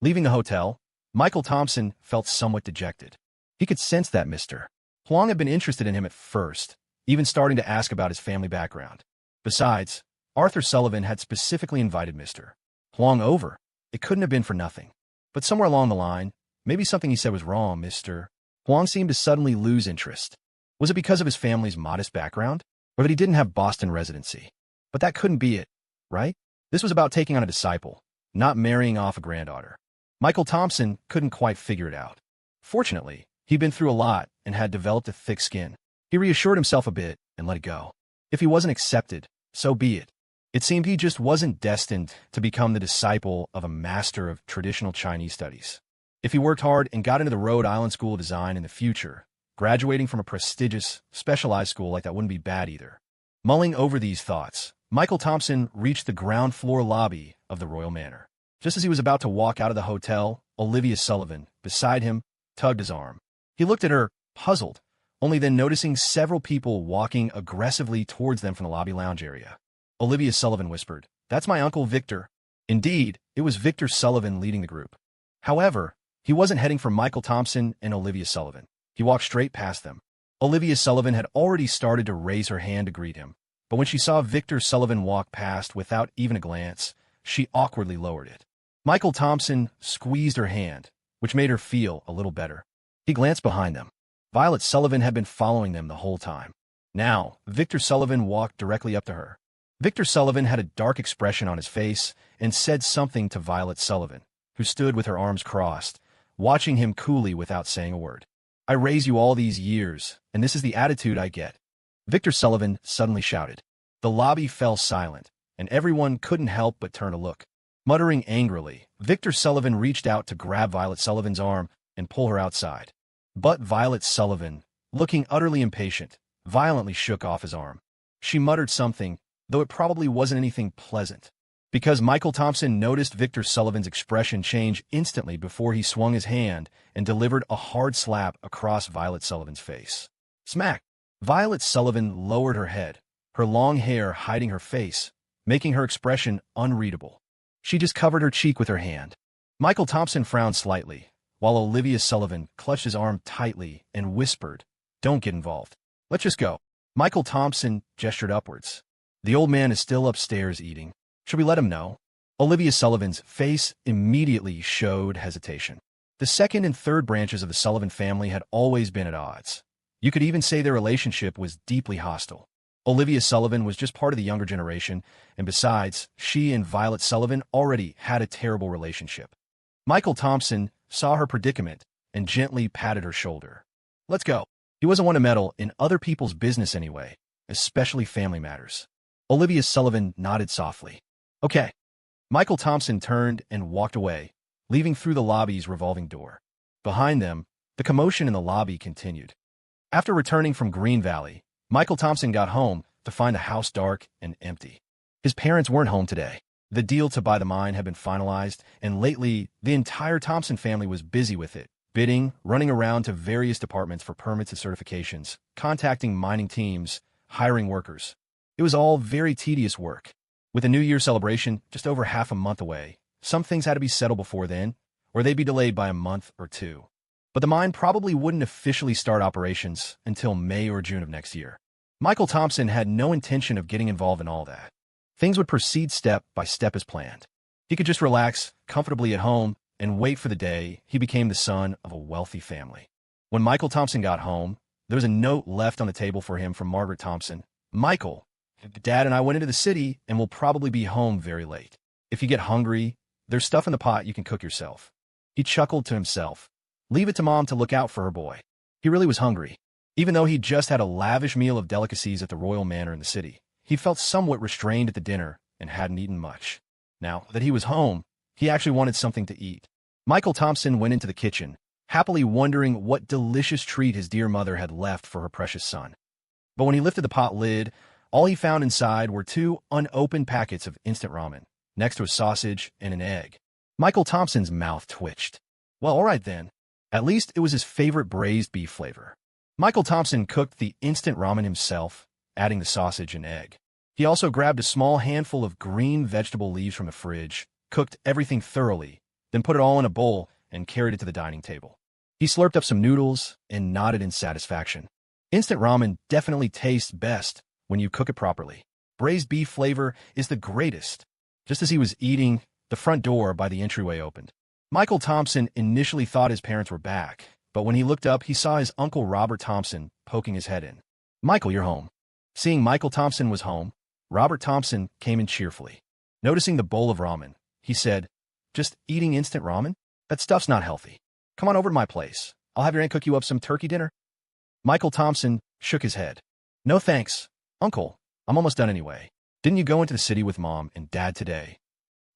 Leaving the hotel, Michael Thompson felt somewhat dejected. He could sense that Mr. Huang had been interested in him at first, even starting to ask about his family background. Besides, Arthur Sullivan had specifically invited Mr. Huang over. It couldn't have been for nothing. But somewhere along the line, maybe something he said was wrong. Mr. Huang seemed to suddenly lose interest. Was it because of his family's modest background? Or that he didn't have Boston residency? But that couldn't be it, right? This was about taking on a disciple, not marrying off a granddaughter. Michael Thompson couldn't quite figure it out. Fortunately, he'd been through a lot and had developed a thick skin. He reassured himself a bit and let it go. If he wasn't accepted, so be it. It seemed he just wasn't destined to become the disciple of a master of traditional Chinese studies. If he worked hard and got into the Rhode Island School of Design in the future, graduating from a prestigious, specialized school like that wouldn't be bad either. Mulling over these thoughts, Michael Thompson reached the ground floor lobby of the Royal Manor. Just as he was about to walk out of the hotel, Olivia Sullivan, beside him, tugged his arm. He looked at her, puzzled, only then noticing several people walking aggressively towards them from the lobby lounge area. Olivia Sullivan whispered, "That's my Uncle Victor." Indeed, it was Victor Sullivan leading the group. However, he wasn't heading for Michael Thompson and Olivia Sullivan. He walked straight past them. Olivia Sullivan had already started to raise her hand to greet him, but when she saw Victor Sullivan walk past without even a glance, she awkwardly lowered it. Michael Thompson squeezed her hand, which made her feel a little better. He glanced behind them. Violet Sullivan had been following them the whole time. Now, Victor Sullivan walked directly up to her. Victor Sullivan had a dark expression on his face and said something to Violet Sullivan, who stood with her arms crossed, watching him coolly without saying a word. "I raised you all these years, and this is the attitude I get," Victor Sullivan suddenly shouted. The lobby fell silent, and everyone couldn't help but turn to look. Muttering angrily, Victor Sullivan reached out to grab Violet Sullivan's arm and pull her outside. But Violet Sullivan, looking utterly impatient, violently shook off his arm. She muttered something, though it probably wasn't anything pleasant, because Michael Thompson noticed Victor Sullivan's expression change instantly before he swung his hand and delivered a hard slap across Violet Sullivan's face. Smack! Violet Sullivan lowered her head, her long hair hiding her face, making her expression unreadable. She just covered her cheek with her hand. Michael Thompson frowned slightly, while Olivia Sullivan clutched his arm tightly and whispered, "Don't get involved. Let's just go." Michael Thompson gestured upwards. "The old man is still upstairs eating. Should we let him know?" Olivia Sullivan's face immediately showed hesitation. The second and third branches of the Sullivan family had always been at odds. You could even say their relationship was deeply hostile. Olivia Sullivan was just part of the younger generation, and besides, she and Violet Sullivan already had a terrible relationship. Michael Thompson saw her predicament and gently patted her shoulder. "Let's go." He wasn't one to meddle in other people's business anyway, especially family matters. Olivia Sullivan nodded softly. "Okay." Michael Thompson turned and walked away, leaving through the lobby's revolving door. Behind them, the commotion in the lobby continued. After returning from Green Valley, Michael Thompson got home to find the house dark and empty. His parents weren't home today. The deal to buy the mine had been finalized, and lately, the entire Thompson family was busy with it, bidding, running around to various departments for permits and certifications, contacting mining teams, hiring workers. It was all very tedious work. With the New Year celebration just over half a month away, some things had to be settled before then, or they'd be delayed by a month or two. But the mine probably wouldn't officially start operations until May or June of next year. Michael Thompson had no intention of getting involved in all that. Things would proceed step by step as planned. He could just relax comfortably at home and wait for the day he became the son of a wealthy family. When Michael Thompson got home, there was a note left on the table for him from Margaret Thompson. "Michael, Dad and I went into the city and will probably be home very late. If you get hungry, there's stuff in the pot you can cook yourself." He chuckled to himself. Leave it to Mom to look out for her boy. He really was hungry. Even though he'd just had a lavish meal of delicacies at the Royal Manor in the city, he felt somewhat restrained at the dinner and hadn't eaten much. Now that he was home, he actually wanted something to eat. Michael Thompson went into the kitchen, happily wondering what delicious treat his dear mother had left for her precious son. But when he lifted the pot lid, all he found inside were 2 unopened packets of instant ramen, next to a sausage and an egg. Michael Thompson's mouth twitched. Well, all right then. At least it was his favorite braised beef flavor. Michael Thompson cooked the instant ramen himself, adding the sausage and egg. He also grabbed a small handful of green vegetable leaves from the fridge, cooked everything thoroughly, then put it all in a bowl and carried it to the dining table. He slurped up some noodles and nodded in satisfaction. Instant ramen definitely tastes best when you cook it properly. Braised beef flavor is the greatest. Just as he was eating, the front door by the entryway opened. Michael Thompson initially thought his parents were back, but when he looked up, he saw his uncle Robert Thompson poking his head in. "Michael, you're home." Seeing Michael Thompson was home, Robert Thompson came in cheerfully. Noticing the bowl of ramen, he said, "Just eating instant ramen? That stuff's not healthy. Come on over to my place. I'll have your aunt cook you up some turkey dinner." Michael Thompson shook his head. "No thanks, Uncle. I'm almost done anyway. Didn't you go into the city with Mom and Dad today?"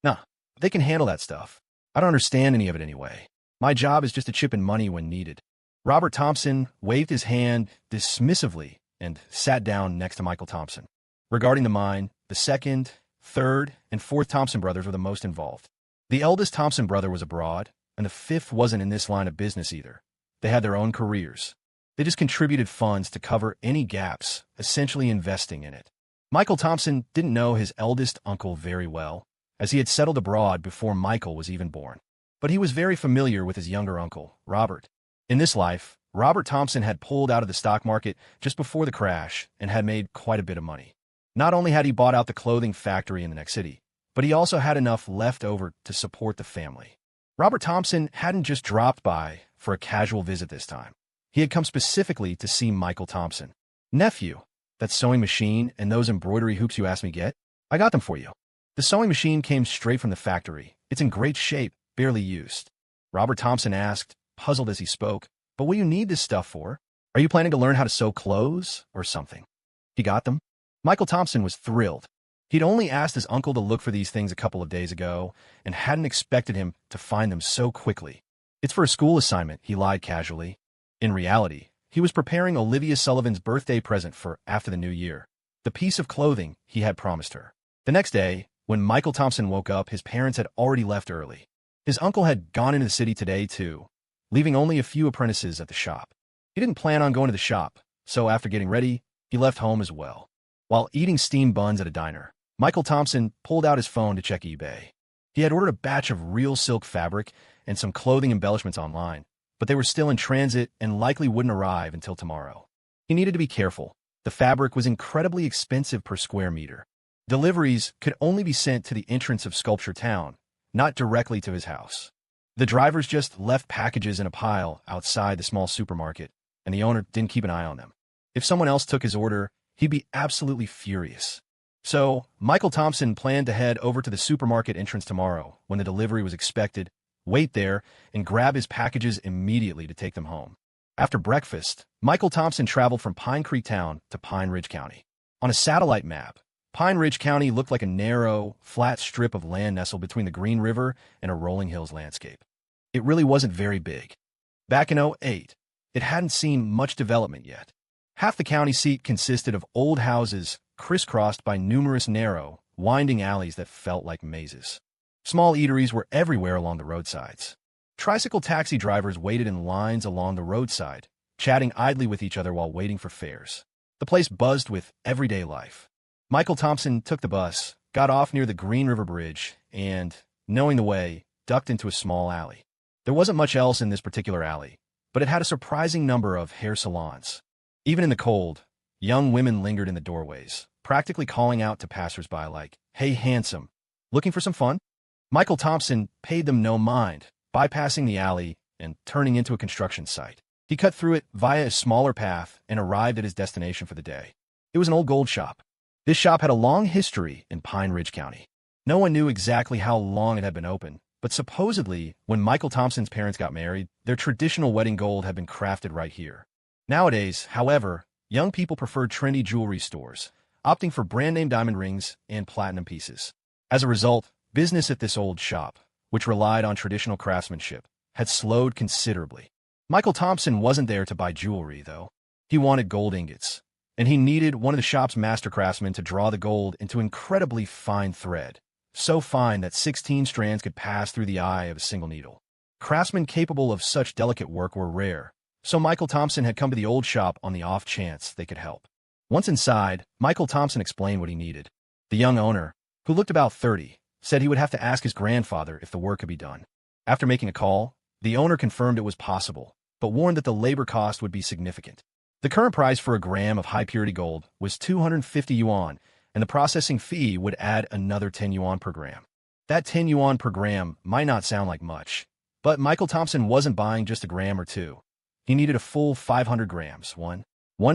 "Nah, they can handle that stuff. I don't understand any of it anyway. My job is just to chip in money when needed." Robert Thompson waved his hand dismissively and sat down next to Michael Thompson. Regarding the mine, the second, third, and fourth Thompson brothers were the most involved. The eldest Thompson brother was abroad, and the fifth wasn't in this line of business either. They had their own careers. They just contributed funds to cover any gaps, essentially investing in it. Michael Thompson didn't know his eldest uncle very well, as he had settled abroad before Michael was even born. But he was very familiar with his younger uncle, Robert. In this life, Robert Thompson had pulled out of the stock market just before the crash and had made quite a bit of money. Not only had he bought out the clothing factory in the next city, but he also had enough left over to support the family. Robert Thompson hadn't just dropped by for a casual visit this time. He had come specifically to see Michael Thompson. "Nephew, that sewing machine and those embroidery hoops you asked me get, I got them for you." The sewing machine came straight from the factory. "It's in great shape, barely used." Robert Thompson asked, puzzled as he spoke, "But what do you need this stuff for? Are you planning to learn how to sew clothes or something?" He got them. Michael Thompson was thrilled. He'd only asked his uncle to look for these things a couple of days ago and hadn't expected him to find them so quickly. "It's for a school assignment," he lied casually. In reality, he was preparing Olivia Sullivan's birthday present for after the new year, the piece of clothing he had promised her. The next day, when Michael Thompson woke up, his parents had already left early. His uncle had gone into the city today, too, leaving only a few apprentices at the shop. He didn't plan on going to the shop, so after getting ready, he left home as well. While eating steamed buns at a diner, Michael Thompson pulled out his phone to check eBay. He had ordered a batch of real silk fabric and some clothing embellishments online, but they were still in transit and likely wouldn't arrive until tomorrow. He needed to be careful. The fabric was incredibly expensive per square meter. Deliveries could only be sent to the entrance of Sculpture Town, not directly to his house. The drivers just left packages in a pile outside the small supermarket, and the owner didn't keep an eye on them. If someone else took his order, he'd be absolutely furious. So, Michael Thompson planned to head over to the supermarket entrance tomorrow when the delivery was expected, wait there, and grab his packages immediately to take them home. After breakfast, Michael Thompson traveled from Pine Creek Town to Pine Ridge County. On a satellite map, Pine Ridge County looked like a narrow, flat strip of land nestled between the Green River and a rolling hills landscape. It really wasn't very big. Back in '08, it hadn't seen much development yet. Half the county seat consisted of old houses crisscrossed by numerous narrow, winding alleys that felt like mazes. Small eateries were everywhere along the roadsides. Tricycle taxi drivers waited in lines along the roadside, chatting idly with each other while waiting for fares. The place buzzed with everyday life. Michael Thompson took the bus, got off near the Green River Bridge, and, knowing the way, ducked into a small alley. There wasn't much else in this particular alley, but it had a surprising number of hair salons. Even in the cold, young women lingered in the doorways, practically calling out to passersby like, "Hey, handsome, looking for some fun?" Michael Thompson paid them no mind, bypassing the alley and turning into a construction site. He cut through it via a smaller path and arrived at his destination for the day. It was an old gold shop. This shop had a long history in Pine Ridge County. No one knew exactly how long it had been open, but supposedly, when Michael Thompson's parents got married, their traditional wedding gold had been crafted right here. Nowadays, however, young people preferred trendy jewelry stores, opting for brand-name diamond rings and platinum pieces. As a result, business at this old shop, which relied on traditional craftsmanship, had slowed considerably. Michael Thompson wasn't there to buy jewelry, though. He wanted gold ingots, and he needed one of the shop's master craftsmen to draw the gold into incredibly fine thread, so fine that 16 strands could pass through the eye of a single needle. Craftsmen capable of such delicate work were rare, so Michael Thompson had come to the old shop on the off chance they could help. Once inside, Michael Thompson explained what he needed. The young owner, who looked about 30, said he would have to ask his grandfather if the work could be done. After making a call, the owner confirmed it was possible, but warned that the labor cost would be significant. The current price for a gram of high-purity gold was 250 yuan, and the processing fee would add another 10 yuan per gram. That 10 yuan per gram might not sound like much, but Michael Thompson wasn't buying just a gram or two. He needed a full 500 grams, 1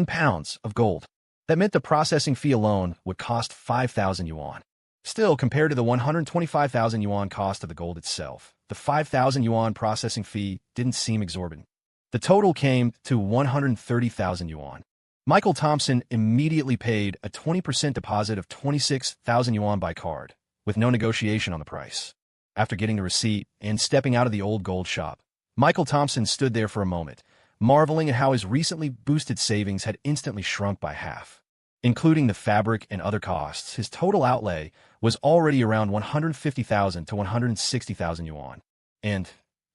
pounds of gold. That meant the processing fee alone would cost 5,000 yuan. Still, compared to the 125,000 yuan cost of the gold itself, the 5,000 yuan processing fee didn't seem exorbitant. The total came to 130,000 yuan. Michael Thompson immediately paid a 20% deposit of 26,000 yuan by card, with no negotiation on the price. After getting the receipt and stepping out of the old gold shop, Michael Thompson stood there for a moment, marveling at how his recently boosted savings had instantly shrunk by half. Including the fabric and other costs, his total outlay was already around 150,000 to 160,000 yuan. And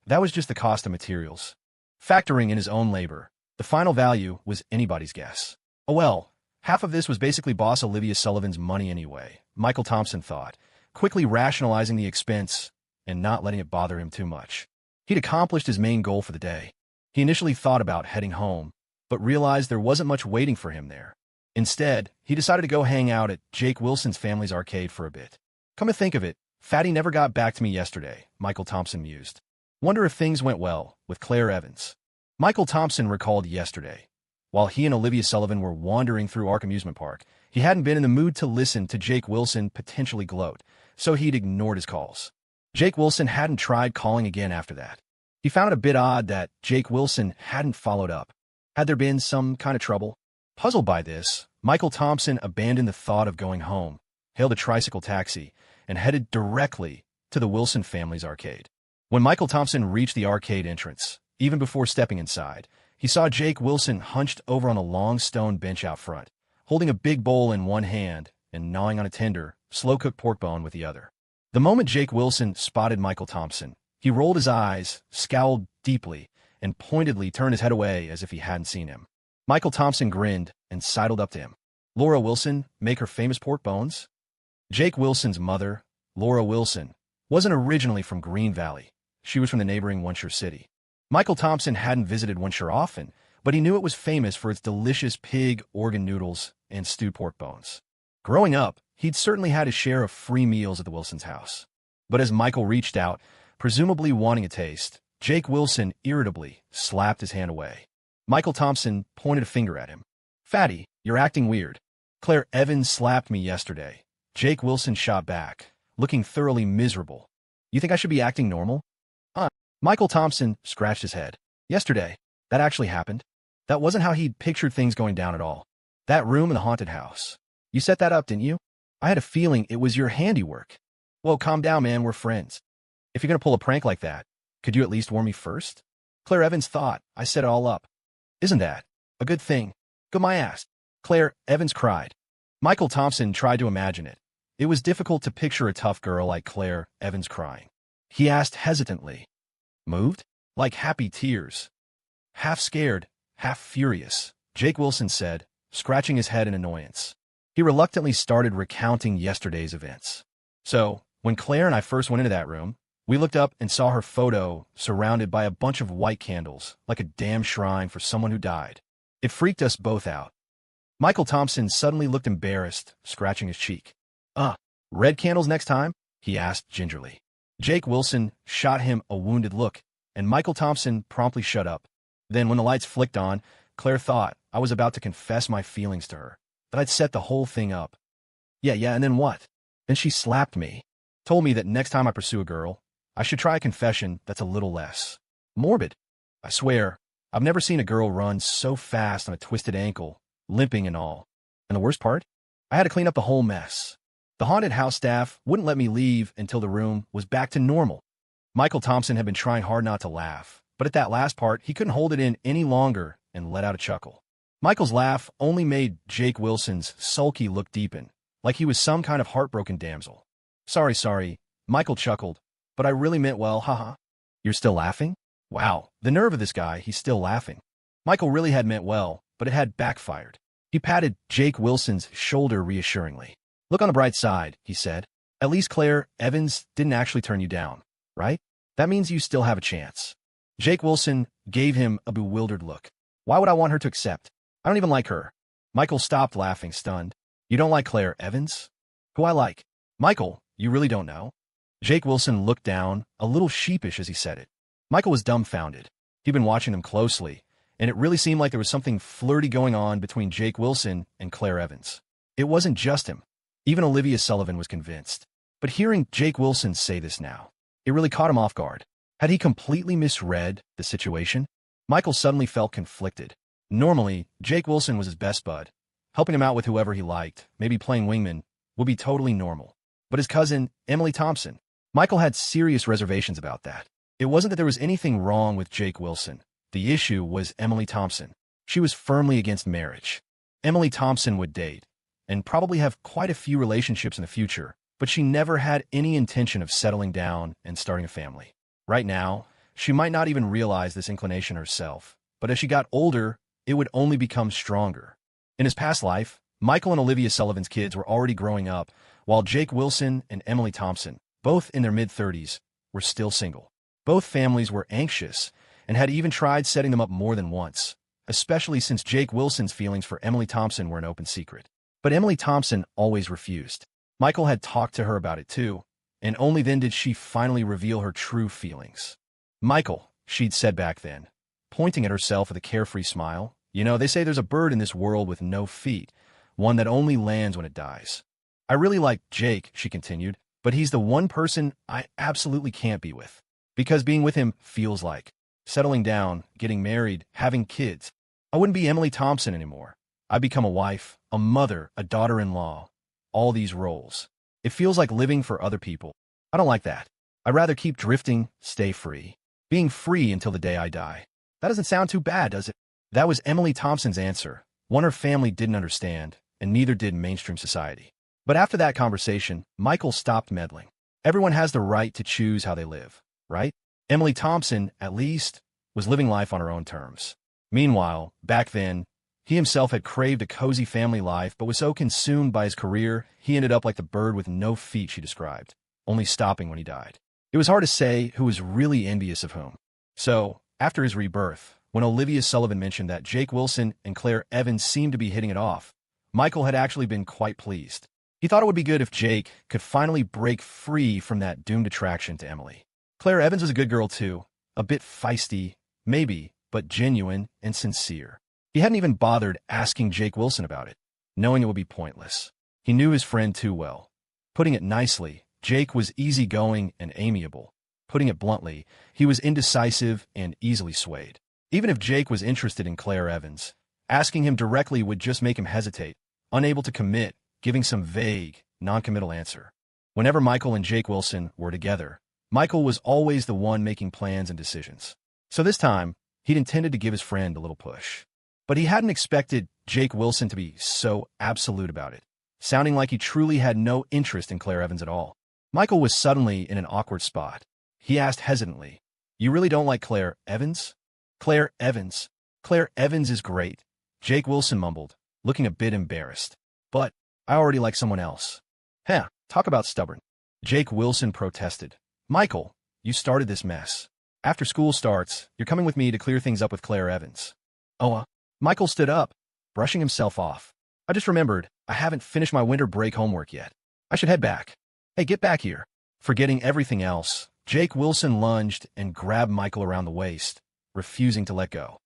that was just the cost of materials. Factoring in his own labor, the final value was anybody's guess. Oh well, half of this was basically boss Olivia Sullivan's money anyway, Michael Thompson thought, quickly rationalizing the expense and not letting it bother him too much. He'd accomplished his main goal for the day. He initially thought about heading home, but realized there wasn't much waiting for him there. Instead, he decided to go hang out at Jake Wilson's family's arcade for a bit. Come to think of it, Fatty never got back to me yesterday, Michael Thompson mused. Wonder if things went well with Claire Evans. Michael Thompson recalled yesterday. While he and Olivia Sullivan were wandering through Ark Amusement Park, he hadn't been in the mood to listen to Jake Wilson potentially gloat, so he'd ignored his calls. Jake Wilson hadn't tried calling again after that. He found it a bit odd that Jake Wilson hadn't followed up. Had there been some kind of trouble? Puzzled by this, Michael Thompson abandoned the thought of going home, hailed a tricycle taxi, and headed directly to the Wilson family's arcade. When Michael Thompson reached the arcade entrance, even before stepping inside, he saw Jake Wilson hunched over on a long stone bench out front, holding a big bowl in one hand and gnawing on a tender, slow-cooked pork bone with the other. The moment Jake Wilson spotted Michael Thompson, he rolled his eyes, scowled deeply, and pointedly turned his head away as if he hadn't seen him. Michael Thompson grinned and sidled up to him. Laura Wilson make her famous pork bones? Jake Wilson's mother, Laura Wilson, wasn't originally from Green Valley. She was from the neighboring Wensher city. Michael Thompson hadn't visited Wensher often, but he knew it was famous for its delicious pig organ noodles and stewed pork bones. Growing up, he'd certainly had his share of free meals at the Wilsons' house. But as Michael reached out, presumably wanting a taste, Jake Wilson irritably slapped his hand away. Michael Thompson pointed a finger at him. Fatty, you're acting weird. Claire Evans slapped me yesterday. Jake Wilson shot back, looking thoroughly miserable. You think I should be acting normal? Michael Thompson scratched his head. Yesterday, that actually happened. That wasn't how he'd pictured things going down at all. That room in the haunted house. You set that up, didn't you? I had a feeling it was your handiwork. Whoa, calm down, man, we're friends. If you're gonna pull a prank like that, could you at least warn me first? Claire Evans thought I set it all up. Isn't that a good thing? Go my ass. Claire Evans cried. Michael Thompson tried to imagine it. It was difficult to picture a tough girl like Claire Evans crying. He asked hesitantly. Moved? Like happy tears. Half scared, half furious, Jake Wilson said, scratching his head in annoyance. He reluctantly started recounting yesterday's events. So, when Claire and I first went into that room, we looked up and saw her photo surrounded by a bunch of white candles, like a damn shrine for someone who died. It freaked us both out. Michael Thompson suddenly looked embarrassed, scratching his cheek. Red candles next time? He asked gingerly. Jake Wilson shot him a wounded look, and Michael Thompson promptly shut up. Then when the lights flicked on, Claire thought I was about to confess my feelings to her, that I'd set the whole thing up. Yeah, and then what? Then she slapped me. Told me that next time I pursue a girl, I should try a confession that's a little less morbid. I swear, I've never seen a girl run so fast on a twisted ankle, limping and all. And the worst part? I had to clean up the whole mess. The haunted house staff wouldn't let me leave until the room was back to normal. Michael Thompson had been trying hard not to laugh, but at that last part, he couldn't hold it in any longer and let out a chuckle. Michael's laugh only made Jake Wilson's sulky look deepen, like he was some kind of heartbroken damsel. Sorry, Michael chuckled, but I really meant well, haha. You're still laughing? Wow, the nerve of this guy, he's still laughing. Michael really had meant well, but it had backfired. He patted Jake Wilson's shoulder reassuringly. Look on the bright side, he said. At least Claire Evans didn't actually turn you down, right? That means you still have a chance. Jake Wilson gave him a bewildered look. Why would I want her to accept? I don't even like her. Michael stopped laughing, stunned. You don't like Claire Evans? Who I like? Michael, you really don't know? Jake Wilson looked down, a little sheepish as he said it. Michael was dumbfounded. He'd been watching them closely, and it really seemed like there was something flirty going on between Jake Wilson and Claire Evans. It wasn't just him. Even Olivia Sullivan was convinced. But hearing Jake Wilson say this now, it really caught him off guard. Had he completely misread the situation? Michael suddenly felt conflicted. Normally, Jake Wilson was his best bud. Helping him out with whoever he liked, maybe playing wingman, would be totally normal. But his cousin, Emily Thompson, Michael had serious reservations about that. It wasn't that there was anything wrong with Jake Wilson. The issue was Emily Thompson. She was firmly against marriage. Emily Thompson would date, and probably have quite a few relationships in the future, but she never had any intention of settling down and starting a family. Right now, she might not even realize this inclination herself, but as she got older, it would only become stronger. In his past life, Michael and Olivia Sullivan's kids were already growing up, while Jake Wilson and Emily Thompson, both in their mid-30s, were still single. Both families were anxious and had even tried setting them up more than once, especially since Jake Wilson's feelings for Emily Thompson were an open secret. But Emily Thompson always refused. Michael had talked to her about it too, and only then did she finally reveal her true feelings. Michael, she'd said back then, pointing at herself with a carefree smile, you know, they say there's a bird in this world with no feet, one that only lands when it dies. I really like Jake, she continued, but he's the one person I absolutely can't be with. Because being with him feels like settling down, getting married, having kids. I wouldn't be Emily Thompson anymore. I'd become a wife, a mother, a daughter-in-law. All these roles. It feels like living for other people. I don't like that. I'd rather keep drifting, stay free. Being free until the day I die. That doesn't sound too bad, does it? That was Emily Thompson's answer, one her family didn't understand, and neither did mainstream society. But after that conversation, Michael stopped meddling. Everyone has the right to choose how they live, right? Emily Thompson, at least, was living life on her own terms. Meanwhile, back then, he himself had craved a cozy family life, but was so consumed by his career, he ended up like the bird with no feet she described, only stopping when he died. It was hard to say who was really envious of whom. So, after his rebirth, when Olivia Sullivan mentioned that Jake Wilson and Claire Evans seemed to be hitting it off, Michael had actually been quite pleased. He thought it would be good if Jake could finally break free from that doomed attraction to Emily. Claire Evans was a good girl too, a bit feisty, maybe, but genuine and sincere. He hadn't even bothered asking Jake Wilson about it, knowing it would be pointless. He knew his friend too well. Putting it nicely, Jake was easygoing and amiable. Putting it bluntly, he was indecisive and easily swayed. Even if Jake was interested in Claire Evans, asking him directly would just make him hesitate, unable to commit, giving some vague, non-committal answer. Whenever Michael and Jake Wilson were together, Michael was always the one making plans and decisions. So this time, he'd intended to give his friend a little push. But he hadn't expected Jake Wilson to be so absolute about it, sounding like he truly had no interest in Claire Evans at all. Michael was suddenly in an awkward spot. He asked hesitantly, "You really don't like Claire Evans?" "Claire Evans. Claire Evans is great," Jake Wilson mumbled, looking a bit embarrassed. "But I already like someone else." Talk about stubborn. Jake Wilson protested. "Michael, you started this mess. After school starts, you're coming with me to clear things up with Claire Evans." Michael stood up, brushing himself off. "I just remembered, I haven't finished my winter break homework yet. I should head back." "Hey, get back here." Forgetting everything else, Jake Wilson lunged and grabbed Michael around the waist, refusing to let go.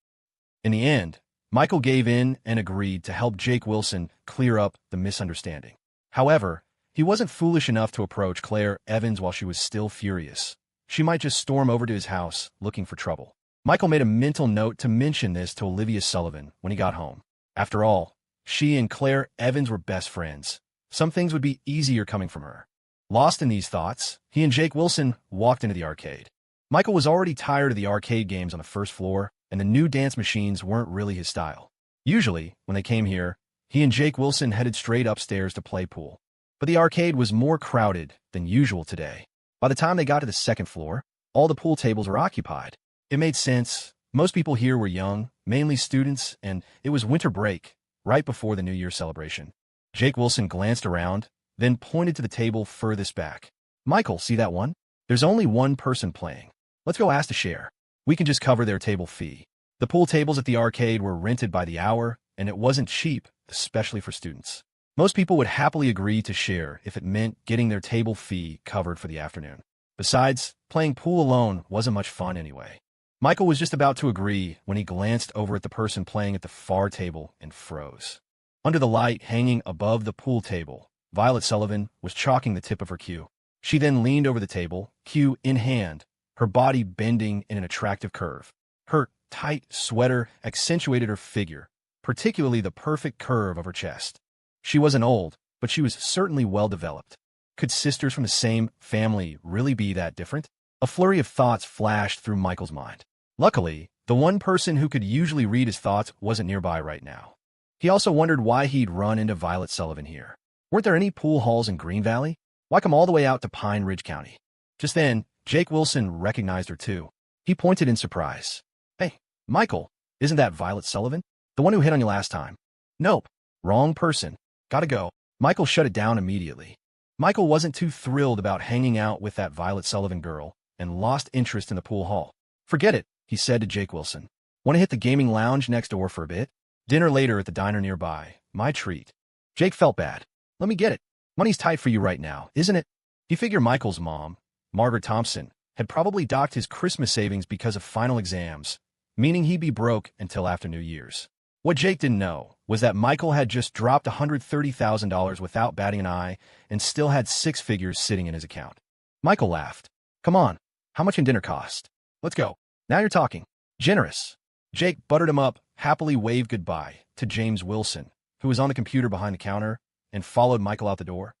In the end, Michael gave in and agreed to help Jake Wilson clear up the misunderstanding. However, he wasn't foolish enough to approach Claire Evans while she was still furious. She might just storm over to his house looking for trouble. Michael made a mental note to mention this to Olivia Sullivan when he got home. After all, she and Claire Evans were best friends. Some things would be easier coming from her. Lost in these thoughts, he and Jake Wilson walked into the arcade. Michael was already tired of the arcade games on the first floor, and the new dance machines weren't really his style. Usually, when they came here, he and Jake Wilson headed straight upstairs to play pool. But the arcade was more crowded than usual today. By the time they got to the second floor, all the pool tables were occupied. It made sense. Most people here were young, mainly students, and it was winter break, right before the New Year celebration. Jake Wilson glanced around, then pointed to the table furthest back. "Michael, see that one? There's only one person playing. Let's go ask to share. We can just cover their table fee. The pool tables at the arcade were rented by the hour, and it wasn't cheap, especially for students. Most people would happily agree to share if it meant getting their table fee covered for the afternoon. Besides, playing pool alone wasn't much fun anyway. Michael was just about to agree when he glanced over at the person playing at the far table and froze. Under the light hanging above the pool table, Violet Sullivan was chalking the tip of her cue. She then leaned over the table, cue in hand, her body bending in an attractive curve. Her tight sweater accentuated her figure, particularly the perfect curve of her chest. She wasn't old, but she was certainly well-developed. Could sisters from the same family really be that different? A flurry of thoughts flashed through Michael's mind. Luckily, the one person who could usually read his thoughts wasn't nearby right now. He also wondered why he'd run into Violet Sullivan here. Weren't there any pool halls in Green Valley? Why come all the way out to Pine Ridge County? Just then, Jake Wilson recognized her too. He pointed in surprise. Hey, Michael, isn't that Violet Sullivan? The one who hit on you last time? Nope, wrong person. Gotta go. Michael shut it down immediately. Michael wasn't too thrilled about hanging out with that Violet Sullivan girl and lost interest in the pool hall. Forget it, he said to Jake Wilson. Want to hit the gaming lounge next door for a bit? Dinner later at the diner nearby. My treat. Jake felt bad. Let me get it. Money's tight for you right now, isn't it? He figured Michael's mom, Margaret Thompson, had probably docked his Christmas savings because of final exams, meaning he'd be broke until after New Year's. What Jake didn't know was that Michael had just dropped $130,000 without batting an eye and still had six figures sitting in his account. Michael laughed. Come on, how much can dinner cost? Let's go. Now you're talking. Generous. Jake buttered him up, happily waved goodbye to James Wilson, who was on the computer behind the counter, and followed Michael out the door.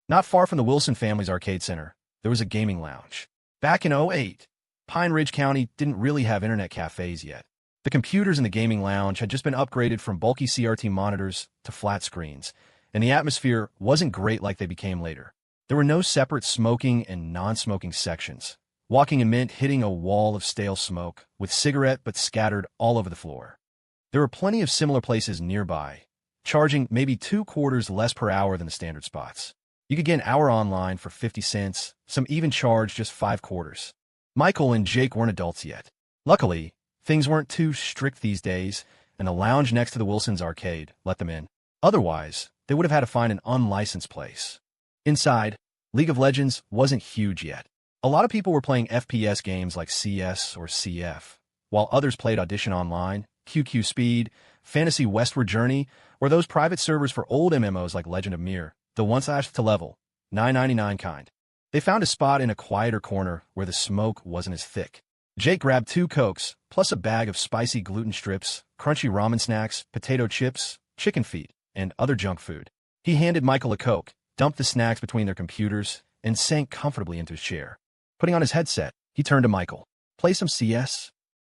Not far from the Wilson family's arcade center, there was a gaming lounge. Back in '08, Pine Ridge County didn't really have internet cafes yet. The computers in the gaming lounge had just been upgraded from bulky CRT monitors to flat screens, and the atmosphere wasn't great like they became later. There were no separate smoking and non-smoking sections. Walking in meant hitting a wall of stale smoke, with cigarette butts scattered all over the floor. There were plenty of similar places nearby, charging maybe 2 quarters less per hour than the standard spots. You could get an hour online for 50 cents, some even charged just 5 quarters. Michael and Jake weren't adults yet. Luckily, things weren't too strict these days, and the lounge next to the Wilson's arcade let them in. Otherwise, they would have had to find an unlicensed place. Inside, League of Legends wasn't huge yet. A lot of people were playing FPS games like CS or CF, while others played Audition Online, QQ Speed, Fantasy Westward Journey, or those private servers for old MMOs like Legend of Mir, the 1/to-level, 9.99 kind. They found a spot in a quieter corner where the smoke wasn't as thick. Jake grabbed 2 Cokes, plus a bag of spicy gluten strips, crunchy ramen snacks, potato chips, chicken feet, and other junk food. He handed Michael a Coke, dumped the snacks between their computers, and sank comfortably into his chair. Putting on his headset, he turned to Michael. Play some CS?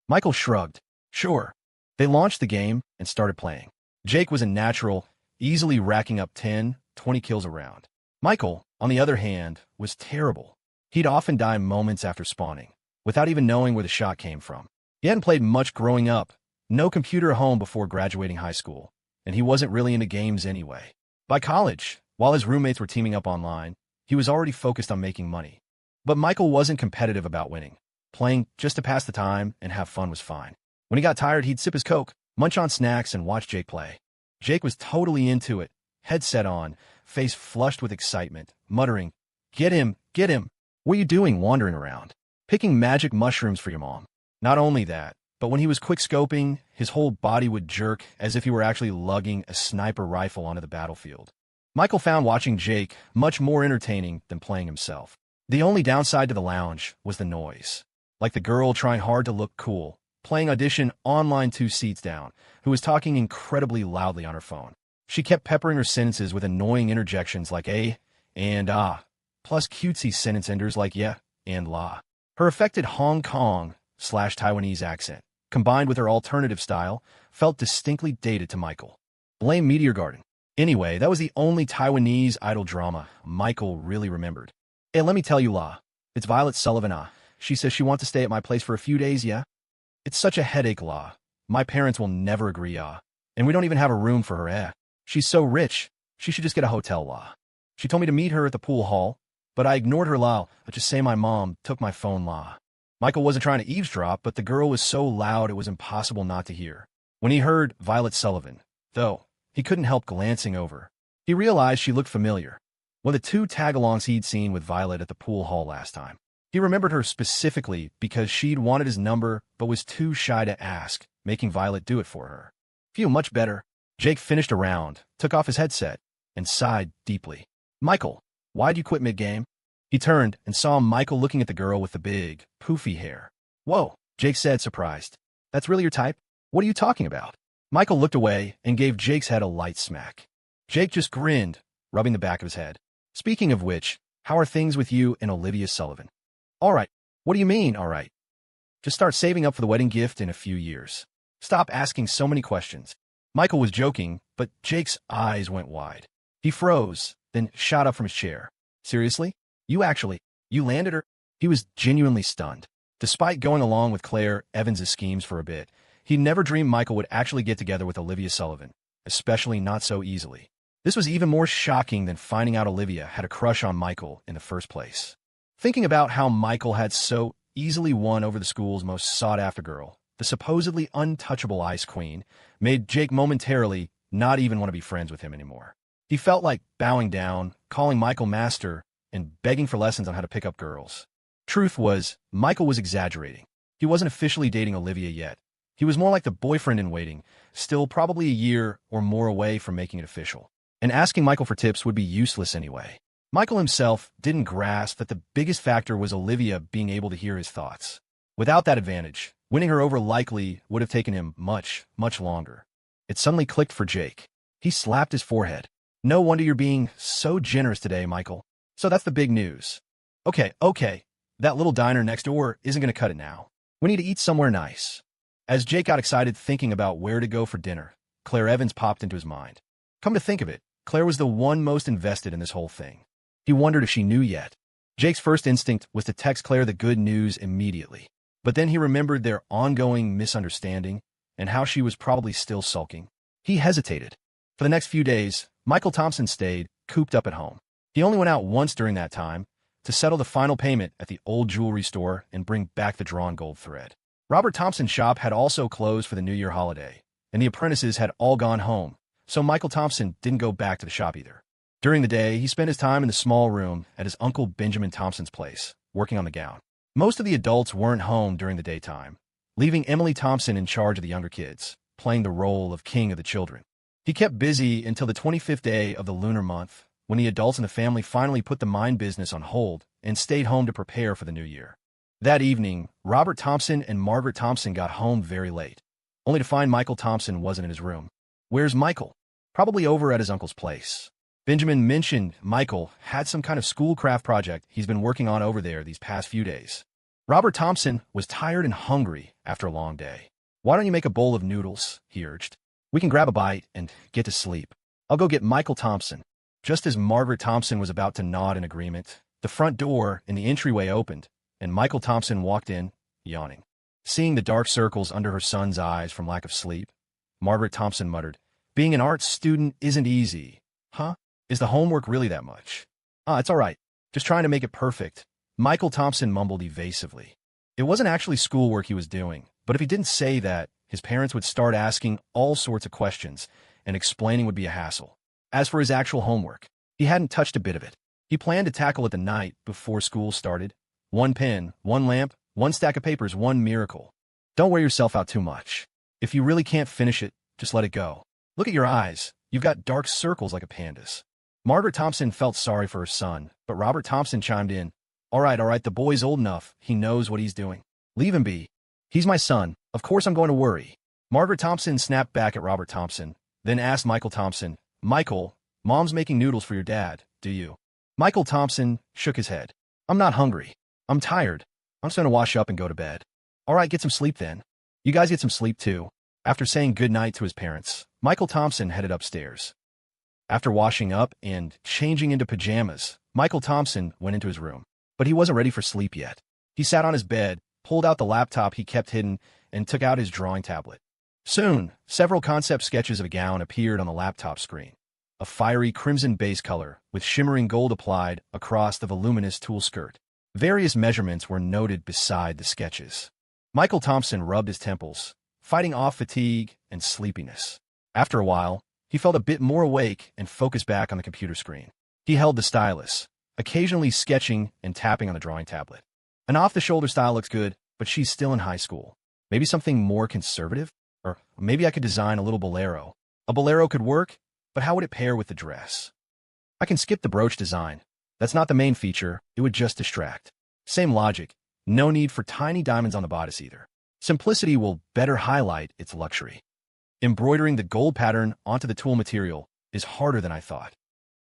Michael shrugged. Sure. They launched the game and started playing. Jake was a natural, easily racking up 10, 20 kills a round. Michael, on the other hand, was terrible. He'd often die moments after spawning, without even knowing where the shot came from. He hadn't played much growing up, no computer at home before graduating high school, and he wasn't really into games anyway. By college, while his roommates were teaming up online, he was already focused on making money. But Michael wasn't competitive about winning. Playing just to pass the time and have fun was fine. When he got tired, he'd sip his Coke, munch on snacks, and watch Jake play. Jake was totally into it, headset on, face flushed with excitement, muttering, Get him, get him. What are you doing wandering around? Picking magic mushrooms for your mom. Not only that, but when he was quick-scoping, his whole body would jerk as if he were actually lugging a sniper rifle onto the battlefield. Michael found watching Jake much more entertaining than playing himself. The only downside to the lounge was the noise. Like the girl trying hard to look cool, playing Audition Online 2 seats down, who was talking incredibly loudly on her phone. She kept peppering her sentences with annoying interjections like and ah, plus cutesy sentence enders like yeah and la. Her affected Hong Kong/Taiwanese accent, combined with her alternative style, felt distinctly dated to Michael. Blame Meteor Garden. Anyway, that was the only Taiwanese idol drama Michael really remembered. Hey, let me tell you, La. It's Violet Sullivan, She says she wants to stay at my place for a few days, yeah? It's such a headache, La. My parents will never agree, And we don't even have a room for her, She's so rich, she should just get a hotel, La. She told me to meet her at the pool hall, but I ignored her, La. Just say my mom took my phone, La. Michael wasn't trying to eavesdrop, but the girl was so loud it was impossible not to hear. When he heard Violet Sullivan, though, he couldn't help glancing over. He realized she looked familiar. One of the two tag-alongs he'd seen with Violet at the pool hall last time. He remembered her specifically because she'd wanted his number but was too shy to ask, making Violet do it for her. Phew, much better. Jake finished a round, took off his headset, and sighed deeply. Michael, why'd you quit mid-game? He turned and saw Michael looking at the girl with the big, poofy hair. Whoa, Jake said, surprised. That's really your type? What are you talking about? Michael looked away and gave Jake's head a light smack. Jake just grinned, rubbing the back of his head. Speaking of which, how are things with you and Olivia Sullivan? All right. What do you mean, all right? Just start saving up for the wedding gift in a few years. Stop asking so many questions. Michael was joking, but Jake's eyes went wide. He froze, then shot up from his chair. Seriously? You landed her? He was genuinely stunned. Despite going along with Claire Evans' schemes for a bit, he never dreamed Michael would actually get together with Olivia Sullivan, especially not so easily. This was even more shocking than finding out Olivia had a crush on Michael in the first place. Thinking about how Michael had so easily won over the school's most sought-after girl, the supposedly untouchable Ice Queen, made Jake momentarily not even want to be friends with him anymore. He felt like bowing down, calling Michael master, and begging for lessons on how to pick up girls. Truth was, Michael was exaggerating. He wasn't officially dating Olivia yet. He was more like the boyfriend in waiting, still probably a year or more away from making it official. And asking Michael for tips would be useless anyway. Michael himself didn't grasp that the biggest factor was Olivia being able to hear his thoughts. Without that advantage, winning her over likely would have taken him much, much longer. It suddenly clicked for Jake. He slapped his forehead. No wonder you're being so generous today, Michael. So that's the big news. Okay. That little diner next door isn't going to cut it now. We need to eat somewhere nice. As Jake got excited thinking about where to go for dinner, Claire Evans popped into his mind. Come to think of it, Claire was the one most invested in this whole thing. He wondered if she knew yet. Jake's first instinct was to text Claire the good news immediately. But then he remembered their ongoing misunderstanding and how she was probably still sulking. He hesitated. For the next few days, Michael Thompson stayed cooped up at home. He only went out once during that time to settle the final payment at the old jewelry store and bring back the drawn gold thread. Robert Thompson's shop had also closed for the New Year holiday, and the apprentices had all gone home, so Michael Thompson didn't go back to the shop either. During the day, he spent his time in the small room at his uncle Benjamin Thompson's place, working on the gown. Most of the adults weren't home during the daytime, leaving Emily Thompson in charge of the younger kids, playing the role of king of the children. He kept busy until the 25th day of the lunar month, when the adults in the family finally put the mine business on hold and stayed home to prepare for the new year. That evening, Robert Thompson and Margaret Thompson got home very late, only to find Michael Thompson wasn't in his room. Where's Michael? Probably over at his uncle's place. Benjamin mentioned Michael had some kind of schoolcraft project he's been working on over there these past few days. Robert Thompson was tired and hungry after a long day. Why don't you make a bowl of noodles, he urged. We can grab a bite and get to sleep. I'll go get Michael Thompson. Just as Margaret Thompson was about to nod in agreement, the front door in the entryway opened, and Michael Thompson walked in, yawning. Seeing the dark circles under her son's eyes from lack of sleep, Margaret Thompson muttered, Being an art student isn't easy. Huh? Is the homework really that much? It's all right. Just trying to make it perfect. Michael Thompson mumbled evasively. It wasn't actually schoolwork he was doing, but if he didn't say that, his parents would start asking all sorts of questions, and explaining would be a hassle. As for his actual homework, he hadn't touched a bit of it. He planned to tackle it the night before school started. One pen, one lamp, one stack of papers, one miracle. Don't wear yourself out too much. If you really can't finish it, just let it go. Look at your eyes. You've got dark circles like a panda's. Margaret Thompson felt sorry for her son, but Robert Thompson chimed in. All right, the boy's old enough. He knows what he's doing. Leave him be. He's my son. Of course I'm going to worry. Margaret Thompson snapped back at Robert Thompson, then asked Michael Thompson, Michael, Mom's making noodles for your dad, do you? Michael Thompson shook his head. I'm not hungry. I'm tired. I'm just going to wash up and go to bed. All right, get some sleep then. You guys get some sleep too. After saying goodnight to his parents, Michael Thompson headed upstairs. After washing up and changing into pajamas, Michael Thompson went into his room. But he wasn't ready for sleep yet. He sat on his bed, pulled out the laptop he kept hidden, and took out his drawing tablet. Soon, several concept sketches of a gown appeared on the laptop screen. A fiery crimson base color with shimmering gold applied across the voluminous tulle skirt. Various measurements were noted beside the sketches. Michael Thompson rubbed his temples, fighting off fatigue and sleepiness. After a while, he felt a bit more awake and focused back on the computer screen. He held the stylus, occasionally sketching and tapping on the drawing tablet. An off-the-shoulder style looks good, but she's still in high school. Maybe something more conservative? Or maybe I could design a little bolero. A bolero could work, but how would it pair with the dress? I can skip the brooch design. That's not the main feature, it would just distract. Same logic, no need for tiny diamonds on the bodice either. Simplicity will better highlight its luxury. Embroidering the gold pattern onto the tulle material is harder than I thought.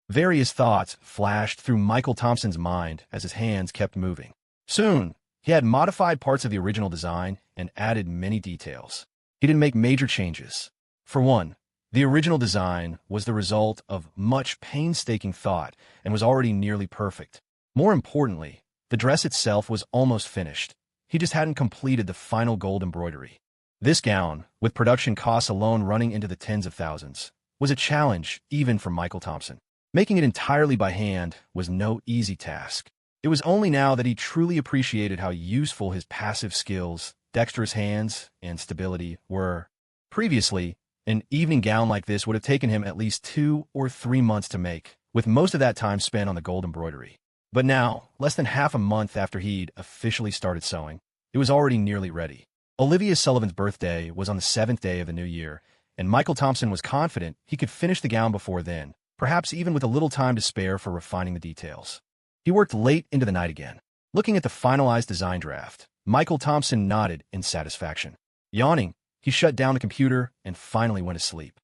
Various thoughts flashed through Michael Thompson's mind as his hands kept moving. Soon, he had modified parts of the original design and added many details. He didn't make major changes. For one, the original design was the result of much painstaking thought and was already nearly perfect. More importantly, the dress itself was almost finished. He just hadn't completed the final gold embroidery. This gown, with production costs alone running into the tens of thousands, was a challenge even for Michael Thompson. Making it entirely by hand was no easy task. It was only now that he truly appreciated how useful his passive skills, dexterous hands, and stability were. Previously, an evening gown like this would have taken him at least 2 or 3 months to make, with most of that time spent on the gold embroidery. But now, less than half a month after he'd officially started sewing, it was already nearly ready. Olivia Sullivan's birthday was on the 7th day of the new year, and Michael Thompson was confident he could finish the gown before then, perhaps even with a little time to spare for refining the details. He worked late into the night again. Looking at the finalized design draft, Michael Thompson nodded in satisfaction. Yawning, he shut down the computer and finally went to sleep.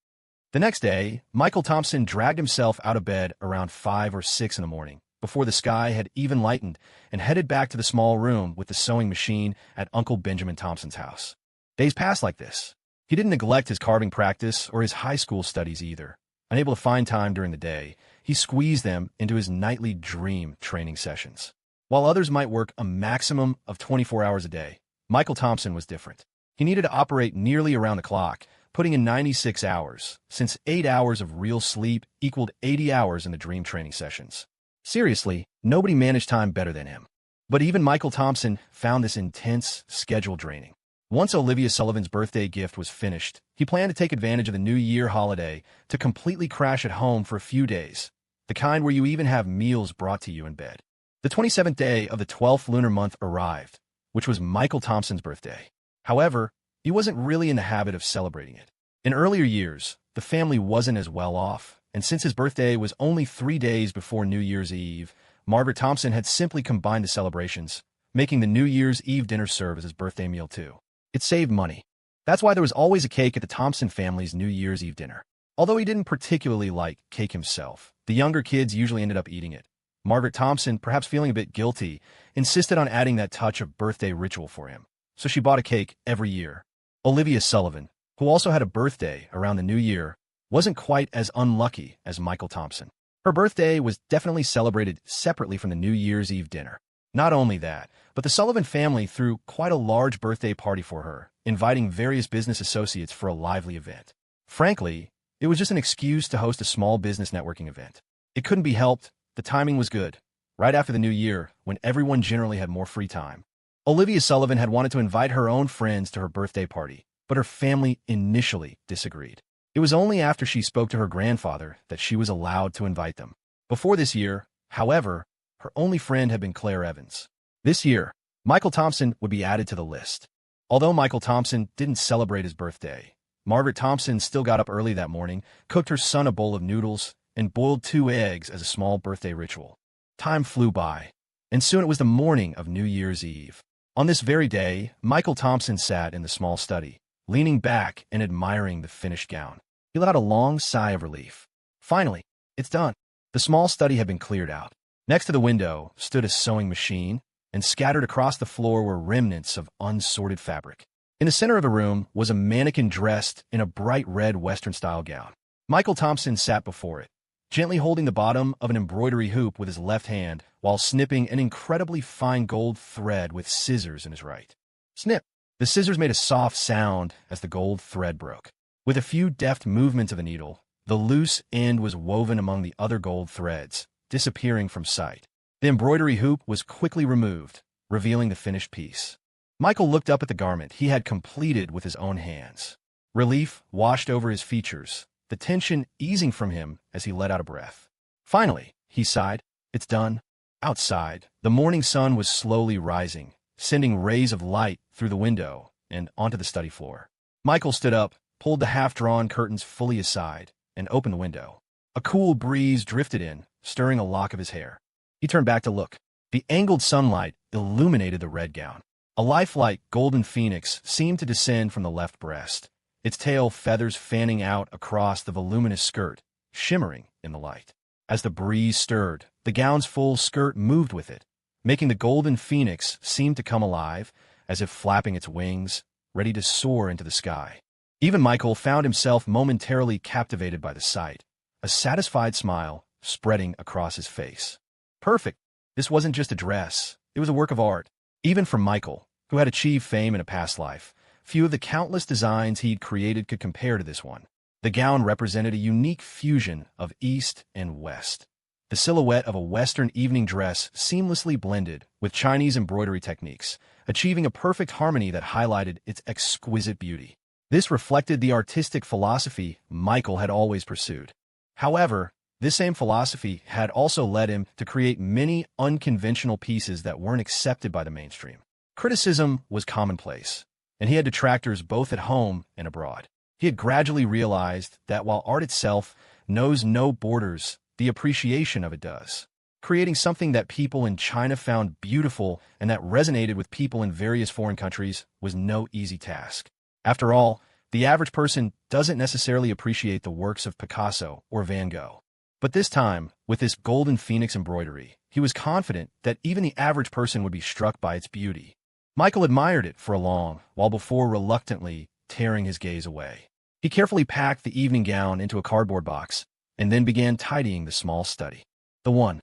The next day, Michael Thompson dragged himself out of bed around 5 or 6 in the morning, before the sky had even lightened, and headed back to the small room with the sewing machine at Uncle Benjamin Thompson's house. Days passed like this. He didn't neglect his carving practice or his high school studies either. Unable to find time during the day, he squeezed them into his nightly dream training sessions. While others might work a maximum of 24 hours a day, Michael Thompson was different. He needed to operate nearly around the clock, putting in 96 hours, since 8 hours of real sleep equaled 80 hours in the dream training sessions. Seriously, nobody managed time better than him. But even Michael Thompson found this intense schedule draining. Once Olivia Sullivan's birthday gift was finished, he planned to take advantage of the New Year holiday to completely crash at home for a few days, the kind where you even have meals brought to you in bed. The 27th day of the 12th lunar month arrived, which was Michael Thompson's birthday. However, he wasn't really in the habit of celebrating it. In earlier years, the family wasn't as well off, and since his birthday was only 3 days before New Year's Eve, Margaret Thompson had simply combined the celebrations, making the New Year's Eve dinner serve as his birthday meal too. It saved money. That's why there was always a cake at the Thompson family's New Year's Eve dinner. Although he didn't particularly like cake himself, the younger kids usually ended up eating it. Margaret Thompson, perhaps feeling a bit guilty, insisted on adding that touch of birthday ritual for him, so she bought a cake every year. Olivia Sullivan, who also had a birthday around the New Year, wasn't quite as unlucky as Michael Thompson. Her birthday was definitely celebrated separately from the New Year's Eve dinner. Not only that, but the Sullivan family threw quite a large birthday party for her, inviting various business associates for a lively event. Frankly, it was just an excuse to host a small business networking event. It couldn't be helped, the timing was good, right after the New Year, when everyone generally had more free time. Olivia Sullivan had wanted to invite her own friends to her birthday party, but her family initially disagreed. It was only after she spoke to her grandfather that she was allowed to invite them. Before this year, however, her only friend had been Claire Evans. This year, Michael Thompson would be added to the list. Although Michael Thompson didn't celebrate his birthday, Margaret Thompson still got up early that morning, cooked her son a bowl of noodles, and boiled 2 eggs as a small birthday ritual. Time flew by, and soon it was the morning of New Year's Eve. On this very day, Michael Thompson sat in the small study, leaning back and admiring the finished gown. He let out a long sigh of relief. Finally, it's done. The small study had been cleared out. Next to the window stood a sewing machine, and scattered across the floor were remnants of unsorted fabric. In the center of the room was a mannequin dressed in a bright red Western-style gown. Michael Thompson sat before it, gently holding the bottom of an embroidery hoop with his left hand while snipping an incredibly fine gold thread with scissors in his right. Snip! The scissors made a soft sound as the gold thread broke. With a few deft movements of the needle, the loose end was woven among the other gold threads, disappearing from sight. The embroidery hoop was quickly removed, revealing the finished piece. Michael looked up at the garment he had completed with his own hands. Relief washed over his features, the tension easing from him as he let out a breath. Finally, he sighed, it's done. Outside, the morning sun was slowly rising, sending rays of light through the window and onto the study floor. Michael stood up, pulled the half-drawn curtains fully aside, and opened the window. A cool breeze drifted in, stirring a lock of his hair. He turned back to look. The angled sunlight illuminated the red gown. A lifelike golden phoenix seemed to descend from the left breast, its tail feathers fanning out across the voluminous skirt, shimmering in the light. As the breeze stirred, the gown's full skirt moved with it, making the golden phoenix seem to come alive, as if flapping its wings, ready to soar into the sky. Even Michael found himself momentarily captivated by the sight, a satisfied smile spreading across his face. Perfect. This wasn't just a dress. It was a work of art. Even for Michael, who had achieved fame in a past life, few of the countless designs he'd created could compare to this one. The gown represented a unique fusion of East and West. The silhouette of a Western evening dress seamlessly blended with Chinese embroidery techniques, achieving a perfect harmony that highlighted its exquisite beauty. This reflected the artistic philosophy Michael had always pursued. However, this same philosophy had also led him to create many unconventional pieces that weren't accepted by the mainstream. Criticism was commonplace, and he had detractors both at home and abroad. He had gradually realized that while art itself knows no borders, the appreciation of it does. Creating something that people in China found beautiful and that resonated with people in various foreign countries was no easy task. After all, the average person doesn't necessarily appreciate the works of Picasso or Van Gogh. But this time, with this golden phoenix embroidery, he was confident that even the average person would be struck by its beauty. Michael admired it for a long while before reluctantly tearing his gaze away. He carefully packed the evening gown into a cardboard box and then began tidying the small study. The 1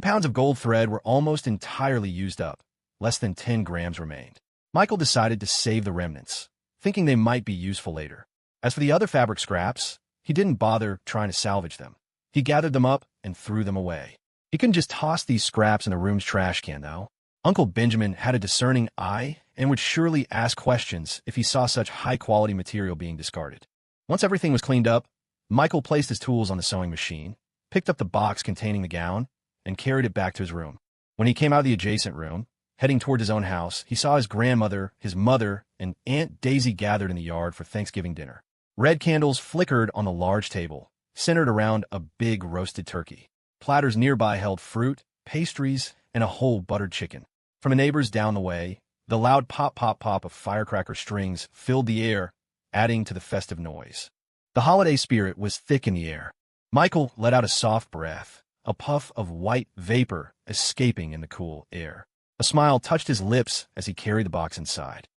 pound of gold thread were almost entirely used up. Less than 10 grams remained. Michael decided to save the remnants, thinking they might be useful later. As for the other fabric scraps, he didn't bother trying to salvage them. He gathered them up and threw them away. He couldn't just toss these scraps in the room's trash can, though. Uncle Benjamin had a discerning eye and would surely ask questions if he saw such high-quality material being discarded. Once everything was cleaned up, Michael placed his tools on the sewing machine, picked up the box containing the gown, and carried it back to his room. When he came out of the adjacent room, heading toward his own house, he saw his grandmother, his mother, and Aunt Daisy gathered in the yard for Thanksgiving dinner. Red candles flickered on the large table, centered around a big roasted turkey. Platters nearby held fruit, pastries, and a whole buttered chicken. From the neighbors down the way, the loud pop-pop-pop of firecracker strings filled the air, adding to the festive noise. The holiday spirit was thick in the air. Michael let out a soft breath, a puff of white vapor escaping in the cool air. A smile touched his lips as he carried the box inside.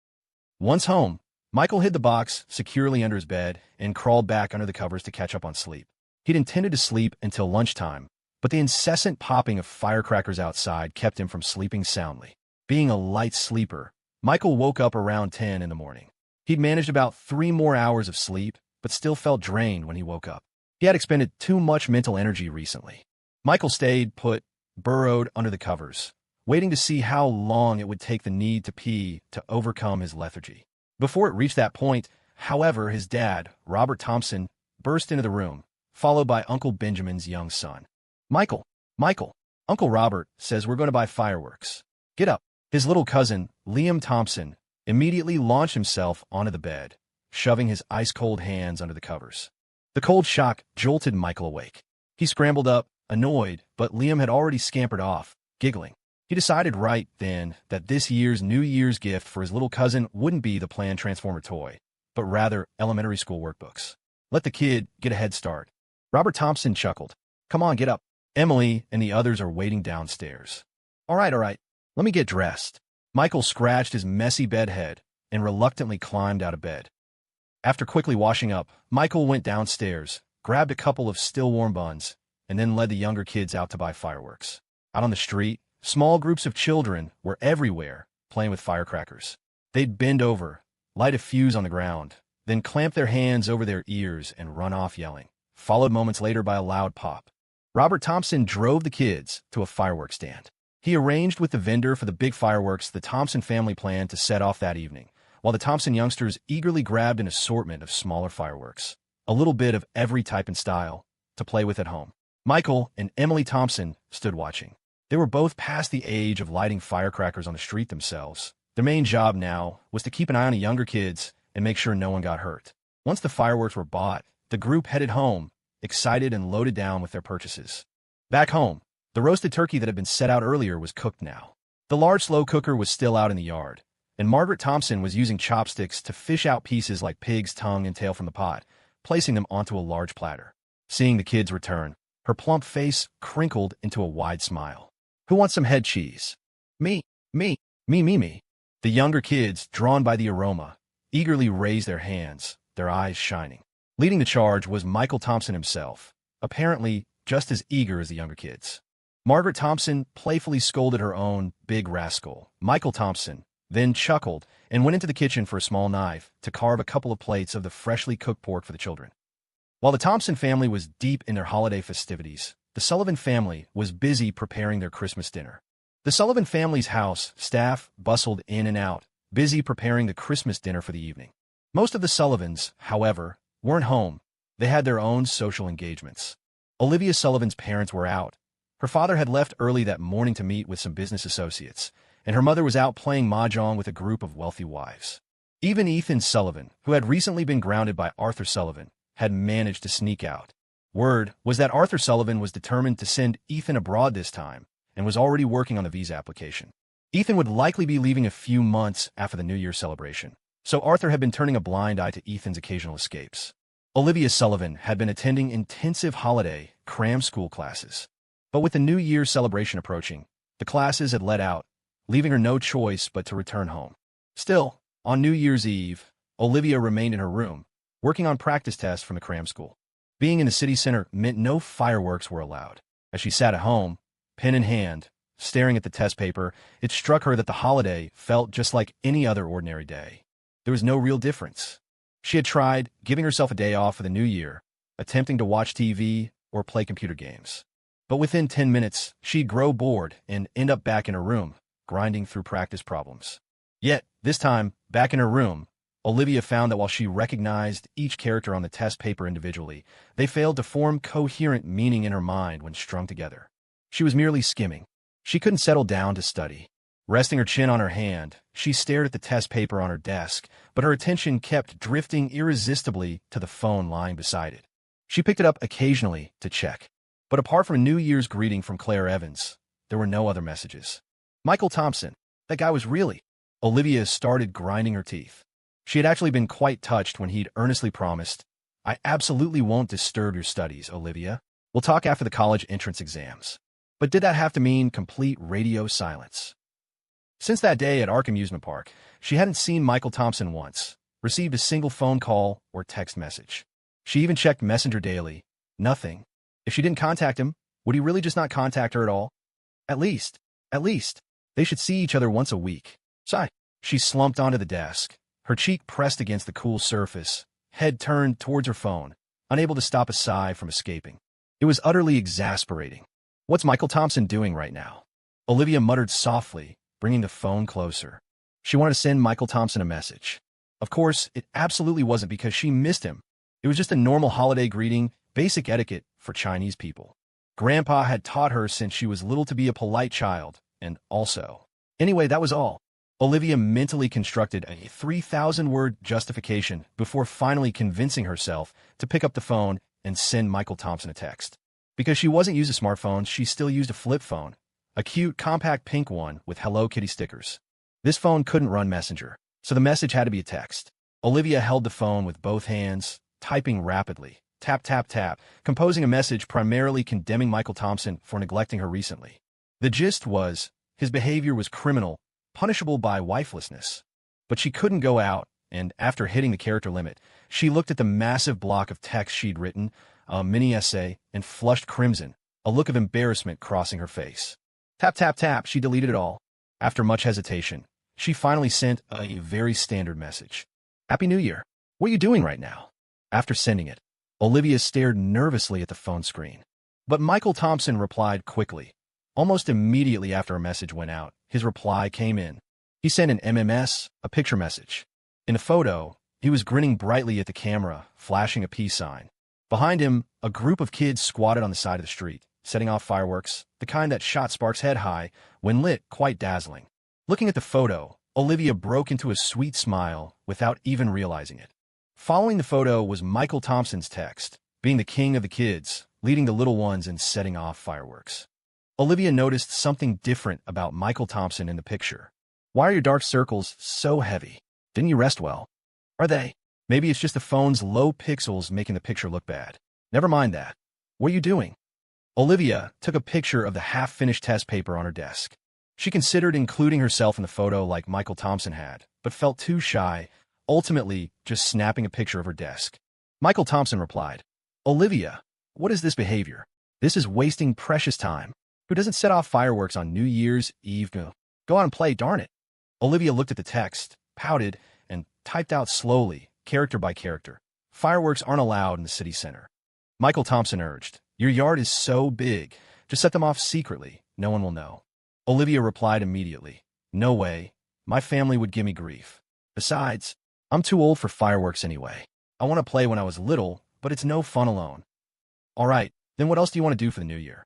Once home, Michael hid the box securely under his bed and crawled back under the covers to catch up on sleep. He'd intended to sleep until lunchtime, but the incessant popping of firecrackers outside kept him from sleeping soundly. Being a light sleeper, Michael woke up around 10 in the morning. He'd managed about 3 more hours of sleep, but still felt drained when he woke up. He had expended too much mental energy recently. Michael stayed put, burrowed under the covers, waiting to see how long it would take the need to pee to overcome his lethargy. Before it reached that point, however, his dad, Robert Thompson, burst into the room, followed by Uncle Benjamin's young son. Michael, Uncle Robert says we're going to buy fireworks. Get up. His little cousin, Liam Thompson, immediately launched himself onto the bed, shoving his ice-cold hands under the covers. The cold shock jolted Michael awake. He scrambled up, annoyed, but Liam had already scampered off, giggling. He decided right then that this year's New Year's gift for his little cousin wouldn't be the planned Transformer toy, but rather elementary school workbooks. Let the kid get a head start. Robert Thompson chuckled. Come on, get up. Emily and the others are waiting downstairs. All right. Let me get dressed. Michael scratched his messy bed head and reluctantly climbed out of bed. After quickly washing up, Michael went downstairs, grabbed a couple of still-warm buns, and then led the younger kids out to buy fireworks. Out on the street, small groups of children were everywhere, playing with firecrackers. They'd bend over, light a fuse on the ground, then clamp their hands over their ears and run off yelling, followed moments later by a loud pop. Robert Thompson drove the kids to a fireworks stand. He arranged with the vendor for the big fireworks the Thompson family planned to set off that evening, while the Thompson youngsters eagerly grabbed an assortment of smaller fireworks, a little bit of every type and style, to play with at home. Michael and Emily Thompson stood watching. They were both past the age of lighting firecrackers on the street themselves. Their main job now was to keep an eye on the younger kids and make sure no one got hurt. Once the fireworks were bought, the group headed home, excited and loaded down with their purchases. Back home, the roasted turkey that had been set out earlier was cooked now. The large slow cooker was still out in the yard, and Margaret Thompson was using chopsticks to fish out pieces like pig's tongue and tail from the pot, placing them onto a large platter. Seeing the kids return, her plump face crinkled into a wide smile. "Who wants some head cheese?" Me. The younger kids, drawn by the aroma, eagerly raised their hands, their eyes shining. Leading the charge was Michael Thompson himself, apparently just as eager as the younger kids. Margaret Thompson playfully scolded her own big rascal, Michael Thompson, then chuckled and went into the kitchen for a small knife to carve a couple of plates of the freshly cooked pork for the children. While the Thompson family was deep in their holiday festivities, the Sullivan family was busy preparing their Christmas dinner. The Sullivan family's house staff bustled in and out, busy preparing the Christmas dinner for the evening. Most of the Sullivans, however, weren't home. They had their own social engagements. Olivia Sullivan's parents were out. Her father had left early that morning to meet with some business associates, and her mother was out playing mahjong with a group of wealthy wives. Even Ethan Sullivan, who had recently been grounded by Arthur Sullivan, had managed to sneak out. Word was that Arthur Sullivan was determined to send Ethan abroad this time, and was already working on the visa application. Ethan would likely be leaving a few months after the New Year's celebration, so Arthur had been turning a blind eye to Ethan's occasional escapes. Olivia Sullivan had been attending intensive holiday cram school classes. But with the New Year's celebration approaching, the classes had let out, leaving her no choice but to return home. Still, on New Year's Eve, Olivia remained in her room, working on practice tests from the cram school. Being in the city center meant no fireworks were allowed. As she sat at home, pen in hand, staring at the test paper, it struck her that the holiday felt just like any other ordinary day. There was no real difference. She had tried giving herself a day off for the new year, attempting to watch TV or play computer games. But within 10 minutes, she'd grow bored and end up back in her room, grinding through practice problems. Yet, this time, back in her room, Olivia found that while she recognized each character on the test paper individually, they failed to form coherent meaning in her mind when strung together. She was merely skimming. She couldn't settle down to study. Resting her chin on her hand, she stared at the test paper on her desk, but her attention kept drifting irresistibly to the phone lying beside it. She picked it up occasionally to check. But apart from a New Year's greeting from Claire Evans, there were no other messages. Michael Thompson, that guy was really... Olivia started grinding her teeth. She had actually been quite touched when he'd earnestly promised, "I absolutely won't disturb your studies, Olivia. We'll talk after the college entrance exams." But did that have to mean complete radio silence? Since that day at Ark Amusement Park, she hadn't seen Michael Thompson once, received a single phone call or text message. She even checked Messenger daily. Nothing. If she didn't contact him, would he really just not contact her at all? At least, they should see each other once a week. Sigh. She slumped onto the desk, her cheek pressed against the cool surface, head turned towards her phone, unable to stop a sigh from escaping. It was utterly exasperating. What's Michael Thompson doing right now? Olivia muttered softly, bringing the phone closer. She wanted to send Michael Thompson a message. Of course, it absolutely wasn't because she missed him. It was just a normal holiday greeting, basic etiquette for Chinese people. Grandpa had taught her since she was little to be a polite child, and also. Anyway, that was all. Olivia mentally constructed a 3,000-word justification before finally convincing herself to pick up the phone and send Michael Thompson a text. Because she wasn't used a smartphone, she still used a flip phone, a cute, compact pink one with Hello Kitty stickers. This phone couldn't run Messenger, so the message had to be a text. Olivia held the phone with both hands, typing rapidly, tap, tap, tap, composing a message primarily condemning Michael Thompson for neglecting her recently. The gist was, his behavior was criminal, punishable by wifelessness. But she couldn't go out, and after hitting the character limit, she looked at the massive block of text she'd written, a mini essay, and flushed crimson, a look of embarrassment crossing her face. Tap, tap, tap, she deleted it all. After much hesitation, she finally sent a very standard message. Happy New Year. What are you doing right now? After sending it, Olivia stared nervously at the phone screen. But Michael Thompson replied quickly. Almost immediately after a message went out, his reply came in. He sent an MMS, a picture message. In the photo, he was grinning brightly at the camera, flashing a peace sign. Behind him, a group of kids squatted on the side of the street, setting off fireworks, the kind that shot sparks head high, when lit, quite dazzling. Looking at the photo, Olivia broke into a sweet smile without even realizing it. Following the photo was Michael Thompson's text, being the king of the kids, leading the little ones and setting off fireworks. Olivia noticed something different about Michael Thompson in the picture. Why are your dark circles so heavy? Didn't you rest well? Are they? Maybe it's just the phone's low pixels making the picture look bad. Never mind that. What are you doing? Olivia took a picture of the half-finished test paper on her desk. She considered including herself in the photo like Michael Thompson had, but felt too shy, ultimately just snapping a picture of her desk. Michael Thompson replied, "Olivia, what is this behavior? This is wasting precious time. Who doesn't set off fireworks on New Year's Eve? Go out and play, darn it." Olivia looked at the text, pouted, and typed out slowly, character by character. Fireworks aren't allowed in the city center. Michael Thompson urged, "Your yard is so big. Just set them off secretly. No one will know." Olivia replied immediately, "No way. My family would give me grief. Besides, I'm too old for fireworks anyway. I want to play when I was little, but it's no fun alone." "All right, then what else do you want to do for the new year?"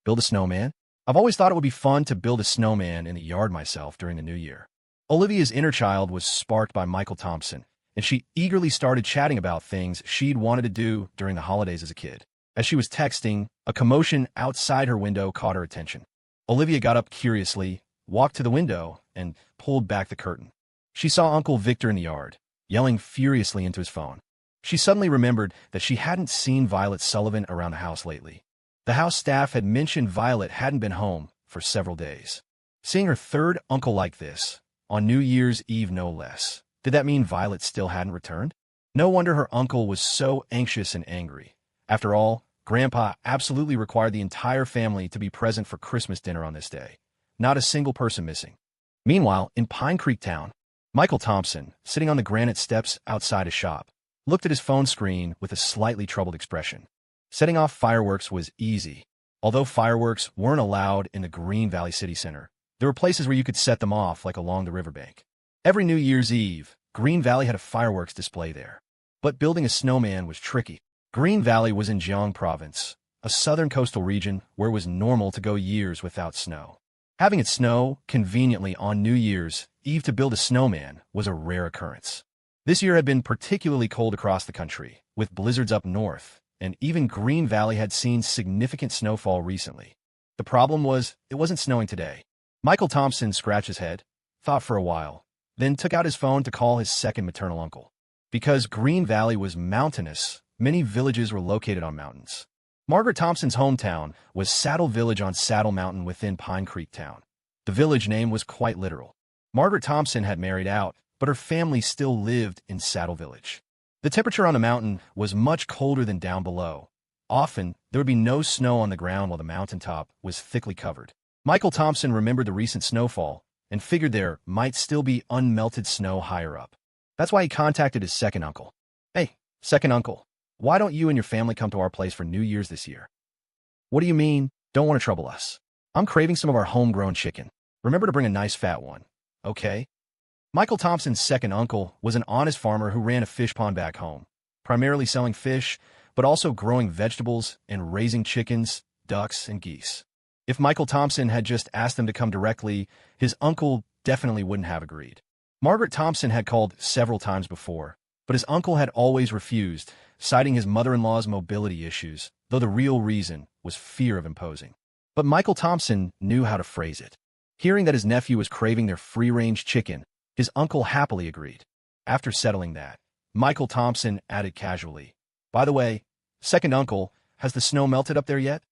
Build a snowman? I've always thought it would be fun to build a snowman in the yard myself during the new year." Olivia's inner child was sparked by Michael Thompson, and she eagerly started chatting about things she'd wanted to do during the holidays as a kid. As she was texting, a commotion outside her window caught her attention. Olivia got up curiously, walked to the window, and pulled back the curtain. She saw Uncle Victor in the yard, yelling furiously into his phone. She suddenly remembered that she hadn't seen Violet Sullivan around the house lately. The house staff had mentioned Violet hadn't been home for several days. Seeing her third uncle like this, on New Year's Eve no less, did that mean Violet still hadn't returned? No wonder her uncle was so anxious and angry. After all, Grandpa absolutely required the entire family to be present for Christmas dinner on this day. Not a single person missing. Meanwhile, in Pine Creek Town, Michael Thompson, sitting on the granite steps outside his shop, looked at his phone screen with a slightly troubled expression. Setting off fireworks was easy. Although fireworks weren't allowed in the Green Valley City Center, there were places where you could set them off, like along the riverbank. Every New Year's Eve, Green Valley had a fireworks display there. But building a snowman was tricky. Green Valley was in Jiang Province, a southern coastal region where it was normal to go years without snow. Having it snow conveniently on New Year's Eve to build a snowman was a rare occurrence. This year had been particularly cold across the country, with blizzards up north, and even Green Valley had seen significant snowfall recently. The problem was, it wasn't snowing today. Michael Thompson scratched his head, thought for a while, then took out his phone to call his second maternal uncle. Because Green Valley was mountainous, many villages were located on mountains. Margaret Thompson's hometown was Saddle Village on Saddle Mountain within Pine Creek Town. The village name was quite literal. Margaret Thompson had married out, but her family still lived in Saddle Village. The temperature on the mountain was much colder than down below. Often, there would be no snow on the ground while the mountaintop was thickly covered. Michael Thompson remembered the recent snowfall and figured there might still be unmelted snow higher up. That's why he contacted his second uncle. "Hey, second uncle, why don't you and your family come to our place for New Year's this year?" "What do you mean, don't want to trouble us? I'm craving some of our homegrown chicken. Remember to bring a nice fat one, okay?" Michael Thompson's second uncle was an honest farmer who ran a fish pond back home, primarily selling fish, but also growing vegetables and raising chickens, ducks, and geese. If Michael Thompson had just asked them to come directly, his uncle definitely wouldn't have agreed. Margaret Thompson had called several times before, but his uncle had always refused, citing his mother-in-law's mobility issues, though the real reason was fear of imposing. But Michael Thompson knew how to phrase it. Hearing that his nephew was craving their free-range chicken, his uncle happily agreed. After settling that, Michael Thompson added casually, "By the way, second uncle, has the snow melted up there yet?"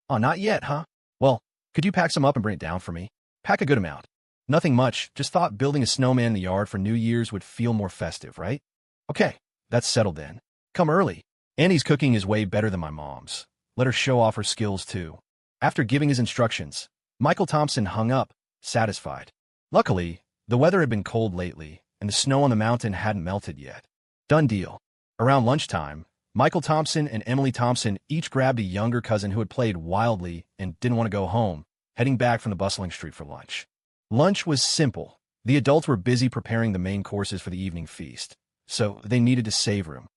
"Oh, not yet, huh? Well, could you pack some up and bring it down for me?" "Pack a good amount." "Nothing much, just thought building a snowman in the yard for New Year's would feel more festive, right?" "Okay, that's settled then. Come early. Annie's cooking is way better than my mom's. Let her show off her skills too." After giving his instructions, Michael Thompson hung up, satisfied. Luckily, the weather had been cold lately, and the snow on the mountain hadn't melted yet. Done deal. Around lunchtime, Michael Thompson and Emily Thompson each grabbed a younger cousin who had played wildly and didn't want to go home, heading back from the bustling street for lunch. Lunch was simple. The adults were busy preparing the main courses for the evening feast, so they needed to savor them.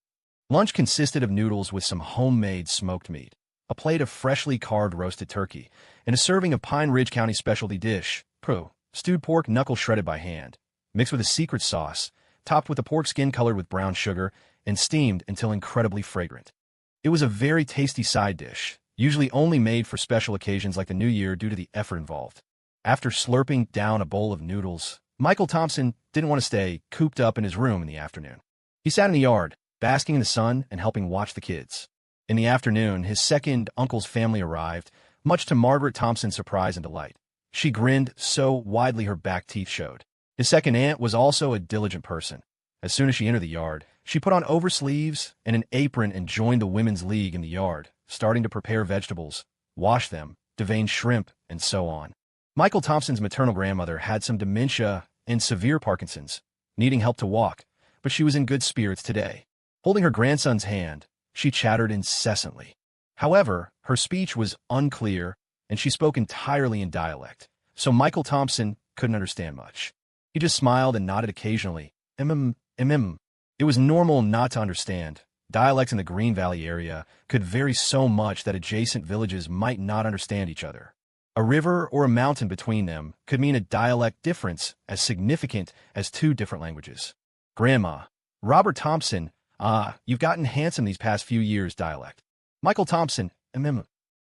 Lunch consisted of noodles with some homemade smoked meat, a plate of freshly carved roasted turkey, and a serving of Pine Ridge County specialty dish, stewed pork knuckle shredded by hand, mixed with a secret sauce, topped with a pork skin colored with brown sugar, and steamed until incredibly fragrant. It was a very tasty side dish, usually only made for special occasions like the New Year due to the effort involved. After slurping down a bowl of noodles, Michael Thompson didn't want to stay cooped up in his room in the afternoon. He sat in the yard, basking in the sun and helping watch the kids. In the afternoon, his second uncle's family arrived, much to Margaret Thompson's surprise and delight. She grinned so widely her back teeth showed. His second aunt was also a diligent person. As soon as she entered the yard, she put on oversleeves and an apron and joined the women's league in the yard, starting to prepare vegetables, wash them, devein shrimp, and so on. Michael Thompson's maternal grandmother had some dementia and severe Parkinson's, needing help to walk, but she was in good spirits today. Holding her grandson's hand, she chattered incessantly. However, her speech was unclear, and she spoke entirely in dialect, so Michael Thompson couldn't understand much. He just smiled and nodded occasionally. It was normal not to understand. Dialects in the Green Valley area could vary so much that adjacent villages might not understand each other. A river or a mountain between them could mean a dialect difference as significant as two different languages. Grandma, Robert Thompson, you've gotten handsome these past few years, dialect. Michael Thompson,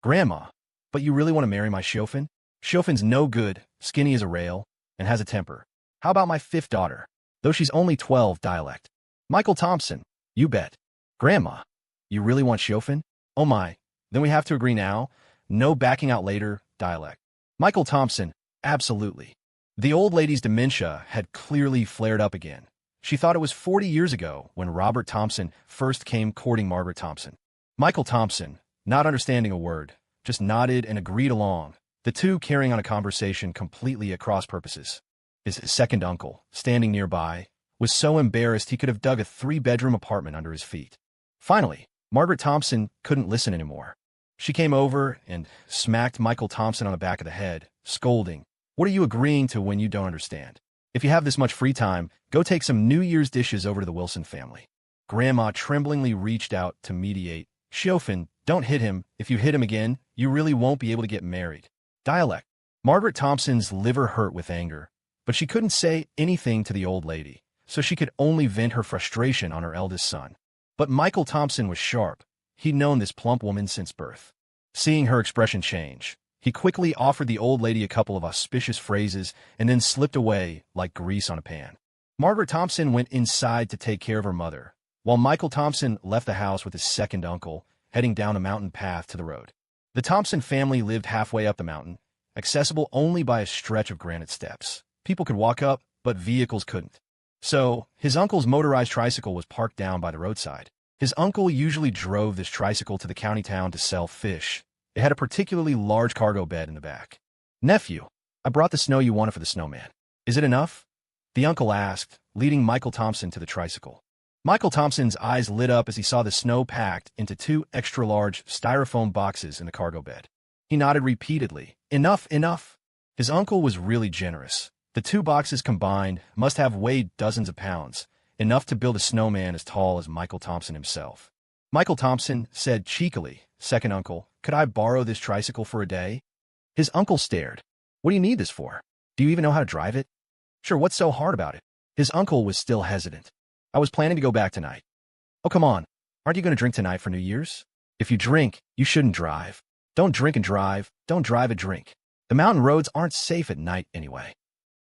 Grandma, but you really want to marry my Chopin? Chopin's no good, skinny as a rail, and has a temper. How about my fifth daughter? Though she's only 12, dialect. Michael Thompson, you bet. Grandma, you really want Chopin? Oh my, then we have to agree now? No backing out later, dialect. Michael Thompson, absolutely. The old lady's dementia had clearly flared up again. She thought it was 40 years ago when Robert Thompson first came courting Margaret Thompson. Michael Thompson, not understanding a word, just nodded and agreed along, the two carrying on a conversation completely at cross purposes. His second uncle, standing nearby, was so embarrassed he could have dug a 3-bedroom apartment under his feet. Finally, Margaret Thompson couldn't listen anymore. She came over and smacked Michael Thompson on the back of the head, scolding, "What are you agreeing to when you don't understand? If you have this much free time, go take some New Year's dishes over to the Wilson family." Grandma tremblingly reached out to mediate. "Chopin, don't hit him. If you hit him again, you really won't be able to get married." Dialect. Margaret Thompson's liver hurt with anger, but she couldn't say anything to the old lady, so she could only vent her frustration on her eldest son. But Michael Thompson was sharp. He'd known this plump woman since birth. Seeing her expression change, he quickly offered the old lady a couple of auspicious phrases and then slipped away like grease on a pan. Margaret Thompson went inside to take care of her mother, while Michael Thompson left the house with his second uncle, heading down a mountain path to the road. The Thompson family lived halfway up the mountain, accessible only by a stretch of granite steps. People could walk up, but vehicles couldn't. So, his uncle's motorized tricycle was parked down by the roadside. His uncle usually drove this tricycle to the county town to sell fish. It had a particularly large cargo bed in the back. "Nephew, I brought the snow you wanted for the snowman. Is it enough?" the uncle asked, leading Michael Thompson to the tricycle. Michael Thompson's eyes lit up as he saw the snow packed into 2 extra-large styrofoam boxes in the cargo bed. He nodded repeatedly. "Enough, enough." His uncle was really generous. The 2 boxes combined must have weighed dozens of pounds, enough to build a snowman as tall as Michael Thompson himself. Michael Thompson said cheekily, "Second uncle, could I borrow this tricycle for a day?" His uncle stared. "What do you need this for? Do you even know how to drive it?" "Sure, what's so hard about it?" His uncle was still hesitant. "I was planning to go back tonight." "Oh, come on. Aren't you going to drink tonight for New Year's? If you drink, you shouldn't drive. Don't drink and drive. Don't drive and drink. The mountain roads aren't safe at night anyway."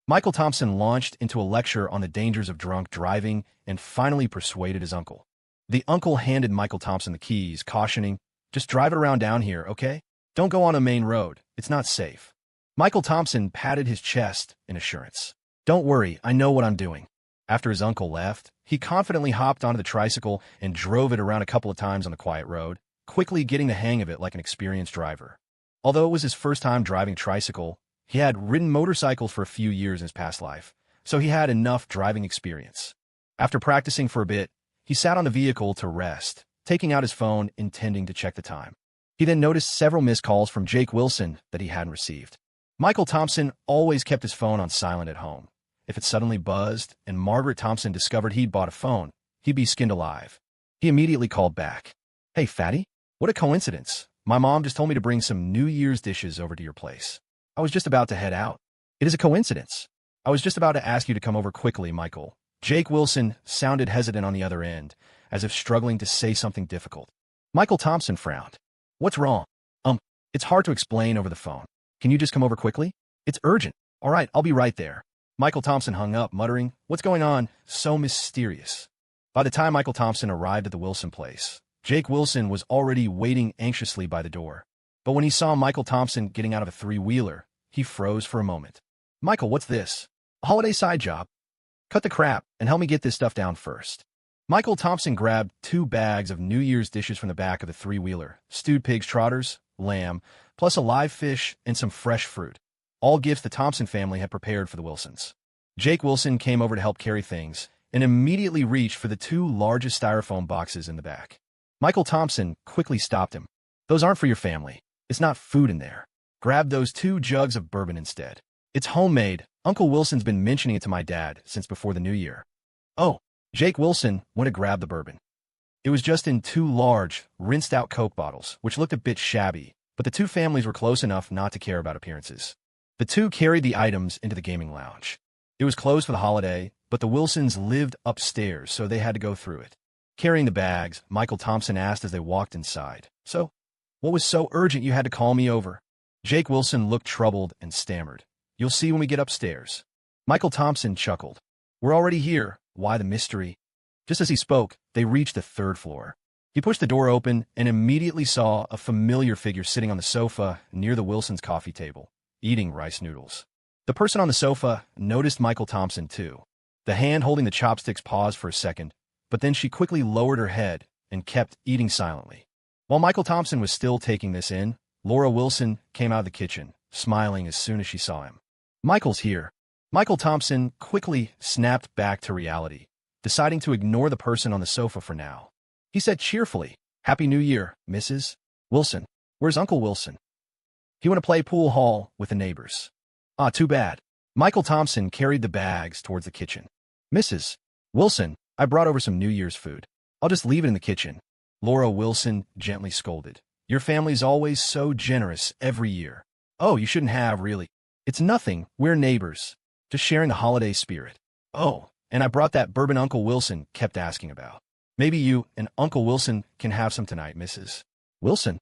Michael Thompson launched into a lecture on the dangers of drunk driving and finally persuaded his uncle. The uncle handed Michael Thompson the keys, cautioning, "Just drive it around down here, okay? Don't go on a main road. It's not safe." Michael Thompson patted his chest in assurance. "Don't worry, I know what I'm doing." After his uncle left, he confidently hopped onto the tricycle and drove it around a couple of times on the quiet road, quickly getting the hang of it like an experienced driver. Although it was his first time driving a tricycle, he had ridden motorcycles for a few years in his past life, so he had enough driving experience. After practicing for a bit, he sat on the vehicle to rest, taking out his phone, intending to check the time. He then noticed several missed calls from Jake Wilson that he hadn't received. Michael Thompson always kept his phone on silent at home. If it suddenly buzzed and Margaret Thompson discovered he'd bought a phone, he'd be skinned alive. He immediately called back. "Hey, fatty, what a coincidence. My mom just told me to bring some New Year's dishes over to your place. I was just about to head out." "It is a coincidence. I was just about to ask you to come over quickly, Michael." Jake Wilson sounded hesitant on the other end, as if struggling to say something difficult. Michael Thompson frowned. "What's wrong?" It's hard to explain over the phone. Can you just come over quickly? It's urgent." "All right, I'll be right there." Michael Thompson hung up, muttering, "What's going on? So mysterious." By the time Michael Thompson arrived at the Wilson place, Jake Wilson was already waiting anxiously by the door. But when he saw Michael Thompson getting out of a three-wheeler, he froze for a moment. "Michael, what's this? A holiday side job? Cut the crap and help me get this stuff down first." Michael Thompson grabbed 2 bags of New Year's dishes from the back of the three-wheeler, stewed pig's trotters, lamb, plus a live fish and some fresh fruit. All gifts the Thompson family had prepared for the Wilsons. Jake Wilson came over to help carry things and immediately reached for the 2 largest styrofoam boxes in the back. Michael Thompson quickly stopped him. "Those aren't for your family. It's not food in there. Grab those 2 jugs of bourbon instead. It's homemade. Uncle Wilson's been mentioning it to my dad since before the new year." "Oh." Jake Wilson went to grab the bourbon. It was just in 2 large, rinsed-out Coke bottles, which looked a bit shabby, but the 2 families were close enough not to care about appearances. The 2 carried the items into the gaming lounge. It was closed for the holiday, but the Wilsons lived upstairs, so they had to go through it. Carrying the bags, Michael Thompson asked as they walked inside, "So, what was so urgent you had to call me over?" Jake Wilson looked troubled and stammered, "You'll see when we get upstairs." Michael Thompson chuckled. "We're already here. Why the mystery?" Just as he spoke, they reached the 3rd floor. He pushed the door open and immediately saw a familiar figure sitting on the sofa near the Wilsons' coffee table, eating rice noodles. The person on the sofa noticed Michael Thompson too. The hand holding the chopsticks paused for a second, but then she quickly lowered her head and kept eating silently. While Michael Thompson was still taking this in, Laura Wilson came out of the kitchen, smiling as soon as she saw him. "Michael's here." Michael Thompson quickly snapped back to reality, deciding to ignore the person on the sofa for now. He said cheerfully, "Happy New Year, Mrs. Wilson. Where's Uncle Wilson?" "He went to play pool hall with the neighbors." "Ah, too bad." Michael Thompson carried the bags towards the kitchen. "Mrs. Wilson, I brought over some New Year's food. I'll just leave it in the kitchen." Laura Wilson gently scolded. "Your family's always so generous every year." "Oh, you shouldn't have, really. It's nothing. We're neighbors. Just sharing the holiday spirit." "Oh, and I brought that bourbon Uncle Wilson kept asking about. Maybe you and Uncle Wilson can have some tonight, Mrs. Wilson."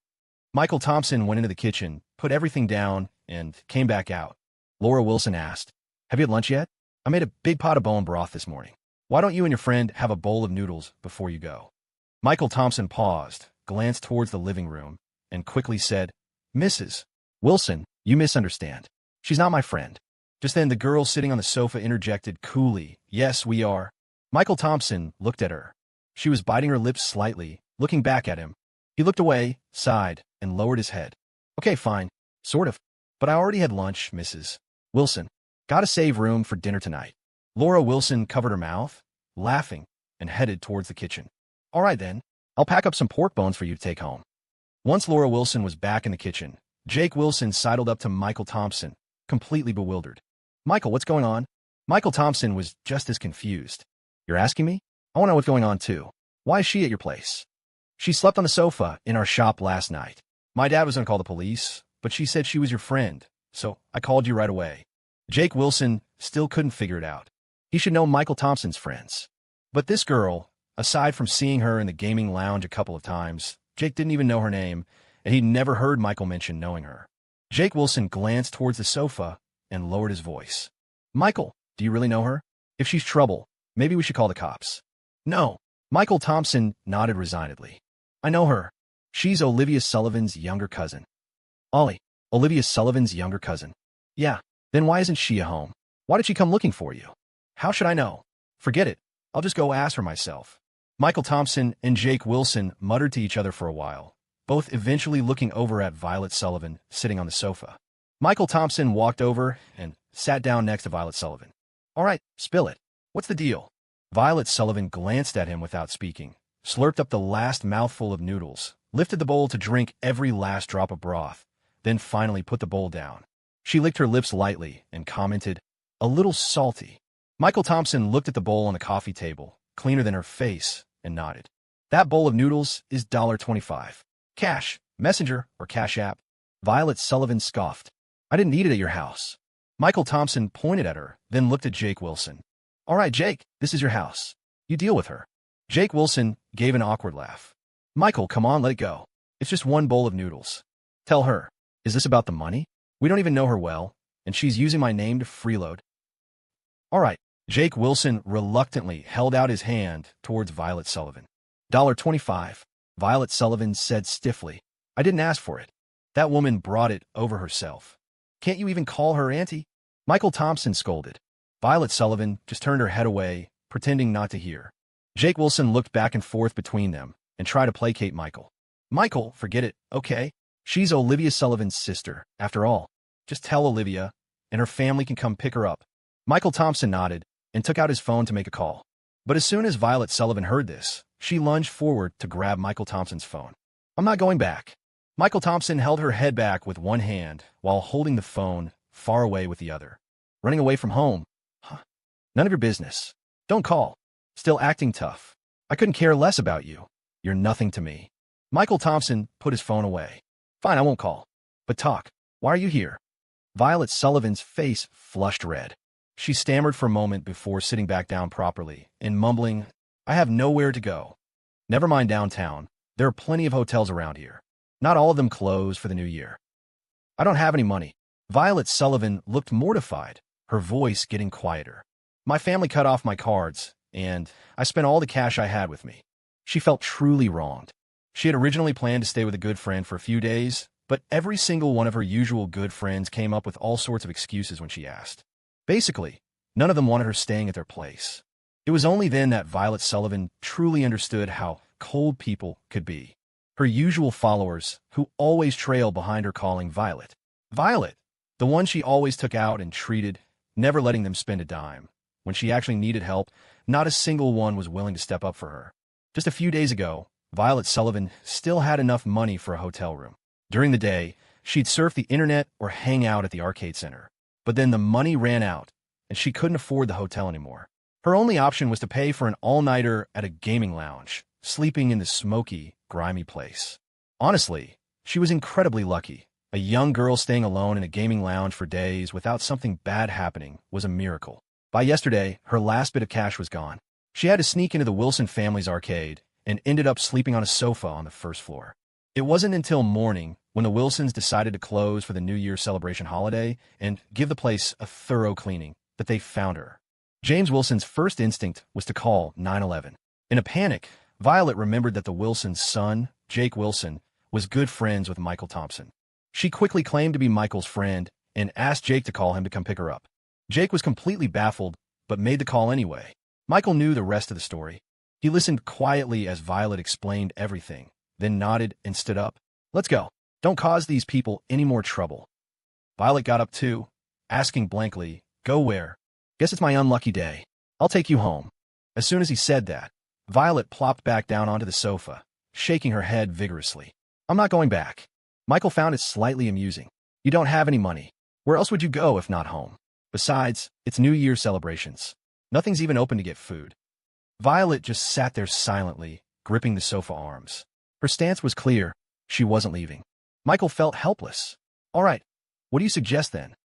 Michael Thompson went into the kitchen, put everything down, and came back out. Laura Wilson asked, "Have you had lunch yet? I made a big pot of bone broth this morning. Why don't you and your friend have a bowl of noodles before you go?" Michael Thompson paused, glanced towards the living room, and quickly said, "Mrs. Wilson, you misunderstand. She's not my friend." Just then, the girl sitting on the sofa interjected coolly, "Yes, we are." Michael Thompson looked at her. She was biting her lips slightly, looking back at him. He looked away, sighed, and lowered his head. "Okay, fine. Sort of. But I already had lunch, Mrs. Wilson. Gotta save room for dinner tonight." Laura Wilson covered her mouth, laughing, and headed towards the kitchen. "All right, then. I'll pack up some pork bones for you to take home." Once Laura Wilson was back in the kitchen, Jake Wilson sidled up to Michael Thompson, completely bewildered. "Michael, what's going on?" Michael Thompson was just as confused. "You're asking me? I want to know what's going on, too. Why is she at your place?" "She slept on the sofa in our shop last night. My dad was going to call the police, but she said she was your friend, so I called you right away." Jake Wilson still couldn't figure it out. He should know Michael Thompson's friends. But this girl, aside from seeing her in the gaming lounge a couple of times, Jake didn't even know her name, and he'd never heard Michael mention knowing her. Jake Wilson glanced towards the sofa and lowered his voice. "Michael, do you really know her? If she's trouble, maybe we should call the cops." "No." Michael Thompson nodded resignedly. "I know her. She's Olivia Sullivan's younger cousin." "Ollie, Olivia Sullivan's younger cousin?" "Yeah. Then why isn't she at home? Why did she come looking for you?" "How should I know? Forget it. I'll just go ask her myself." Michael Thompson and Jake Wilson muttered to each other for a while, both eventually looking over at Violet Sullivan sitting on the sofa. Michael Thompson walked over and sat down next to Violet Sullivan. "All right, spill it. What's the deal?" Violet Sullivan glanced at him without speaking, slurped up the last mouthful of noodles, lifted the bowl to drink every last drop of broth, then finally put the bowl down. She licked her lips lightly and commented, "A little salty." Michael Thompson looked at the bowl on the coffee table, cleaner than her face, and nodded. "That bowl of noodles is $1.25. Cash, messenger, or Cash App?" Violet Sullivan scoffed. "I didn't need it at your house." Michael Thompson pointed at her, then looked at Jake Wilson. "All right, Jake, this is your house. You deal with her." Jake Wilson gave an awkward laugh. "Michael, come on, let it go. It's just one bowl of noodles." "Tell her. Is this about the money? We don't even know her well, and she's using my name to freeload." "All right." Jake Wilson reluctantly held out his hand towards Violet Sullivan. $1.25. Violet Sullivan said stiffly. "I didn't ask for it. That woman brought it over herself. Can't you even call her auntie?" Michael Thompson scolded. Violet Sullivan just turned her head away, pretending not to hear. Jake Wilson looked back and forth between them and tried to placate Michael. "Michael, forget it, okay? She's Olivia Sullivan's sister, after all. Just tell Olivia, and her family can come pick her up." Michael Thompson nodded and took out his phone to make a call. But as soon as Violet Sullivan heard this, she lunged forward to grab Michael Thompson's phone. "I'm not going back." Michael Thompson held her head back with one hand while holding the phone far away with the other. "Running away from home? Huh? None of your business. Don't call. Still acting tough. I couldn't care less about you. You're nothing to me." Michael Thompson put his phone away. "Fine, I won't call. But talk. Why are you here?" Violet Sullivan's face flushed red. She stammered for a moment before sitting back down properly and mumbling, "I have nowhere to go." "Never mind downtown. There are plenty of hotels around here. Not all of them close for the new year." "I don't have any money." Violet Sullivan looked mortified, her voice getting quieter. "My family cut off my cards, and I spent all the cash I had with me." She felt truly wronged. She had originally planned to stay with a good friend for a few days, but every single one of her usual good friends came up with all sorts of excuses when she asked. Basically, none of them wanted her staying at their place. It was only then that Violet Sullivan truly understood how cold people could be. Her usual followers, who always trailed behind her calling Violet. Violet, the one she always took out and treated, never letting them spend a dime. When she actually needed help, not a single one was willing to step up for her. Just a few days ago, Violet Sullivan still had enough money for a hotel room. During the day, she'd surf the internet or hang out at the arcade center. But then the money ran out, and she couldn't afford the hotel anymore. Her only option was to pay for an all-nighter at a gaming lounge, sleeping in the smoky, grimy place. Honestly, she was incredibly lucky. A young girl staying alone in a gaming lounge for days without something bad happening was a miracle. By yesterday, her last bit of cash was gone. She had to sneak into the Wilson family's arcade and ended up sleeping on a sofa on the first floor. It wasn't until morning, when the Wilsons decided to close for the New Year's celebration holiday and give the place a thorough cleaning, that they found her. James Wilson's first instinct was to call 911. In a panic, Violet remembered that the Wilsons' son, Jake Wilson, was good friends with Michael Thompson. She quickly claimed to be Michael's friend and asked Jake to call him to come pick her up. Jake was completely baffled, but made the call anyway. Michael knew the rest of the story. He listened quietly as Violet explained everything, then nodded and stood up. "Let's go. Don't cause these people any more trouble." Violet got up too, asking blankly, "Go where?" "Guess it's my unlucky day. I'll take you home." As soon as he said that, Violet plopped back down onto the sofa, shaking her head vigorously. "I'm not going back." Michael found it slightly amusing. "You don't have any money. Where else would you go if not home? Besides, it's New Year's celebrations. Nothing's even open to get food." Violet just sat there silently, gripping the sofa arms. Her stance was clear. She wasn't leaving. Michael felt helpless. "All right, what do you suggest then?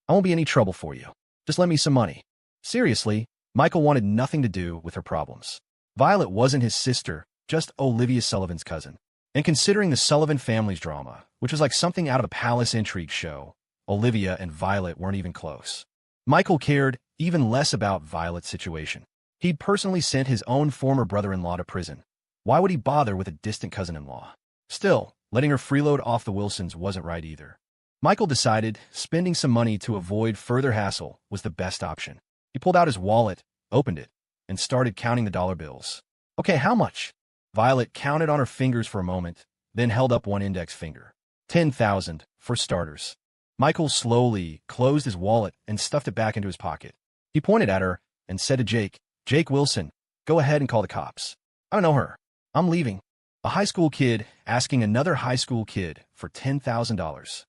I won't be any trouble for you. Just lend me some money." Seriously, Michael wanted nothing to do with her problems. Violet wasn't his sister, just Olivia Sullivan's cousin. And considering the Sullivan family's drama, which was like something out of a palace intrigue show, Olivia and Violet weren't even close. Michael cared even less about Violet's situation. He'd personally sent his own former brother-in-law to prison. Why would he bother with a distant cousin-in-law? Still, letting her freeload off the Wilsons wasn't right either. Michael decided spending some money to avoid further hassle was the best option. He pulled out his wallet, opened it, and started counting the dollar bills. "Okay, how much?" Violet counted on her fingers for a moment, then held up one index finger. 10,000, for starters. Michael slowly closed his wallet and stuffed it back into his pocket. He pointed at her and said to Jake, "Jake Wilson, go ahead and call the cops. I don't know her. I'm leaving. A high school kid asking another high school kid for $10,000.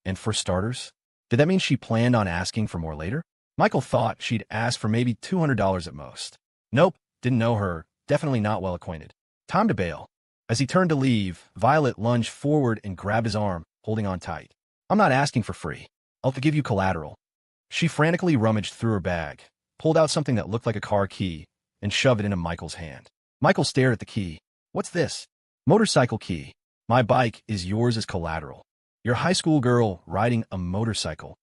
And for starters, did that mean she planned on asking for more later? Michael thought she'd ask for maybe $200 at most. Nope, didn't know her, definitely not well acquainted. Time to bail. As he turned to leave, Violet lunged forward and grabbed his arm, holding on tight. I'm not asking for free. I'll give you collateral. She frantically rummaged through her bag, pulled out something that looked like a car key, and shoved it into Michael's hand. Michael stared at the key. What's this? Motorcycle key. My bike is yours as collateral. You're a high school girl riding a motorcycle.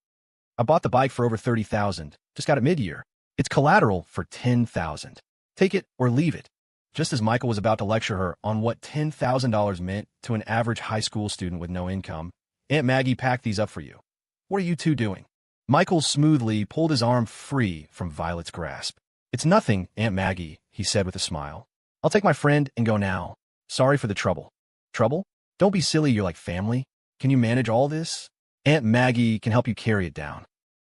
I bought the bike for over $30,000, just got it mid-year. It's collateral for $10,000. Take it or leave it. Just as Michael was about to lecture her on what $10,000 meant to an average high school student with no income, Aunt Maggie packed these up for you. What are you two doing? Michael smoothly pulled his arm free from Violet's grasp. It's nothing, Aunt Maggie, he said with a smile. I'll take my friend and go now. Sorry for the trouble. Trouble? Don't be silly, you're like family. Can you manage all this? Aunt Maggie can help you carry it down.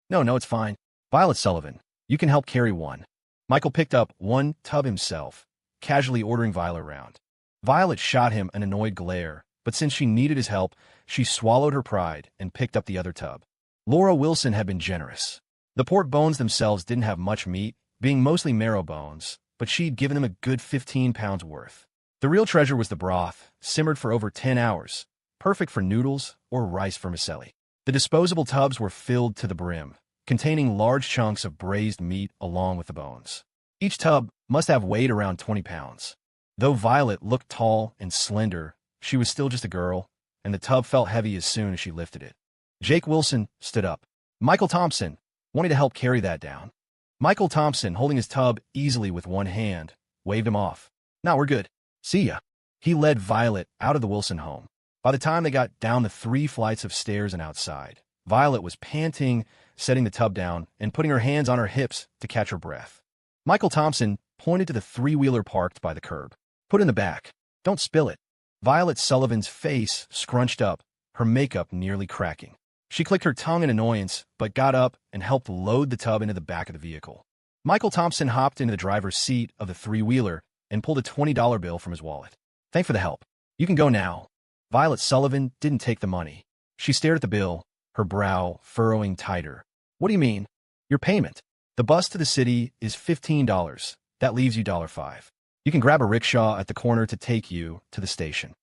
No, it's fine. Violet Sullivan, you can help carry one. Michael picked up one tub himself, casually ordering Violet around. Violet shot him an annoyed glare, but since she needed his help, she swallowed her pride and picked up the other tub. Laura Wilson had been generous. The pork bones themselves didn't have much meat, being mostly marrow bones, but she'd given them a good 15 pounds worth. The real treasure was the broth, simmered for over 10 hours, perfect for noodles or rice vermicelli. The disposable tubs were filled to the brim, containing large chunks of braised meat along with the bones. Each tub must have weighed around 20 pounds. Though Violet looked tall and slender, she was still just a girl, and the tub felt heavy as soon as she lifted it. Jake Wilson stood up. Michael Thompson wanted to help carry that down. Michael Thompson, holding his tub easily with one hand, waved him off. "Now we're good. See ya." He led Violet out of the Wilson home. By the time they got down the 3 flights of stairs and outside, Violet was panting, setting the tub down, and putting her hands on her hips to catch her breath. Michael Thompson pointed to the 3-wheeler parked by the curb. "Put in the back. Don't spill it." Violet Sullivan's face scrunched up, her makeup nearly cracking. She clicked her tongue in annoyance, but got up and helped load the tub into the back of the vehicle. Michael Thompson hopped into the driver's seat of the 3-wheeler and pulled a $20 bill from his wallet. "Thanks for the help. You can go now." Violet Sullivan didn't take the money. She stared at the bill, her brow furrowing tighter. "What do you mean?" "Your payment. The bus to the city is $15. That leaves you $5. You can grab a rickshaw at the corner to take you to the station."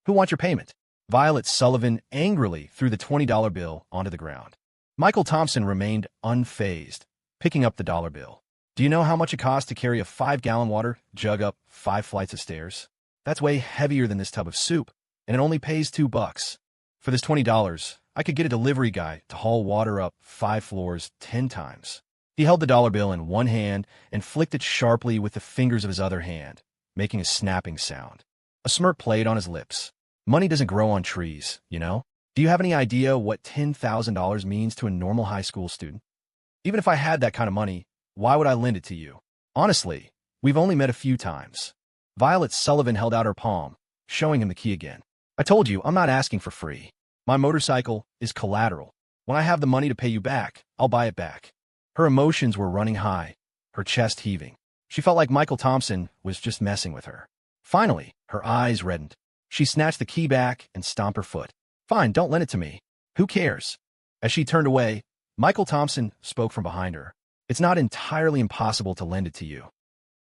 "Who wants your payment?" Violet Sullivan angrily threw the $20 bill onto the ground. Michael Thompson remained unfazed, picking up the dollar bill. "Do you know how much it costs to carry a 5-gallon water jug up 5 flights of stairs? That's way heavier than this tub of soup, and it only pays $2. For this $20, I could get a delivery guy to haul water up 5 floors 10 times. He held the dollar bill in one hand and flicked it sharply with the fingers of his other hand, making a snapping sound. A smirk played on his lips. "Money doesn't grow on trees, you know? Do you have any idea what $10,000 means to a normal high school student? Even if I had that kind of money, why would I lend it to you? Honestly, we've only met a few times." Violet Sullivan held out her palm, showing him the key again. "I told you, I'm not asking for free. My motorcycle is collateral. When I have the money to pay you back, I'll buy it back." Her emotions were running high, her chest heaving. She felt like Michael Thompson was just messing with her. Finally, her eyes reddened. She snatched the key back and stomped her foot. "Fine, don't lend it to me. Who cares?" As she turned away, Michael Thompson spoke from behind her. "It's not entirely impossible to lend it to you."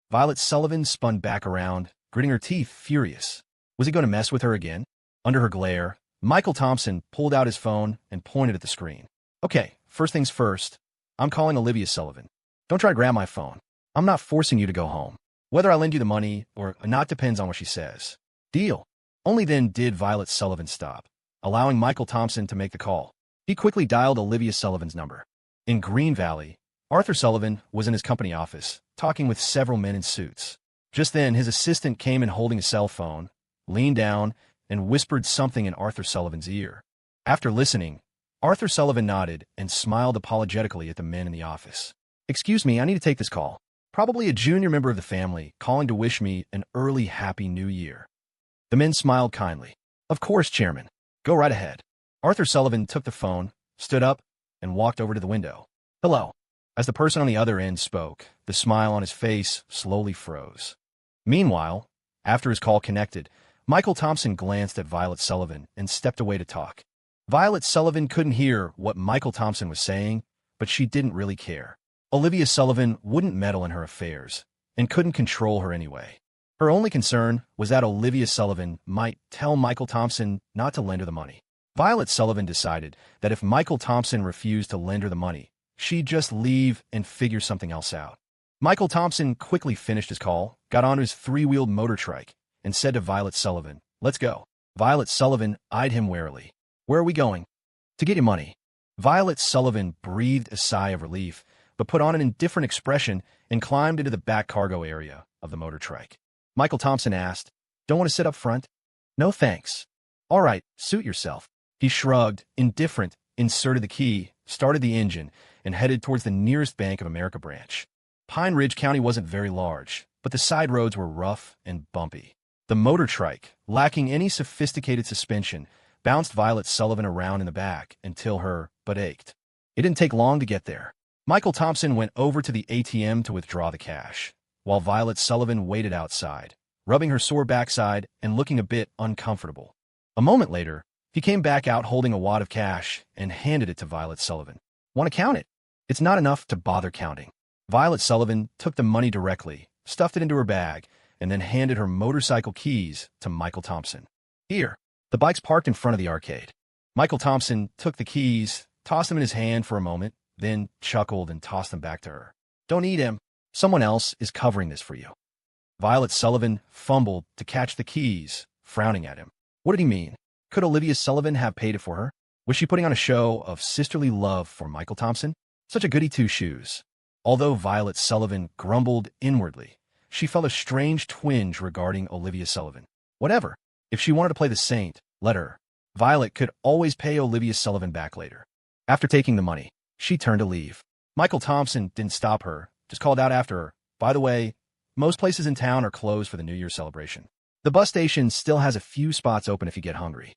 Violet Sullivan spun back around, gritting her teeth, furious. Was he going to mess with her again? Under her glare, Michael Thompson pulled out his phone and pointed at the screen. "Okay, first things first. I'm calling Olivia Sullivan. Don't try to grab my phone. I'm not forcing you to go home. Whether I lend you the money or not depends on what she says. Deal?" Only then did Violet Sullivan stop, allowing Michael Thompson to make the call. He quickly dialed Olivia Sullivan's number. In Green Valley, Arthur Sullivan was in his company office, talking with several men in suits. Just then, his assistant came in holding a cell phone, leaned down, and whispered something in Arthur Sullivan's ear. After listening, Arthur Sullivan nodded and smiled apologetically at the men in the office. "Excuse me, I need to take this call. Probably a junior member of the family calling to wish me an early Happy New Year." The men smiled kindly. "Of course, Chairman. Go right ahead." Arthur Sullivan took the phone, stood up, and walked over to the window. "Hello." As the person on the other end spoke, the smile on his face slowly froze. Meanwhile, After his call connected, Michael Thompson glanced at Violet Sullivan and stepped away to talk. Violet Sullivan couldn't hear what Michael Thompson was saying, but she didn't really care. Olivia Sullivan wouldn't meddle in her affairs and couldn't control her anyway. Her only concern was that Olivia Sullivan might tell Michael Thompson not to lend her the money. Violet Sullivan decided that if Michael Thompson refused to lend her the money, she'd just leave and figure something else out. Michael Thompson quickly finished his call, got onto his three-wheeled motor trike, and said to Violet Sullivan, "Let's go." Violet Sullivan eyed him warily. "Where are we going?" "To get you money." Violet Sullivan breathed a sigh of relief, but put on an indifferent expression and climbed into the back cargo area of the motor trike. Michael Thompson asked, "Don't want to sit up front?" "No thanks." "All right, suit yourself." He shrugged, indifferent, inserted the key, started the engine, and headed towards the nearest Bank of America branch. Pine Ridge County wasn't very large, but the side roads were rough and bumpy. The motor trike, lacking any sophisticated suspension, bounced Violet Sullivan around in the back until her butt ached. It didn't take long to get there. Michael Thompson went over to the ATM to withdraw the cash, while Violet Sullivan waited outside, rubbing her sore backside and looking a bit uncomfortable. A moment later, he came back out holding a wad of cash and handed it to Violet Sullivan. "Want to count it?" "It's not enough to bother counting." Violet Sullivan took the money directly, stuffed it into her bag, and then handed her motorcycle keys to Michael Thompson. "Here." The bike's parked in front of the arcade. Michael Thompson took the keys, tossed them in his hand for a moment, then chuckled and tossed them back to her. "Don't need him. Someone else is covering this for you." Violet Sullivan fumbled to catch the keys, frowning at him. What did he mean? Could Olivia Sullivan have paid it for her? Was she putting on a show of sisterly love for Michael Thompson? Such a goody two-shoes. Although Violet Sullivan grumbled inwardly, she felt a strange twinge regarding Olivia Sullivan. Whatever. If she wanted to play the saint, let her. Violet could always pay Olivia Sullivan back later. After taking the money, she turned to leave. Michael Thompson didn't stop her, just called out after her, "By the way, most places in town are closed for the New Year celebration. The bus station still has a few spots open if you get hungry."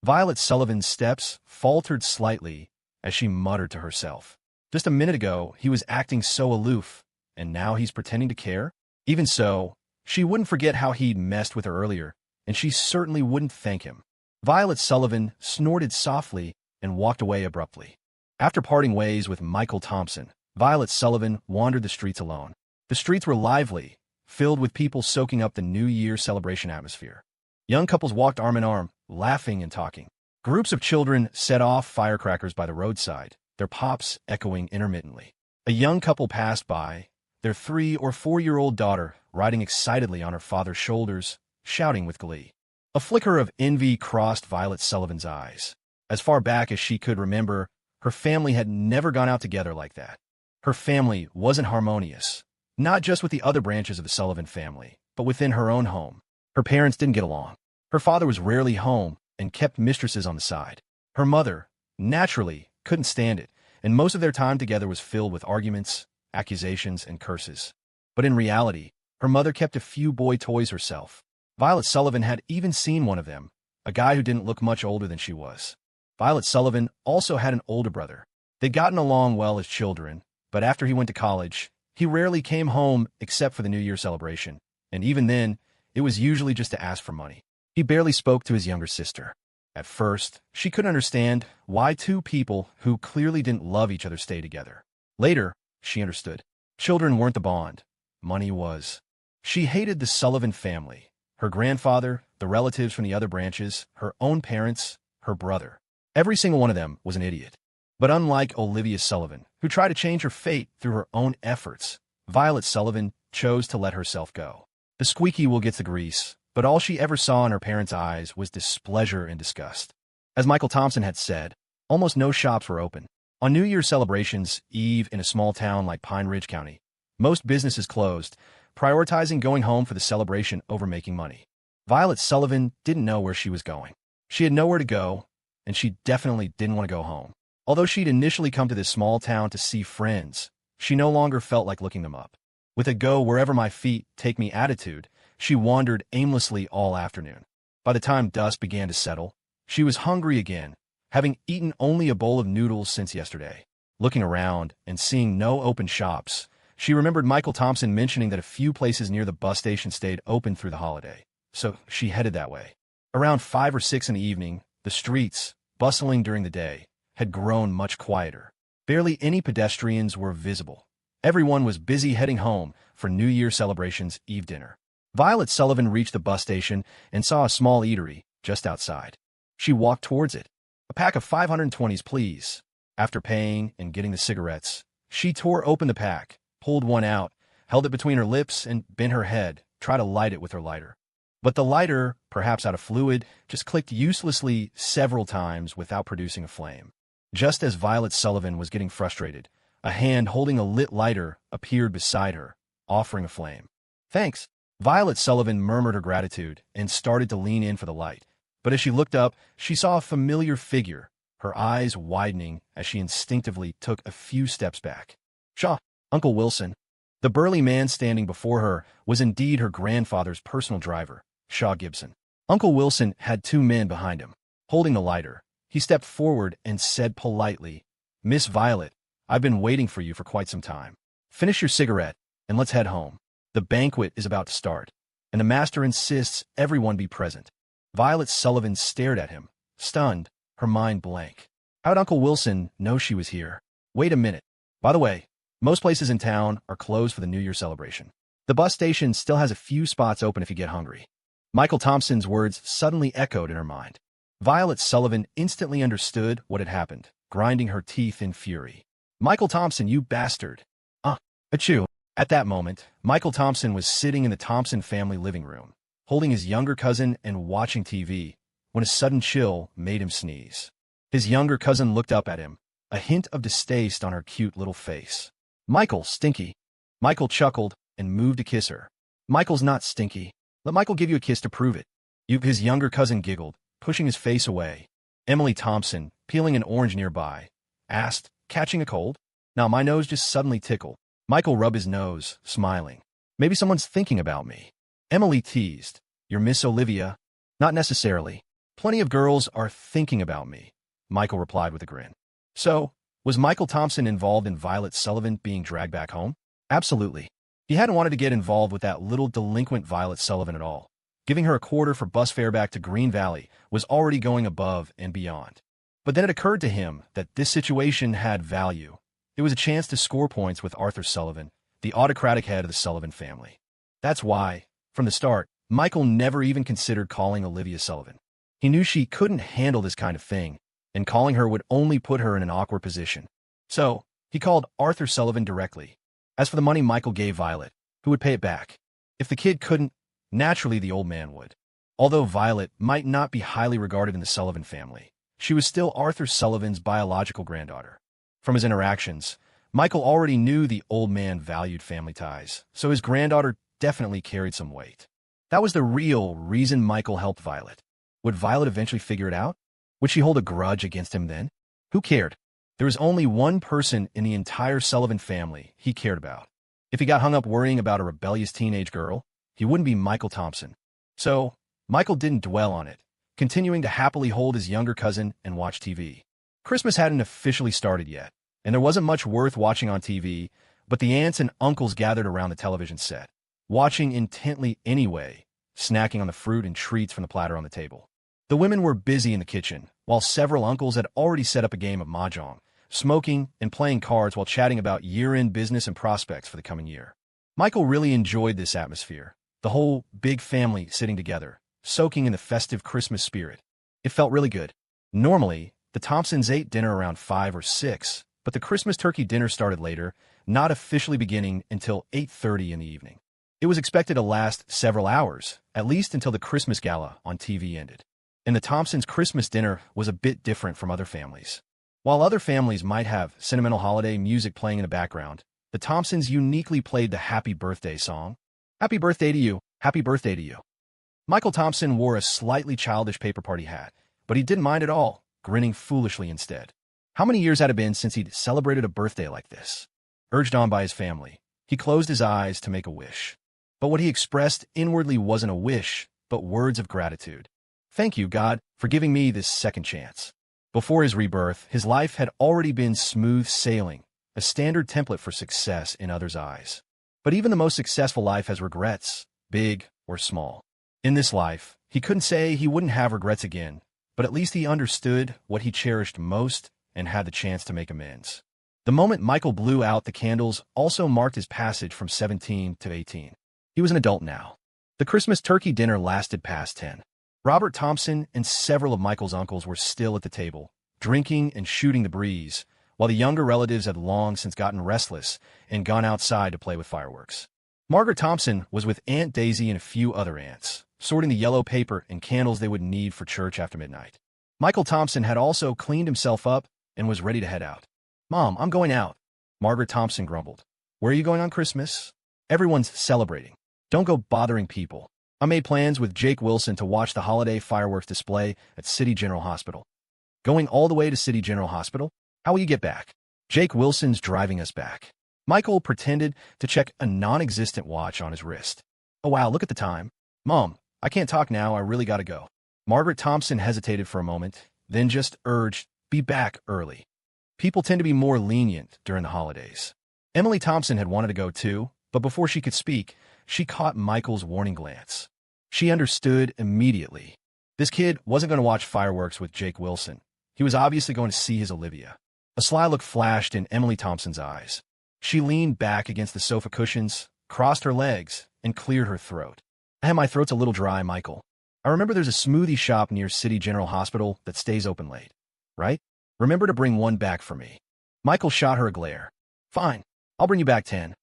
Violet Sullivan's steps faltered slightly as she muttered to herself. Just a minute ago, he was acting so aloof, and now he's pretending to care? Even so, she wouldn't forget how he'd messed with her earlier, and she certainly wouldn't thank him. Violet Sullivan snorted softly and walked away abruptly. After parting ways with Michael Thompson, Violet Sullivan wandered the streets alone. The streets were lively, filled with people soaking up the New Year celebration atmosphere. Young couples walked arm in arm, laughing and talking. Groups of children set off firecrackers by the roadside, their pops echoing intermittently. A young couple passed by, their 3- or 4-year-old daughter riding excitedly on her father's shoulders, shouting with glee. A flicker of envy crossed Violet Sullivan's eyes. As far back as she could remember, her family had never gone out together like that. Her family wasn't harmonious, not just with the other branches of the Sullivan family, but within her own home. Her parents didn't get along. Her father was rarely home and kept mistresses on the side. Her mother, naturally, couldn't stand it, and most of their time together was filled with arguments, accusations, and curses. But in reality, her mother kept a few boy toys herself. Violet Sullivan had even seen one of them, a guy who didn't look much older than she was. Violet Sullivan also had an older brother. They'd gotten along well as children, but after he went to college, he rarely came home except for the New Year celebration, and even then, it was usually just to ask for money. He barely spoke to his younger sister. At first, she couldn't understand why two people who clearly didn't love each other stayed together. Later, she understood. Children weren't the bond. Money was. She hated the Sullivan family, her grandfather, the relatives from the other branches, her own parents, her brother. Every single one of them was an idiot. But unlike Olivia Sullivan, who tried to change her fate through her own efforts, Violet Sullivan chose to let herself go. The squeaky wheel gets the grease, but all she ever saw in her parents' eyes was displeasure and disgust. As Michael Thompson had said, almost no shops were open. On New Year's celebrations eve in a small town like Pine Ridge County, most businesses closed, prioritizing going home for the celebration over making money. Violet Sullivan didn't know where she was going. She had nowhere to go, and she definitely didn't want to go home. Although she'd initially come to this small town to see friends, she no longer felt like looking them up. With a go-wherever-my-feet-take-me attitude, she wandered aimlessly all afternoon. By the time dusk began to settle, she was hungry again, having eaten only a bowl of noodles since yesterday. Looking around and seeing no open shops, She remembered Michael Thompson mentioning that a few places near the bus station stayed open through the holiday, so she headed that way. Around 5 or 6 in the evening, the streets, bustling during the day, had grown much quieter. Barely any pedestrians were visible. Everyone was busy heading home for New Year celebrations Eve dinner. Violet Sullivan reached the bus station and saw a small eatery just outside. She walked towards it. "A pack of 520s, please." After paying and getting the cigarettes, she tore open the pack, pulled one out, held it between her lips, and bent her head, tried to light it with her lighter. But the lighter, perhaps out of fluid, just clicked uselessly several times without producing a flame. Just as Violet Sullivan was getting frustrated, a hand holding a lit lighter appeared beside her, offering a flame. "Thanks." Violet Sullivan murmured her gratitude and started to lean in for the light. But as she looked up, she saw a familiar figure, her eyes widening as she instinctively took a few steps back. "Shaw, Uncle Wilson." The burly man standing before her was indeed her grandfather's personal driver, Shaw Gibson. Uncle Wilson had 2 men behind him, holding the lighter. He stepped forward and said politely, "Miss Violet, I've been waiting for you for quite some time. Finish your cigarette, and let's head home. The banquet is about to start, and the master insists everyone be present." Violet Sullivan stared at him, stunned, her mind blank. How'd Uncle Wilson know she was here? Wait a minute. By the way, most places in town are closed for the New Year celebration. The bus station still has a few spots open if you get hungry. Michael Thompson's words suddenly echoed in her mind. Violet Sullivan instantly understood what had happened, grinding her teeth in fury. "Michael Thompson, you bastard!" Achoo. At that moment, Michael Thompson was sitting in the Thompson family living room, holding his younger cousin and watching TV, when a sudden chill made him sneeze. His younger cousin looked up at him, a hint of distaste on her cute little face. "Michael, stinky." Michael chuckled and moved to kiss her. "Michael's not stinky. Let Michael give you a kiss to prove it." His younger cousin giggled, pushing his face away. Emily Thompson, peeling an orange nearby, asked, "Catching a cold?" "Now my nose just suddenly tickled." Michael rubbed his nose, smiling. "Maybe someone's thinking about me." Emily teased, "You're Miss Olivia?" "Not necessarily. Plenty of girls are thinking about me," Michael replied with a grin. So, was Michael Thompson involved in Violet Sullivan being dragged back home? Absolutely. He hadn't wanted to get involved with that little delinquent Violet Sullivan at all. Giving her a quarter for bus fare back to Green Valley was already going above and beyond. But then it occurred to him that this situation had value. It was a chance to score points with Arthur Sullivan, the autocratic head of the Sullivan family. That's why, from the start, Michael never even considered calling Olivia Sullivan. He knew she couldn't handle this kind of thing, and calling her would only put her in an awkward position. So, he called Arthur Sullivan directly. As for the money Michael gave Violet, who would pay it back? If the kid couldn't, naturally the old man would. Although Violet might not be highly regarded in the Sullivan family, she was still Arthur Sullivan's biological granddaughter. From his interactions, Michael already knew the old man valued family ties, so his granddaughter definitely carried some weight. That was the real reason Michael helped Violet. Would Violet eventually figure it out? Would she hold a grudge against him then? Who cared? There was only one person in the entire Sullivan family he cared about. If he got hung up worrying about a rebellious teenage girl, he wouldn't be Michael Thompson. So, Michael didn't dwell on it, continuing to happily hold his younger cousin and watch TV. Christmas hadn't officially started yet, and there wasn't much worth watching on TV, but the aunts and uncles gathered around the television set, watching intently anyway, snacking on the fruit and treats from the platter on the table. The women were busy in the kitchen, while several uncles had already set up a game of mahjong, smoking and playing cards while chatting about year-end business and prospects for the coming year. Michael really enjoyed this atmosphere, the whole big family sitting together, soaking in the festive Christmas spirit. It felt really good. Normally, the Thompsons ate dinner around 5 or 6, but the Christmas turkey dinner started later, not officially beginning until 8:30 in the evening. It was expected to last several hours, at least until the Christmas gala on TV ended. And the Thompsons' Christmas dinner was a bit different from other families. While other families might have sentimental holiday music playing in the background, the Thompsons uniquely played the Happy Birthday song. Happy birthday to you, happy birthday to you. Michael Thompson wore a slightly childish paper party hat, but he didn't mind at all, grinning foolishly instead. How many years had it been since he'd celebrated a birthday like this? Urged on by his family, he closed his eyes to make a wish. But what he expressed inwardly wasn't a wish, but words of gratitude. Thank you, God, for giving me this second chance. Before his rebirth, his life had already been smooth sailing, a standard template for success in others' eyes. But even the most successful life has regrets, big or small. In this life, he couldn't say he wouldn't have regrets again, but at least he understood what he cherished most and had the chance to make amends. The moment Michael blew out the candles also marked his passage from 17 to 18. He was an adult now. The Christmas turkey dinner lasted past 10. Robert Thompson and several of Michael's uncles were still at the table, drinking and shooting the breeze, while the younger relatives had long since gotten restless and gone outside to play with fireworks. Margaret Thompson was with Aunt Daisy and a few other aunts, sorting the yellow paper and candles they would need for church after midnight. Michael Thompson had also cleaned himself up and was ready to head out. "Mom, I'm going out," Margaret Thompson grumbled. "Where are you going on Christmas?" "Everyone's celebrating. Don't go bothering people. I made plans with Jake Wilson to watch the holiday fireworks display at City General Hospital." "Going all the way to City General Hospital? How will you get back?" "Jake Wilson's driving us back." Michael pretended to check a non-existent watch on his wrist. "Oh wow, look at the time." "Mom, I can't talk now, I really gotta go." Margaret Thompson hesitated for a moment, then just urged, "Be back early." People tend to be more lenient during the holidays. Emily Thompson had wanted to go too, but before she could speak, she caught Michael's warning glance. She understood immediately. This kid wasn't going to watch fireworks with Jake Wilson. He was obviously going to see his Olivia. A sly look flashed in Emily Thompson's eyes. She leaned back against the sofa cushions, crossed her legs, and cleared her throat. My throat's a little dry, Michael. I remember there's a smoothie shop near City General Hospital that stays open late, right? Remember to bring one back for me." Michael shot her a glare. "Fine, I'll bring you back 10.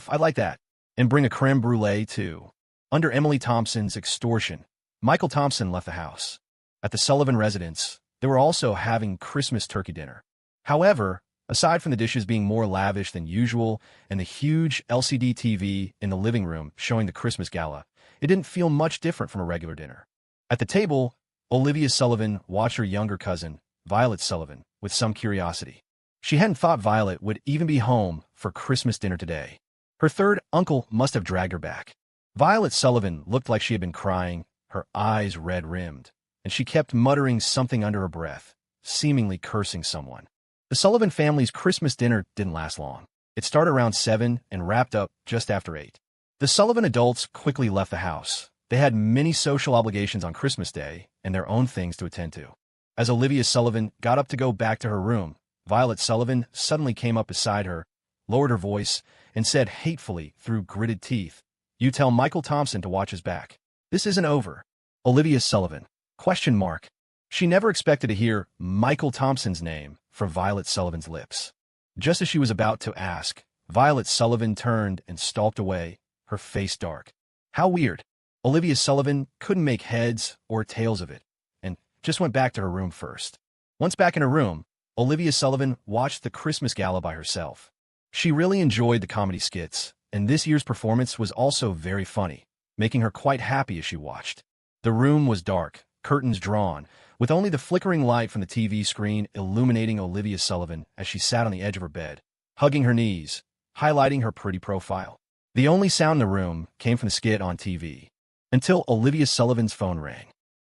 I'd like that. And bring a creme brulee, too." Under Emily Thompson's extortion, Michael Thompson left the house. At the Sullivan residence, they were also having Christmas turkey dinner. However, aside from the dishes being more lavish than usual and the huge LCD TV in the living room showing the Christmas gala, it didn't feel much different from a regular dinner. At the table, Olivia Sullivan watched her younger cousin, Violet Sullivan, with some curiosity. She hadn't thought Violet would even be home for Christmas dinner today. Her third uncle must have dragged her back. Violet Sullivan looked like she had been crying, her eyes red-rimmed, and she kept muttering something under her breath, seemingly cursing someone. The Sullivan family's Christmas dinner didn't last long. It started around 7 and wrapped up just after 8. The Sullivan adults quickly left the house. They had many social obligations on Christmas Day and their own things to attend to. As Olivia Sullivan got up to go back to her room, Violet Sullivan suddenly came up beside her, lowered her voice, and said hatefully through gritted teeth, "You tell Michael Thompson to watch his back. This isn't over." Olivia Sullivan? Question mark. She never expected to hear Michael Thompson's name from Violet Sullivan's lips. Just as she was about to ask, Violet Sullivan turned and stalked away, her face dark. How weird. Olivia Sullivan couldn't make heads or tails of it, and just went back to her room first. Once back in her room, Olivia Sullivan watched the Christmas gala by herself. She really enjoyed the comedy skits, and this year's performance was also very funny, making her quite happy as she watched. The room was dark, curtains drawn, with only the flickering light from the TV screen illuminating Olivia Sullivan as she sat on the edge of her bed, hugging her knees, highlighting her pretty profile. The only sound in the room came from the skit on TV, until Olivia Sullivan's phone rang.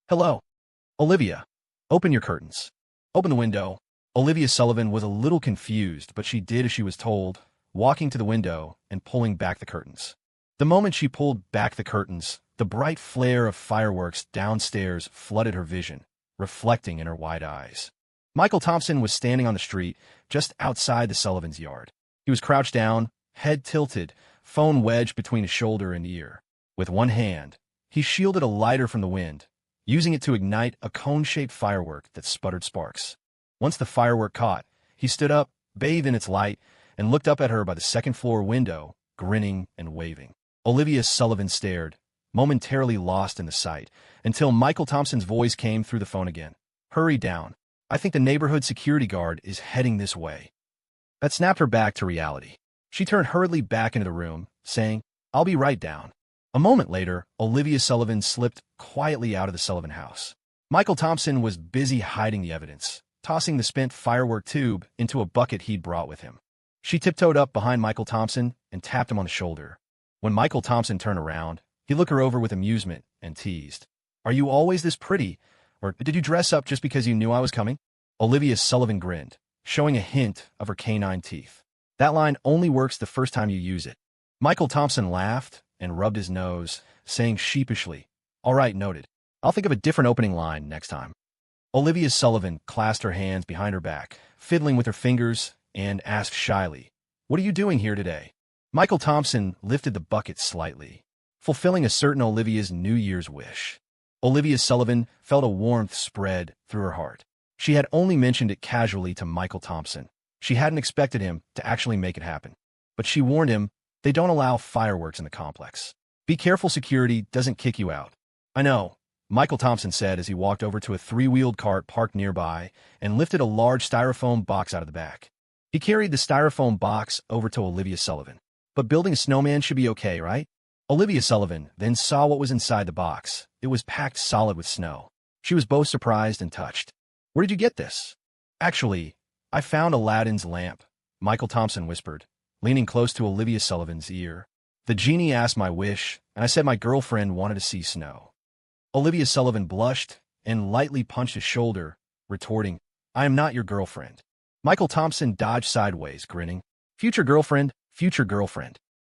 "Hello? Olivia, open your curtains. Open the window." Olivia Sullivan was a little confused, but she did as she was told, walking to the window and pulling back the curtains. The moment she pulled back the curtains, the bright flare of fireworks downstairs flooded her vision, reflecting in her wide eyes. Michael Thompson was standing on the street just outside the Sullivans' yard. He was crouched down, head tilted, phone wedged between his shoulder and ear. With one hand, he shielded a lighter from the wind, using it to ignite a cone-shaped firework that sputtered sparks. Once the firework caught, he stood up, bathed in its light, and looked up at her by the second-floor window, grinning and waving. Olivia Sullivan stared, momentarily lost in the sight, until Michael Thompson's voice came through the phone again. "Hurry down. I think the neighborhood security guard is heading this way." That snapped her back to reality. She turned hurriedly back into the room, saying, "I'll be right down." A moment later, Olivia Sullivan slipped quietly out of the Sullivan house. Michael Thompson was busy hiding the evidence, tossing the spent firework tube into a bucket he'd brought with him. She tiptoed up behind Michael Thompson and tapped him on the shoulder. When Michael Thompson turned around, he looked her over with amusement and teased, "Are you always this pretty? Or did you dress up just because you knew I was coming?" Olivia Sullivan grinned, showing a hint of her canine teeth. That line only works the first time you use it. Michael Thompson laughed and rubbed his nose, saying sheepishly, "All right, noted. I'll think of a different opening line next time." Olivia Sullivan clasped her hands behind her back, fiddling with her fingers, and asked shyly, "What are you doing here today?" Michael Thompson lifted the bucket slightly, fulfilling a certain Olivia's New Year's wish. Olivia Sullivan felt a warmth spread through her heart. She had only mentioned it casually to Michael Thompson. She hadn't expected him to actually make it happen. But she warned him, they don't allow fireworks in the complex. Be careful, security doesn't kick you out. I know, Michael Thompson said as he walked over to a three-wheeled cart parked nearby and lifted a large styrofoam box out of the back. He carried the styrofoam box over to Olivia Sullivan. But building a snowman should be okay, right? Olivia Sullivan then saw what was inside the box. It was packed solid with snow. She was both surprised and touched. "Where did you get this?" "Actually, I found Aladdin's lamp," Michael Thompson whispered, leaning close to Olivia Sullivan's ear. "The genie asked my wish, and I said my girlfriend wanted to see snow." Olivia Sullivan blushed and lightly punched his shoulder, retorting, "I am not your girlfriend." Michael Thompson dodged sideways, grinning. Future girlfriend.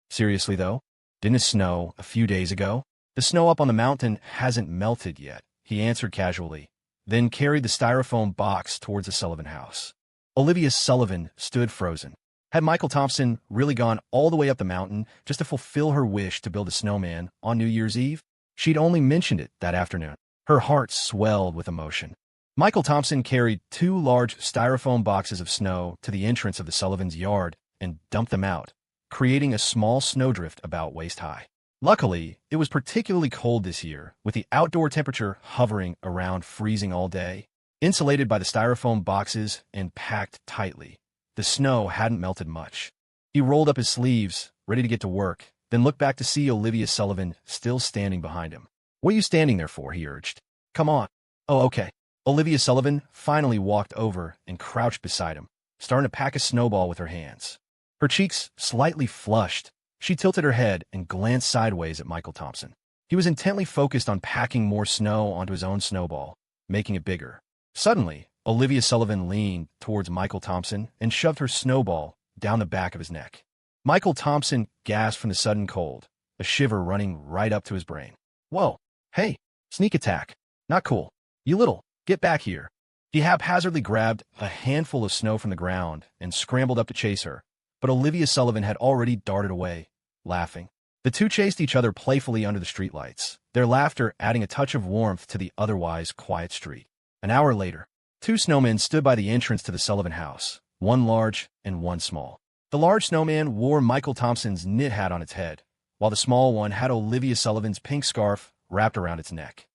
Seriously, though? Didn't it snow a few days ago?" "The snow up on the mountain hasn't melted yet," he answered casually, then carried the styrofoam box towards the Sullivan house. Olivia Sullivan stood frozen. Had Michael Thompson really gone all the way up the mountain just to fulfill her wish to build a snowman on New Year's Eve? She'd only mentioned it that afternoon. Her heart swelled with emotion. Michael Thompson carried 2 large styrofoam boxes of snow to the entrance of the Sullivan's yard and dumped them out, creating a small snowdrift about waist-high. Luckily, it was particularly cold this year, with the outdoor temperature hovering around freezing all day. Insulated by the styrofoam boxes and packed tightly, the snow hadn't melted much. He rolled up his sleeves, ready to get to work, then looked back to see Olivia Sullivan still standing behind him. "What are you standing there for?" he urged. "Come on." "Oh, okay." Olivia Sullivan finally walked over and crouched beside him, starting to pack a snowball with her hands. Her cheeks slightly flushed. She tilted her head and glanced sideways at Michael Thompson. He was intently focused on packing more snow onto his own snowball, making it bigger. Suddenly, Olivia Sullivan leaned towards Michael Thompson and shoved her snowball down the back of his neck. Michael Thompson gasped from the sudden cold, a shiver running right up to his brain. "Whoa, hey, sneak attack. Not cool. You little, get back here." He haphazardly grabbed a handful of snow from the ground and scrambled up to chase her. But Olivia Sullivan had already darted away, laughing. The two chased each other playfully under the streetlights, their laughter adding a touch of warmth to the otherwise quiet street. An hour later, 2 snowmen stood by the entrance to the Sullivan house, one large and one small. The large snowman wore Michael Thompson's knit hat on its head, while the small one had Olivia Sullivan's pink scarf wrapped around its neck.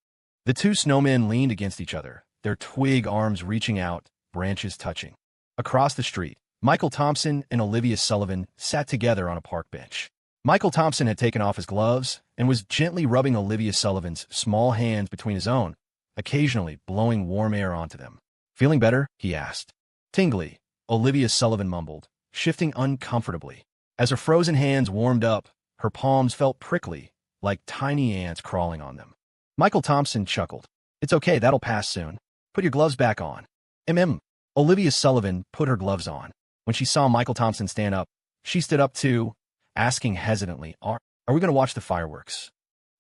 The 2 snowmen leaned against each other, their twig arms reaching out, branches touching. Across the street, Michael Thompson and Olivia Sullivan sat together on a park bench. Michael Thompson had taken off his gloves and was gently rubbing Olivia Sullivan's small hands between his own, occasionally blowing warm air onto them. "Feeling better?" he asked. "Tingly," Olivia Sullivan mumbled, shifting uncomfortably. As her frozen hands warmed up, her palms felt prickly, like tiny ants crawling on them. Michael Thompson chuckled. "It's okay, that'll pass soon. Put your gloves back on." Olivia Sullivan put her gloves on. When she saw Michael Thompson stand up, she stood up too, asking hesitantly, Are we going to watch the fireworks?"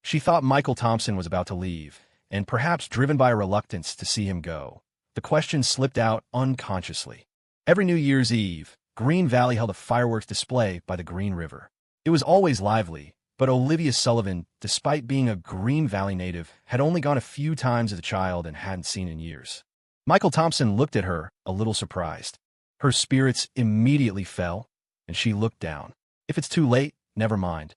She thought Michael Thompson was about to leave, and perhaps driven by a reluctance to see him go, the question slipped out unconsciously. Every New Year's Eve, Green Valley held a fireworks display by the Green River. It was always lively, but Olivia Sullivan, despite being a Green Valley native, had only gone a few times as a child and hadn't seen in years. Michael Thompson looked at her, a little surprised. Her spirits immediately fell, and she looked down. "If it's too late, never mind.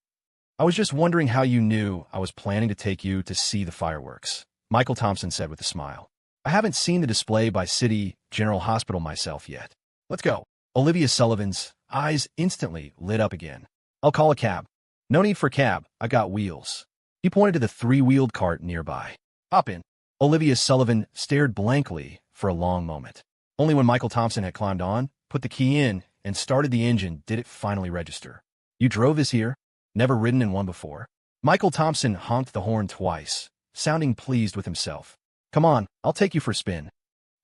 I was just wondering how you knew I was planning to take you to see the fireworks," Michael Thompson said with a smile. "I haven't seen the display by City General Hospital myself yet. Let's go." Olivia Sullivan's eyes instantly lit up again. "I'll call a cab." "No need for cab, I got wheels." He pointed to the 3-wheeled cart nearby. "Hop in." Olivia Sullivan stared blankly for a long moment. Only when Michael Thompson had climbed on, put the key in, and started the engine did it finally register. "You drove this here? Never ridden in one before?" Michael Thompson honked the horn twice, sounding pleased with himself. "Come on, I'll take you for a spin."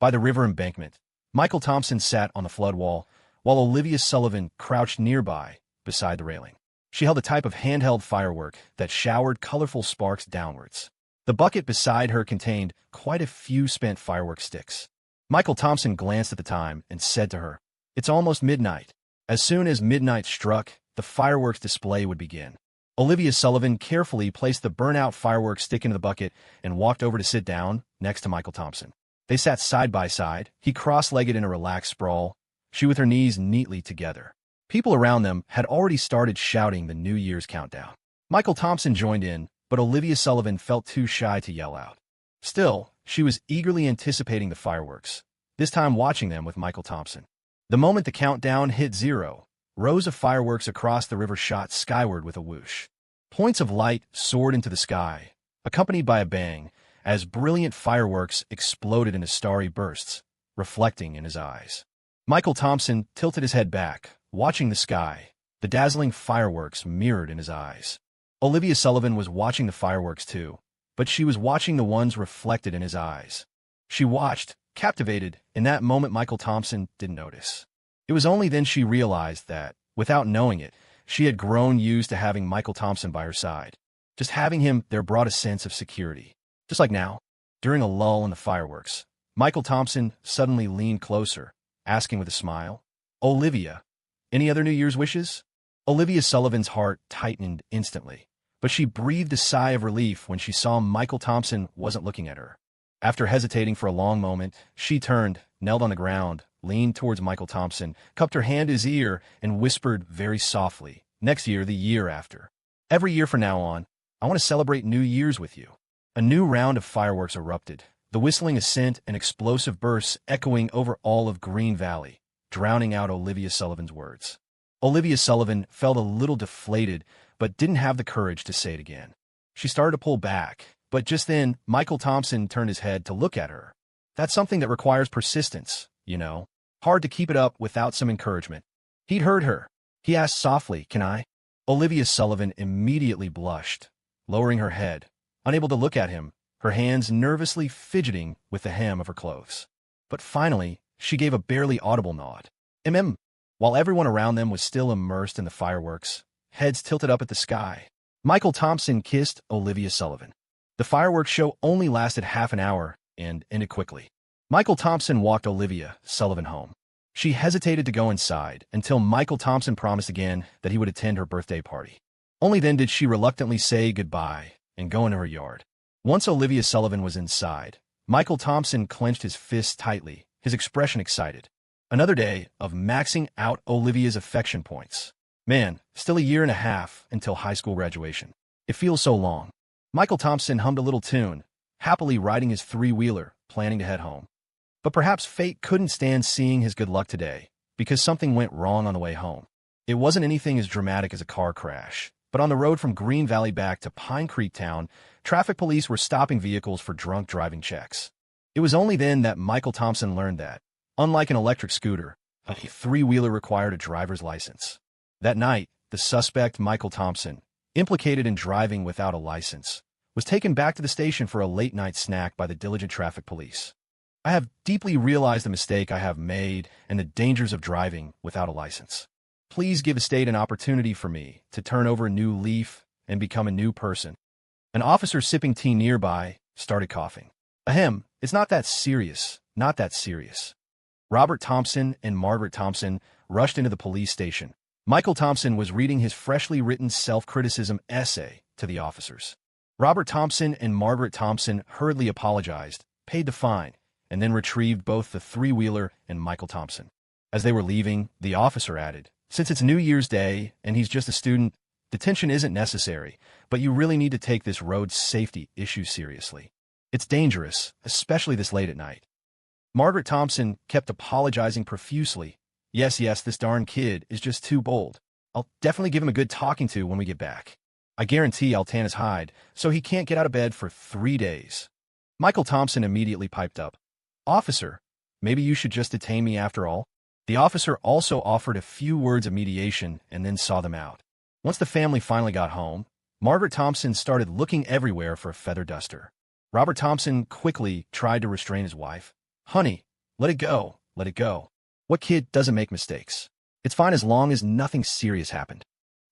By the river embankment, Michael Thompson sat on the flood wall, while Olivia Sullivan crouched nearby, beside the railing. She held a type of handheld firework that showered colorful sparks downwards. The bucket beside her contained quite a few spent firework sticks. Michael Thompson glanced at the time and said to her, "It's almost midnight." As soon as midnight struck, the fireworks display would begin. Olivia Sullivan carefully placed the burnt-out firework stick into the bucket and walked over to sit down next to Michael Thompson. They sat side by side, he cross-legged in a relaxed sprawl, she with her knees neatly together. People around them had already started shouting the New Year's countdown. Michael Thompson joined in, but Olivia Sullivan felt too shy to yell out. Still, she was eagerly anticipating the fireworks, this time watching them with Michael Thompson. The moment the countdown hit 0, rows of fireworks across the river shot skyward with a whoosh. Points of light soared into the sky, accompanied by a bang, as brilliant fireworks exploded into starry bursts, reflecting in his eyes. Michael Thompson tilted his head back, watching the sky, the dazzling fireworks mirrored in his eyes. Olivia Sullivan was watching the fireworks too, but she was watching the ones reflected in his eyes. She watched, captivated. In that moment Michael Thompson didn't notice. It was only then she realized that, without knowing it, she had grown used to having Michael Thompson by her side. Just having him there brought a sense of security. Just like now, during a lull in the fireworks, Michael Thompson suddenly leaned closer, asking with a smile, "Olivia, any other New Year's wishes?" Olivia Sullivan's heart tightened instantly, but she breathed a sigh of relief when she saw Michael Thompson wasn't looking at her. After hesitating for a long moment, she turned, knelt on the ground, leaned towards Michael Thompson, cupped her hand to his ear, and whispered very softly, "Next year, the year after. Every year from now on, I want to celebrate New Year's with you." A new round of fireworks erupted, the whistling ascent and explosive bursts echoing over all of Green Valley, drowning out Olivia Sullivan's words. Olivia Sullivan felt a little deflated, but didn't have the courage to say it again. She started to pull back, but just then, Michael Thompson turned his head to look at her. That's something that requires persistence, you know. Hard to keep it up without some encouragement. He'd heard her. He asked softly, "Can I?" Olivia Sullivan immediately blushed, lowering her head, unable to look at him, her hands nervously fidgeting with the hem of her clothes. But finally, she gave a barely audible nod. While everyone around them was still immersed in the fireworks, heads tilted up at the sky, Michael Thompson kissed Olivia Sullivan. The fireworks show only lasted half an hour and ended quickly. Michael Thompson walked Olivia Sullivan home. She hesitated to go inside until Michael Thompson promised again that he would attend her birthday party. Only then did she reluctantly say goodbye and go into her yard. Once Olivia Sullivan was inside, Michael Thompson clenched his fists tightly, his expression excited. Another day of maxing out Olivia's affection points. Man, still a year and a half until high school graduation. It feels so long. Michael Thompson hummed a little tune, happily riding his three-wheeler, planning to head home. But perhaps fate couldn't stand seeing his good luck today, because something went wrong on the way home. It wasn't anything as dramatic as a car crash, but on the road from Green Valley back to Pine Creek Town, traffic police were stopping vehicles for drunk driving checks. It was only then that Michael Thompson learned that, unlike an electric scooter, a three-wheeler required a driver's license. That night, the suspect, Michael Thompson, implicated in driving without a license, was taken back to the station for a late-night snack by the diligent traffic police. "I have deeply realized the mistake I have made and the dangers of driving without a license. Please give the state an opportunity for me to turn over a new leaf and become a new person." An officer sipping tea nearby started coughing. It's not that serious, not that serious." Robert Thompson and Margaret Thompson rushed into the police station. Michael Thompson was reading his freshly written self-criticism essay to the officers. Robert Thompson and Margaret Thompson hurriedly apologized, paid the fine, and then retrieved both the three-wheeler and Michael Thompson. As they were leaving, the officer added, "Since it's New Year's Day and he's just a student, detention isn't necessary, but you really need to take this road safety issue seriously. It's dangerous, especially this late at night." Margaret Thompson kept apologizing profusely. Yes, this darn kid is just too bold. I'll definitely give him a good talking to when we get back. I guarantee I'll tan his hide, so he can't get out of bed for 3 days." Michael Thompson immediately piped up, "Officer, maybe you should just detain me after all?" The officer also offered a few words of mediation and then saw them out. Once the family finally got home, Margaret Thompson started looking everywhere for a feather duster. Robert Thompson quickly tried to restrain his wife. "Honey, let it go, let it go. What kid doesn't make mistakes?" It's fine as long as nothing serious happened.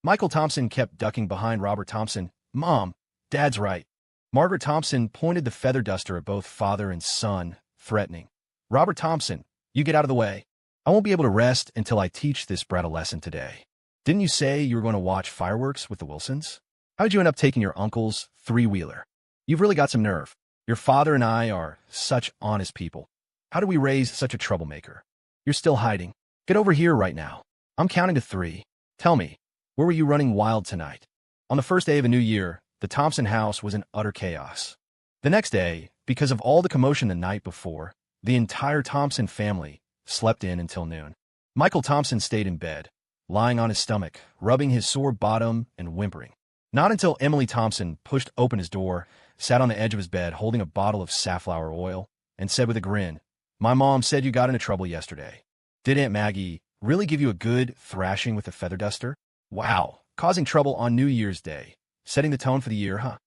Michael Thompson kept ducking behind Robert Thompson. Mom, Dad's right. Margaret Thompson pointed the feather duster at both father and son, threatening. Robert Thompson, you get out of the way. I won't be able to rest until I teach this brat a lesson today. Didn't you say you were going to watch fireworks with the Wilsons? How'd you end up taking your uncle's three-wheeler? You've really got some nerve. Your father and I are such honest people. How do we raise such a troublemaker? You're still hiding. Get over here right now. I'm counting to 3. Tell me, where were you running wild tonight? On the first day of a new year, the Thompson house was in utter chaos. The next day, because of all the commotion the night before, the entire Thompson family slept in until noon. Michael Thompson stayed in bed, lying on his stomach, rubbing his sore bottom and whimpering. Not until Emily Thompson pushed open his door, sat on the edge of his bed holding a bottle of safflower oil, and said with a grin, "My mom said you got into trouble yesterday. Did Aunt Maggie really give you a good thrashing with a feather duster? Wow, causing trouble on New Year's Day. Setting the tone for the year, huh?"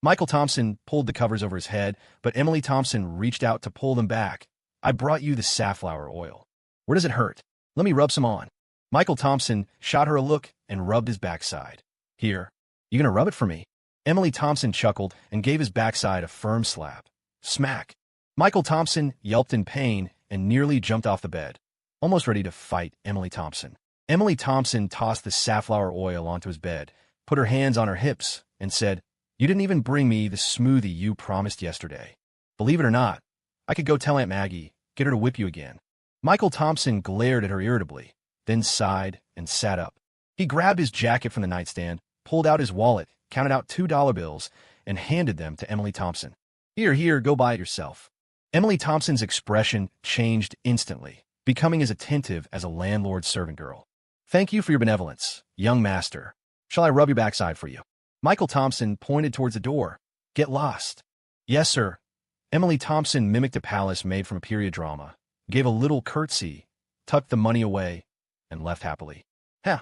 Michael Thompson pulled the covers over his head, but Emily Thompson reached out to pull them back. "I brought you the safflower oil. Where does it hurt? Let me rub some on." Michael Thompson shot her a look and rubbed his backside. "Here, you gonna rub it for me?" Emily Thompson chuckled and gave his backside a firm slap. Smack! Michael Thompson yelped in pain and nearly jumped off the bed, almost ready to fight Emily Thompson. Emily Thompson tossed the safflower oil onto his bed, put her hands on her hips, and said, "You didn't even bring me the smoothie you promised yesterday. Believe it or not, I could go tell Aunt Maggie, get her to whip you again." Michael Thompson glared at her irritably, then sighed and sat up. He grabbed his jacket from the nightstand, pulled out his wallet, counted out $2 bills, and handed them to Emily Thompson. Here, go buy it yourself." Emily Thompson's expression changed instantly, becoming as attentive as a landlord's servant girl. "Thank you for your benevolence, young master. Shall I rub your backside for you?" Michael Thompson pointed towards the door. "Get lost." "Yes, sir." Emily Thompson mimicked a palace made from a period drama, gave a little curtsy, tucked the money away, and left happily.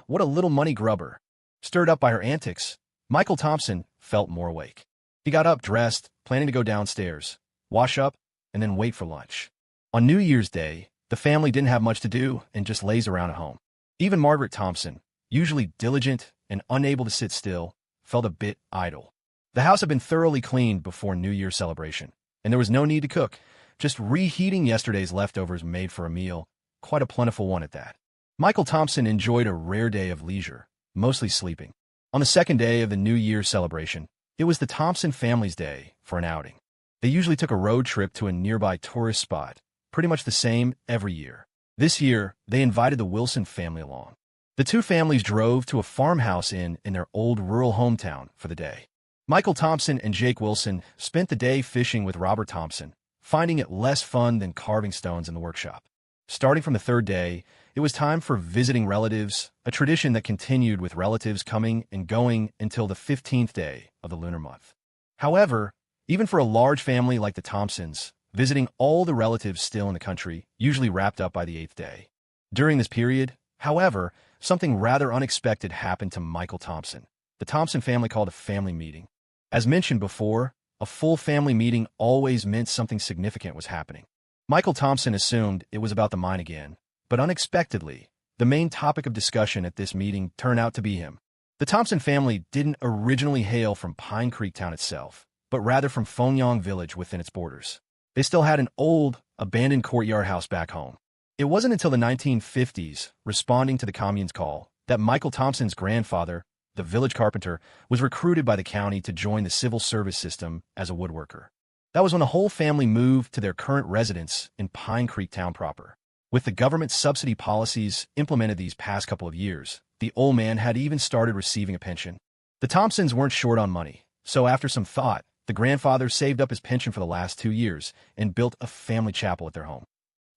What a little money grubber. Stirred up by her antics, Michael Thompson felt more awake. He got up, dressed, planning to go downstairs, wash up, and then wait for lunch. On New Year's Day, the family didn't have much to do and just lazed around at home. Even Margaret Thompson, usually diligent and unable to sit still, felt a bit idle. The house had been thoroughly cleaned before New Year's celebration, and there was no need to cook, just reheating yesterday's leftovers made for a meal, quite a plentiful one at that. Michael Thompson enjoyed a rare day of leisure, mostly sleeping. On the second day of the New Year's celebration, it was the Thompson family's day for an outing. They usually took a road trip to a nearby tourist spot, pretty much the same every year. This year, they invited the Wilson family along. The two families drove to a farmhouse inn in their old rural hometown for the day. Michael Thompson and Jake Wilson spent the day fishing with Robert Thompson, finding it less fun than carving stones in the workshop. Starting from the third day, it was time for visiting relatives, a tradition that continued with relatives coming and going until the 15th day of the lunar month. However, even for a large family like the Thompsons, visiting all the relatives still in the country usually wrapped up by the 8th day. During this period, however, something rather unexpected happened to Michael Thompson. The Thompson family called a family meeting. As mentioned before, a full family meeting always meant something significant was happening. Michael Thompson assumed it was about the mine again, but unexpectedly, the main topic of discussion at this meeting turned out to be him. The Thompson family didn't originally hail from Pine Creek town itself, but rather from Fonyang village within its borders. They still had an old, abandoned courtyard house back home. It wasn't until the 1950s, responding to the commune's call, that Michael Thompson's grandfather, the village carpenter, was recruited by the county to join the civil service system as a woodworker. That was when the whole family moved to their current residence in Pine Creek town proper. With the government subsidy policies implemented these past couple of years, the old man had even started receiving a pension. The Thompsons weren't short on money, so after some thought, the grandfather saved up his pension for the last 2 years and built a family chapel at their home.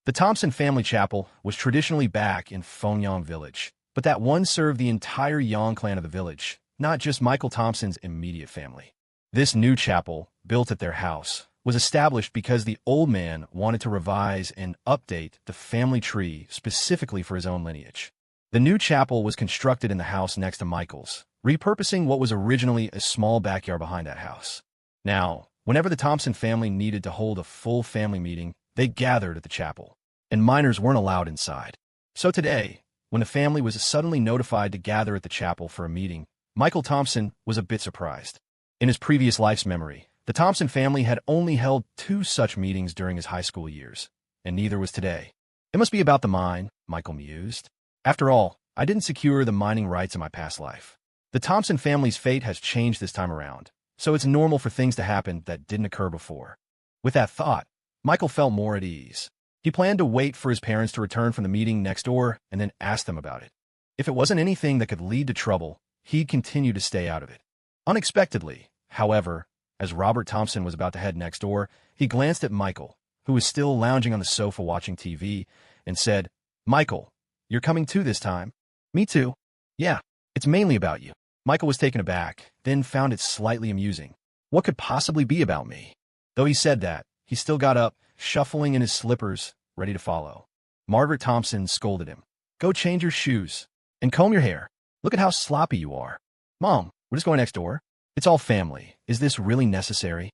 The Thompson family chapel was traditionally back in Fonyang village, but that one served the entire Yang clan of the village, not just Michael Thompson's immediate family. This new chapel, built at their house, was established because the old man wanted to revise and update the family tree specifically for his own lineage. The new chapel was constructed in the house next to Michael's, repurposing what was originally a small backyard behind that house. Now, whenever the Thompson family needed to hold a full family meeting, they gathered at the chapel, and minors weren't allowed inside. So today, when the family was suddenly notified to gather at the chapel for a meeting, Michael Thompson was a bit surprised. In his previous life's memory, the Thompson family had only held 2 such meetings during his high school years, and neither was today. It must be about the mine, Michael mused. After all, I didn't secure the mining rights in my past life. The Thompson family's fate has changed this time around, so it's normal for things to happen that didn't occur before. With that thought, Michael felt more at ease. He planned to wait for his parents to return from the meeting next door and then ask them about it. If it wasn't anything that could lead to trouble, he'd continue to stay out of it. Unexpectedly, however, as Robert Thompson was about to head next door, he glanced at Michael, who was still lounging on the sofa watching TV, and said, "Michael, you're coming too this time?" "Me too. Yeah, it's mainly about you." Michael was taken aback, then found it slightly amusing. What could possibly be about me? Though he said that, he still got up, shuffling in his slippers, ready to follow. Margaret Thompson scolded him. "Go change your shoes and comb your hair. Look at how sloppy you are." "Mom, we're just going next door. It's all family. Is this really necessary?"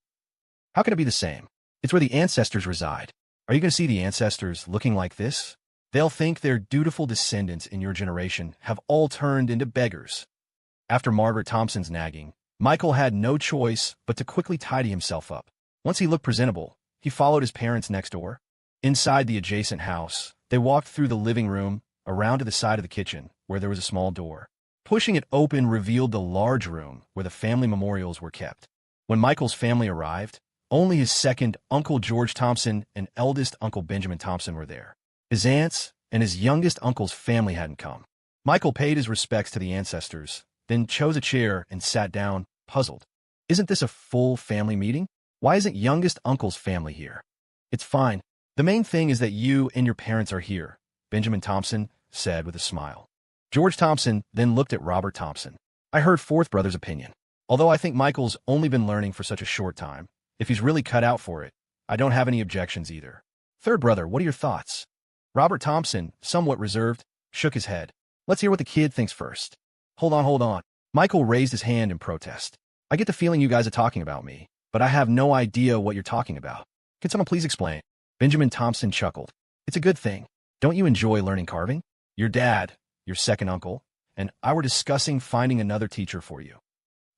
"How can it be the same? It's where the ancestors reside. Are you going to see the ancestors looking like this? They'll think their dutiful descendants in your generation have all turned into beggars." After Margaret Thompson's nagging, Michael had no choice but to quickly tidy himself up. Once he looked presentable, he followed his parents next door. Inside the adjacent house, they walked through the living room, around to the side of the kitchen, where there was a small door. Pushing it open revealed the large room where the family memorials were kept. When Michael's family arrived, only his second Uncle George Thompson and eldest Uncle Benjamin Thompson were there. His aunts and his youngest uncle's family hadn't come. Michael paid his respects to the ancestors, then chose a chair and sat down, puzzled. Isn't this a full family meeting? Why isn't youngest uncle's family here? "It's fine. The main thing is that you and your parents are here," Benjamin Thompson said with a smile. George Thompson then looked at Robert Thompson. "I heard fourth brother's opinion. Although I think Michael's only been learning for such a short time, if he's really cut out for it, I don't have any objections either. Third brother, what are your thoughts?" Robert Thompson, somewhat reserved, shook his head. "Let's hear what the kid thinks first." Hold on. Michael raised his hand in protest. "I get the feeling you guys are talking about me, but I have no idea what you're talking about. Can someone please explain?" Benjamin Thompson chuckled. "It's a good thing. Don't you enjoy learning carving? Your dad, your second uncle, and I were discussing finding another teacher for you."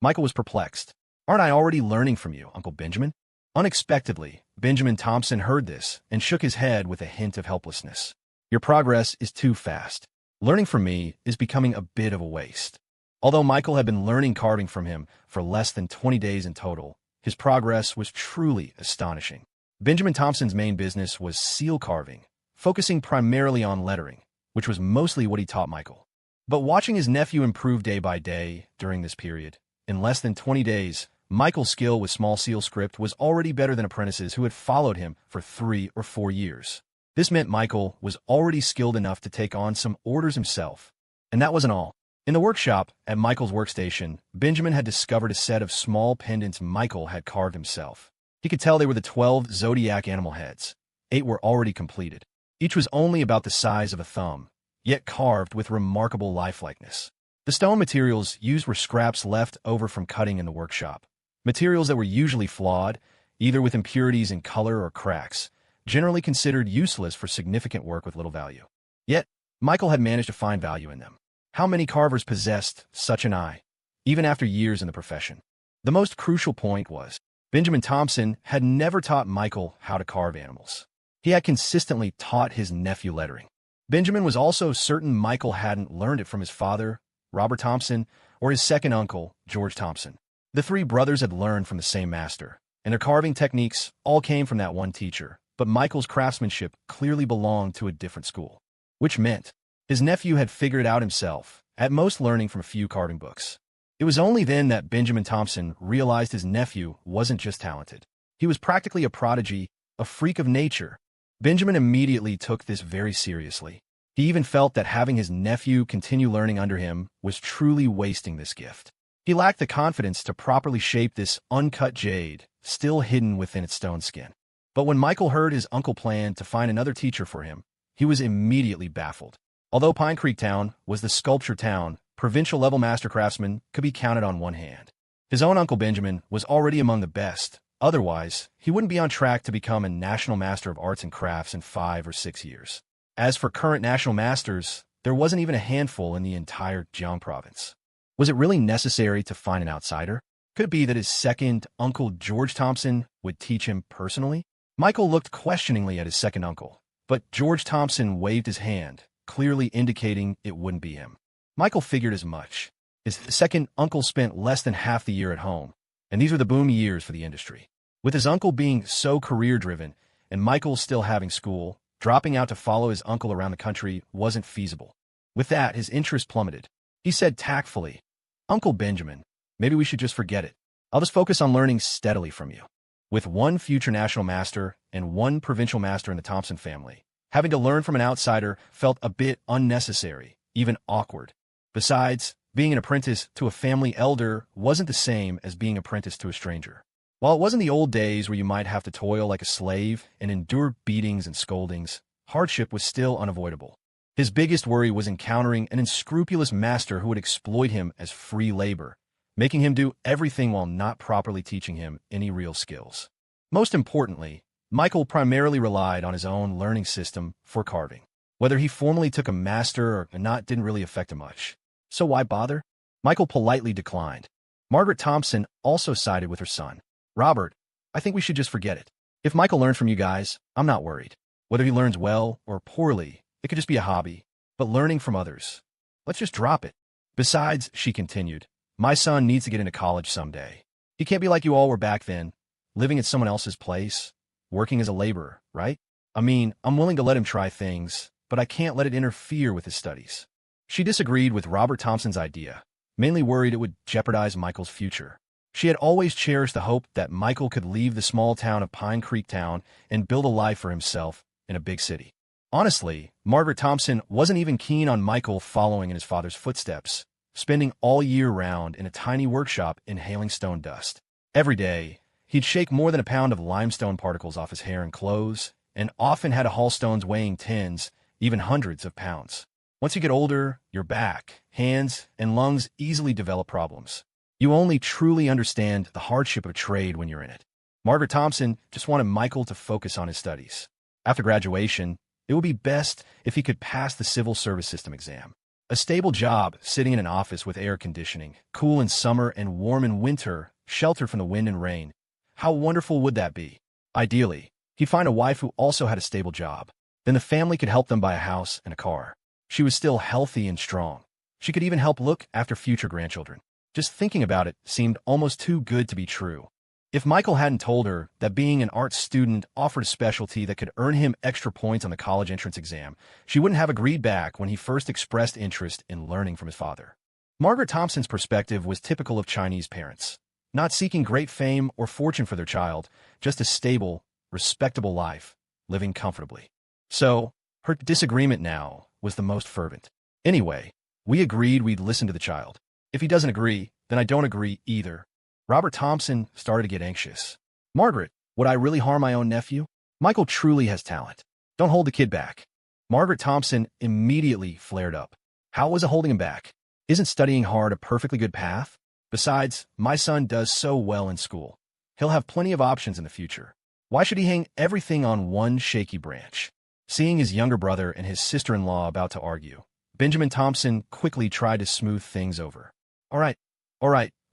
Michael was perplexed. "Aren't I already learning from you, Uncle Benjamin?" Unexpectedly, Benjamin Thompson heard this and shook his head with a hint of helplessness. "Your progress is too fast. Learning from me is becoming a bit of a waste." Although Michael had been learning carving from him for less than 20 days in total, his progress was truly astonishing. Benjamin Thompson's main business was seal carving, focusing primarily on lettering, which was mostly what he taught Michael. But watching his nephew improve day by day during this period, in less than 20 days, Michael's skill with small seal script was already better than apprentices who had followed him for 3 or 4 years. This meant Michael was already skilled enough to take on some orders himself. And that wasn't all. In the workshop, at Michael's workstation, Benjamin had discovered a set of small pendants Michael had carved himself. He could tell they were the 12 zodiac animal heads. 8 were already completed. Each was only about the size of a thumb, yet carved with remarkable lifelikeness. The stone materials used were scraps left over from cutting in the workshop. Materials that were usually flawed, either with impurities in color or cracks, generally considered useless for significant work with little value. Yet, Michael had managed to find value in them. How many carvers possessed such an eye, even after years in the profession? The most crucial point was, Benjamin Thompson had never taught Michael how to carve animals. He had consistently taught his nephew lettering. Benjamin was also certain Michael hadn't learned it from his father, Robert Thompson, or his second uncle, George Thompson. The 3 brothers had learned from the same master, and their carving techniques all came from that one teacher, but Michael's craftsmanship clearly belonged to a different school. Which meant his nephew had figured it out himself, at most learning from a few carving books. It was only then that Benjamin Thompson realized his nephew wasn't just talented. He was practically a prodigy, a freak of nature. Benjamin immediately took this very seriously. He even felt that having his nephew continue learning under him was truly wasting this gift. He lacked the confidence to properly shape this uncut jade, still hidden within its stone skin. But when Michael heard his uncle planned to find another teacher for him, he was immediately baffled. Although Pine Creek Town was the sculpture town, provincial-level master craftsmen could be counted on one hand. His own Uncle Benjamin was already among the best. Otherwise, he wouldn't be on track to become a national master of arts and crafts in 5 or 6 years. As for current national masters, there wasn't even a handful in the entire Jiang province. Was it really necessary to find an outsider? Could it be that his second uncle, George Thompson, would teach him personally? Michael looked questioningly at his second uncle, but George Thompson waved his hand, clearly indicating it wouldn't be him. Michael figured as much. His second uncle spent less than half the year at home, and these were the boom years for the industry. With his uncle being so career-driven and Michael still having school, dropping out to follow his uncle around the country wasn't feasible. With that, his interest plummeted. He said tactfully, "Uncle Benjamin, maybe we should just forget it. I'll just focus on learning steadily from you." With one future national master and one provincial master in the Thompson family, having to learn from an outsider felt a bit unnecessary, even awkward. Besides, being an apprentice to a family elder wasn't the same as being apprenticed to a stranger. While it wasn't the old days where you might have to toil like a slave and endure beatings and scoldings, hardship was still unavoidable. His biggest worry was encountering an unscrupulous master who would exploit him as free labor, making him do everything while not properly teaching him any real skills. Most importantly, Michael primarily relied on his own learning system for carving. Whether he formally took a master or not didn't really affect him much. So why bother? Michael politely declined. Margaret Thompson also sided with her son. "Robert, I think we should just forget it. If Michael learns from you guys, I'm not worried. Whether he learns well or poorly, it could just be a hobby. But learning from others, let's just drop it. Besides," she continued, "my son needs to get into college someday. He can't be like you all were back then, living at someone else's place, working as a laborer, right? I mean, I'm willing to let him try things, but I can't let it interfere with his studies." She disagreed with Robert Thompson's idea, mainly worried it would jeopardize Michael's future. She had always cherished the hope that Michael could leave the small town of Pine Creek Town and build a life for himself in a big city. Honestly, Margaret Thompson wasn't even keen on Michael following in his father's footsteps, spending all year round in a tiny workshop inhaling stone dust. Every day, he'd shake more than a pound of limestone particles off his hair and clothes, and often had to haul stones weighing tens, even hundreds of pounds. Once you get older, your back, hands, and lungs easily develop problems. You only truly understand the hardship of trade when you're in it. Margaret Thompson just wanted Michael to focus on his studies. After graduation, it would be best if he could pass the civil service system exam. A stable job, sitting in an office with air conditioning, cool in summer and warm in winter, sheltered from the wind and rain. How wonderful would that be? Ideally, he'd find a wife who also had a stable job. Then the family could help them buy a house and a car. She was still healthy and strong. She could even help look after future grandchildren. Just thinking about it seemed almost too good to be true. If Michael hadn't told her that being an art student offered a specialty that could earn him extra points on the college entrance exam, she wouldn't have agreed back when he first expressed interest in learning from his father. Margaret Thompson's perspective was typical of Chinese parents, not seeking great fame or fortune for their child, just a stable, respectable life, living comfortably. So, her disagreement now was the most fervent. "Anyway, we agreed we'd listen to the child. If he doesn't agree, then I don't agree either." Robert Thompson started to get anxious. "Margaret, would I really harm my own nephew? Michael truly has talent. Don't hold the kid back." Margaret Thompson immediately flared up. "How was it holding him back? Isn't studying hard a perfectly good path? Besides, my son does so well in school. He'll have plenty of options in the future. Why should he hang everything on one shaky branch?" Seeing his younger brother and his sister-in-law about to argue, Benjamin Thompson quickly tried to smooth things over. All right.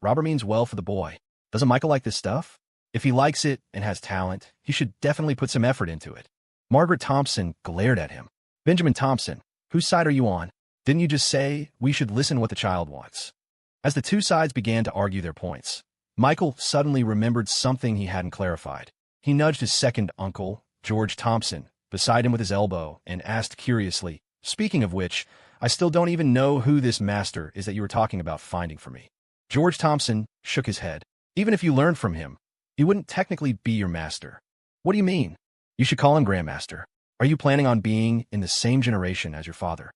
Robert means well for the boy. Doesn't Michael like this stuff? If he likes it and has talent, he should definitely put some effort into it." Margaret Thompson glared at him. "Benjamin Thompson, whose side are you on? Didn't you just say we should listen what the child wants?" As the two sides began to argue their points, Michael suddenly remembered something he hadn't clarified. He nudged his second uncle, George Thompson, beside him with his elbow and asked curiously, "Speaking of which, I still don't even know who this master is that you were talking about finding for me." George Thompson shook his head. "Even if you learned from him, he wouldn't technically be your master." "What do you mean?" "You should call him Grandmaster. Are you planning on being in the same generation as your father?"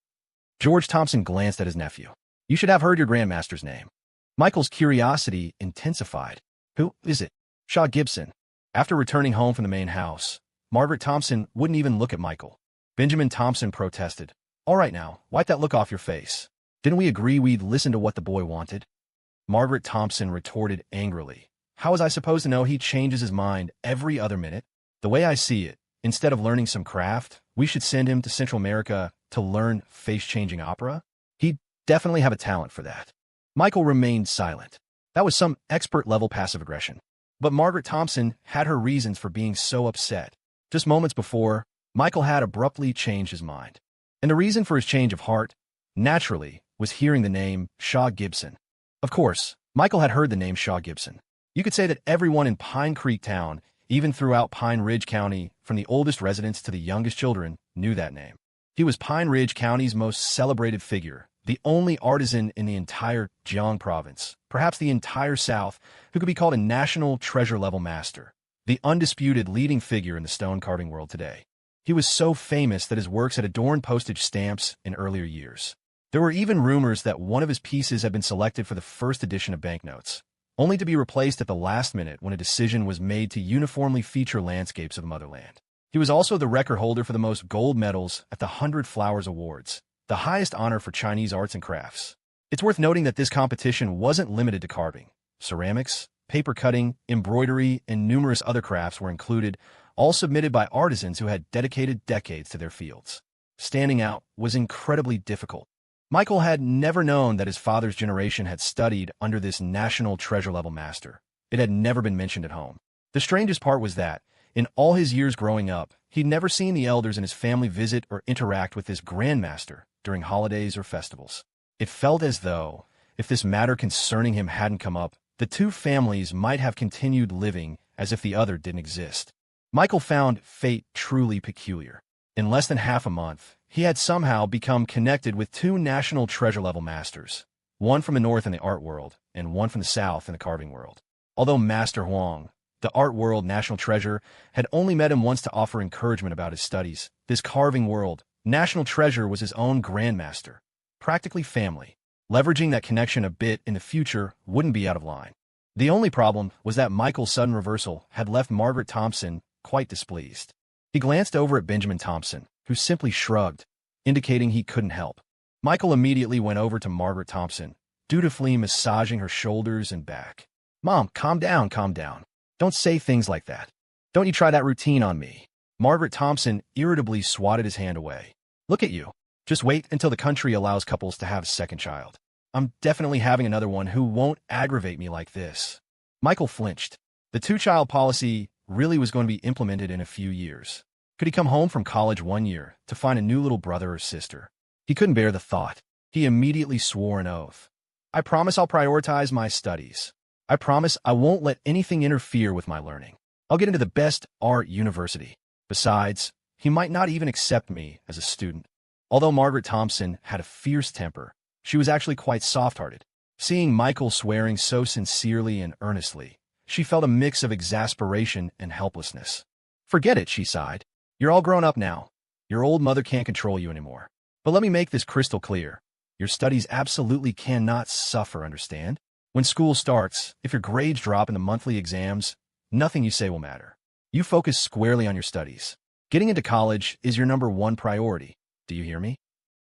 George Thompson glanced at his nephew. "You should have heard your Grandmaster's name." Michael's curiosity intensified. "Who is it?" "Shaw Gibson." After returning home from the main house, Margaret Thompson wouldn't even look at Michael. Benjamin Thompson protested. "All right now, wipe that look off your face. Didn't we agree we'd listen to what the boy wanted?" Margaret Thompson retorted angrily. "How was I supposed to know he changes his mind every other minute? The way I see it, instead of learning some craft, we should send him to Central America to learn face-changing opera? He'd definitely have a talent for that. Michael remained silent. That was some expert-level passive aggression. But Margaret Thompson had her reasons for being so upset. Just moments before, Michael had abruptly changed his mind. And the reason for his change of heart, naturally, was hearing the name Shaw Gibson. Of course, Michael had heard the name Shaw Gibson. You could say that everyone in Pine Creek Town, even throughout Pine Ridge County, from the oldest residents to the youngest children, knew that name. He was Pine Ridge County's most celebrated figure, the only artisan in the entire Jiang province, perhaps the entire South, who could be called a national treasure-level master, the undisputed leading figure in the stone carving world today. He was so famous that his works had adorned postage stamps in earlier years. There were even rumors that one of his pieces had been selected for the first edition of banknotes, only to be replaced at the last minute when a decision was made to uniformly feature landscapes of the motherland. He was also the record holder for the most gold medals at the 100 Flowers Awards, the highest honor for Chinese arts and crafts. It's worth noting that this competition wasn't limited to carving. Ceramics, paper cutting, embroidery, and numerous other crafts were included, all submitted by artisans who had dedicated decades to their fields. Standing out was incredibly difficult. Michael had never known that his father's generation had studied under this national treasure-level master. It had never been mentioned at home. The strangest part was that, in all his years growing up, he'd never seen the elders in his family visit or interact with this grandmaster during holidays or festivals. It felt as though, if this matter concerning him hadn't come up, the two families might have continued living as if the other didn't exist. Michael found fate truly peculiar. In less than half a month, he had somehow become connected with two national treasure-level masters, one from the north in the art world and one from the south in the carving world. Although Master Huang, the art world national treasure, had only met him once to offer encouragement about his studies, this carving world national treasure was his own grandmaster, practically family. Leveraging that connection a bit in the future wouldn't be out of line. The only problem was that Michael's sudden reversal had left Margaret Thompson quite displeased. He glanced over at Benjamin Thompson, who simply shrugged, indicating he couldn't help. Michael immediately went over to Margaret Thompson, dutifully massaging her shoulders and back. "Mom, calm down, calm down. Don't say things like that. Don't you try that routine on me." Margaret Thompson irritably swatted his hand away. "Look at you. Just wait until the country allows couples to have a second child. I'm definitely having another one who won't aggravate me like this." Michael flinched. The two-child policy really was going to be implemented in a few years. Could he come home from college one year to find a new little brother or sister? He couldn't bear the thought. He immediately swore an oath. "I promise I'll prioritize my studies. I promise I won't let anything interfere with my learning. I'll get into the best art university. Besides, he might not even accept me as a student." Although Margaret Thompson had a fierce temper, she was actually quite soft-hearted. Seeing Michael swearing so sincerely and earnestly, she felt a mix of exasperation and helplessness. "Forget it," she sighed. "You're all grown up now. Your old mother can't control you anymore. But let me make this crystal clear. Your studies absolutely cannot suffer, understand? When school starts, if your grades drop in the monthly exams, nothing you say will matter. You focus squarely on your studies. Getting into college is your #1 priority. Do you hear me?"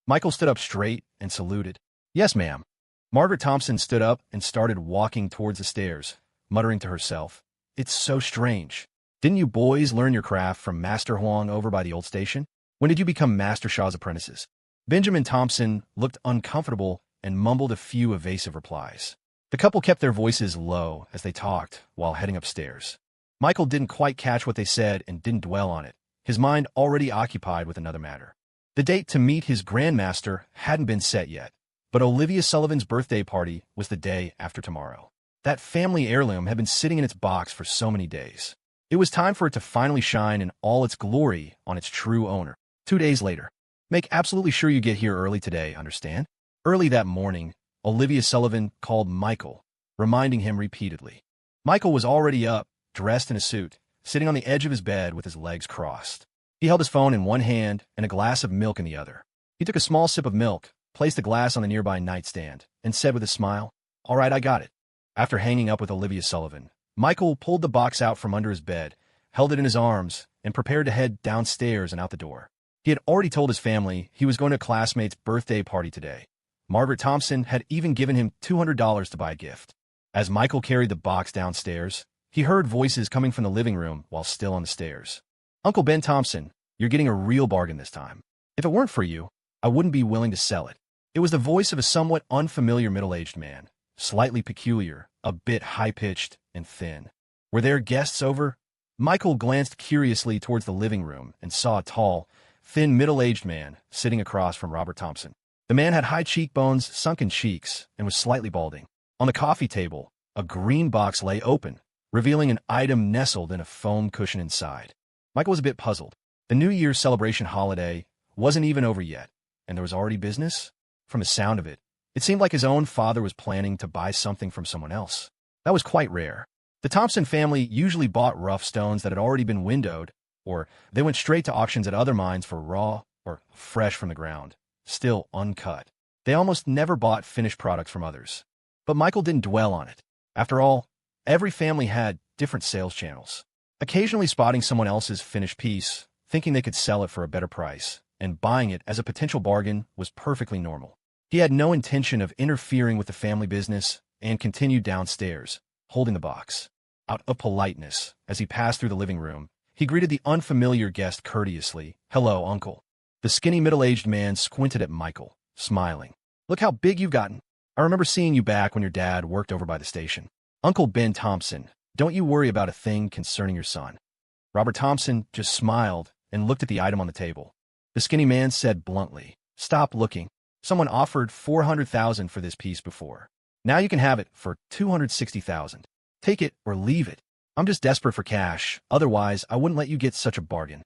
Michael stood up straight and saluted. "Yes, ma'am." Margaret Thompson stood up and started walking towards the stairs, muttering to herself, "It's so strange. Didn't you boys learn your craft from Master Huang over by the old station? When did you become Master Shaw's apprentices?" Benjamin Thompson looked uncomfortable and mumbled a few evasive replies. The couple kept their voices low as they talked while heading upstairs. Michael didn't quite catch what they said and didn't dwell on it, his mind already occupied with another matter. The date to meet his grandmaster hadn't been set yet, but Olivia Sullivan's birthday party was the day after tomorrow. That family heirloom had been sitting in its box for so many days. It was time for it to finally shine in all its glory on its true owner. 2 days later. "Make absolutely sure you get here early today, understand?" Early that morning, Olivia Sullivan called Michael, reminding him repeatedly. Michael was already up, dressed in a suit, sitting on the edge of his bed with his legs crossed. He held his phone in one hand and a glass of milk in the other. He took a small sip of milk, placed the glass on the nearby nightstand, and said with a smile, "All right, I got it." After hanging up with Olivia Sullivan, Michael pulled the box out from under his bed, held it in his arms, and prepared to head downstairs and out the door. He had already told his family he was going to a classmate's birthday party today. Margaret Thompson had even given him $200 to buy a gift. As Michael carried the box downstairs, he heard voices coming from the living room while still on the stairs. "Uncle Ben Thompson, You're getting a real bargain this time. If it weren't for you, I wouldn't be willing to sell it." It was the voice of a somewhat unfamiliar middle-aged man, slightly peculiar, a bit high-pitched and thin. "Were there guests over?" Michael glanced curiously towards the living room and saw a tall, thin middle-aged man sitting across from Robert Thompson. The man had high cheekbones, sunken cheeks, and was slightly balding. On the coffee table, a green box lay open, revealing an item nestled in a foam cushion inside. Michael was a bit puzzled. The New Year's celebration holiday wasn't even over yet, and there was already business? From the sound of it, it seemed like his own father was planning to buy something from someone else. That was quite rare. The Thompson family usually bought rough stones that had already been windowed, or they went straight to auctions at other mines for raw or fresh from the ground, still uncut. They almost never bought finished products from others. But Michael didn't dwell on it. After all, every family had different sales channels. Occasionally spotting someone else's finished piece, thinking they could sell it for a better price, and buying it as a potential bargain was perfectly normal. He had no intention of interfering with the family business and continued downstairs, holding the box. Out of politeness, as he passed through the living room, he greeted the unfamiliar guest courteously. "Hello, Uncle." The skinny middle-aged man squinted at Michael, smiling. "Look how big you've gotten. I remember seeing you back when your dad worked over by the station. Uncle Ben Thompson, don't you worry about a thing concerning your son." Robert Thompson just smiled and looked at the item on the table. The skinny man said bluntly, "Stop looking. Someone offered $400,000 for this piece before. Now you can have it for $260,000. Take it or leave it. I'm just desperate for cash, otherwise I wouldn't let you get such a bargain."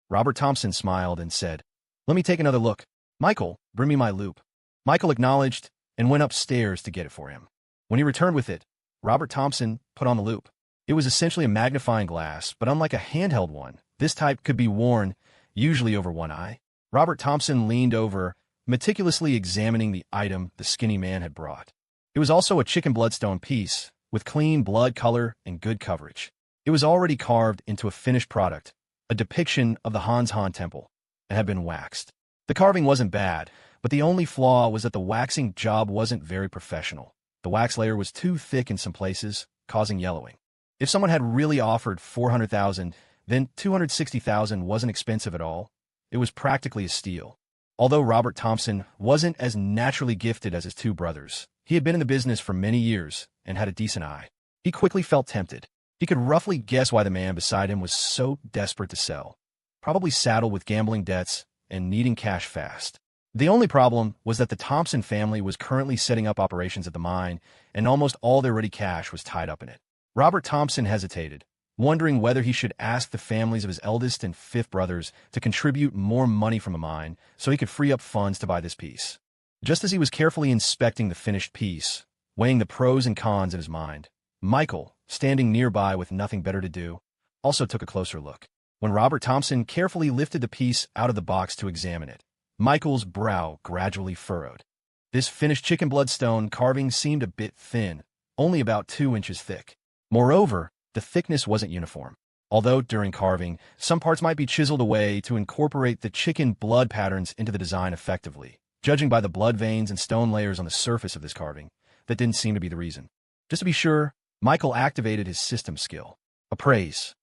Robert Thompson smiled and said, "Let me take another look. Michael, bring me my loupe." Michael acknowledged and went upstairs to get it for him. When he returned with it, Robert Thompson put on the loupe. It was essentially a magnifying glass, but unlike a handheld one, this type could be worn, usually over one eye. Robert Thompson leaned over, meticulously examining the item the skinny man had brought. It was also a chicken bloodstone piece, with clean blood color and good coverage. It was already carved into a finished product, a depiction of the Hans Han Temple, and had been waxed. The carving wasn't bad, but the only flaw was that the waxing job wasn't very professional. The wax layer was too thick in some places, causing yellowing. If someone had really offered $400,000, then $260,000 wasn't expensive at all. It was practically a steal. Although Robert Thompson wasn't as naturally gifted as his two brothers, he had been in the business for many years and had a decent eye. He quickly felt tempted. He could roughly guess why the man beside him was so desperate to sell, probably saddled with gambling debts and needing cash fast. The only problem was that the Thompson family was currently setting up operations at the mine, and almost all their ready cash was tied up in it. Robert Thompson hesitated, wondering whether he should ask the families of his eldest and fifth brothers to contribute more money from the mine so he could free up funds to buy this piece. Just as he was carefully inspecting the finished piece, weighing the pros and cons in his mind, Michael, standing nearby with nothing better to do, also took a closer look. When Robert Thompson carefully lifted the piece out of the box to examine it, Michael's brow gradually furrowed. This finished chicken bloodstone carving seemed a bit thin, only about 2 inches thick. Moreover, the thickness wasn't uniform. Although during carving, some parts might be chiseled away to incorporate the chicken blood patterns into the design effectively. Judging by the blood veins and stone layers on the surface of this carving, that didn't seem to be the reason. Just to be sure, Michael activated his system skill. Appraise.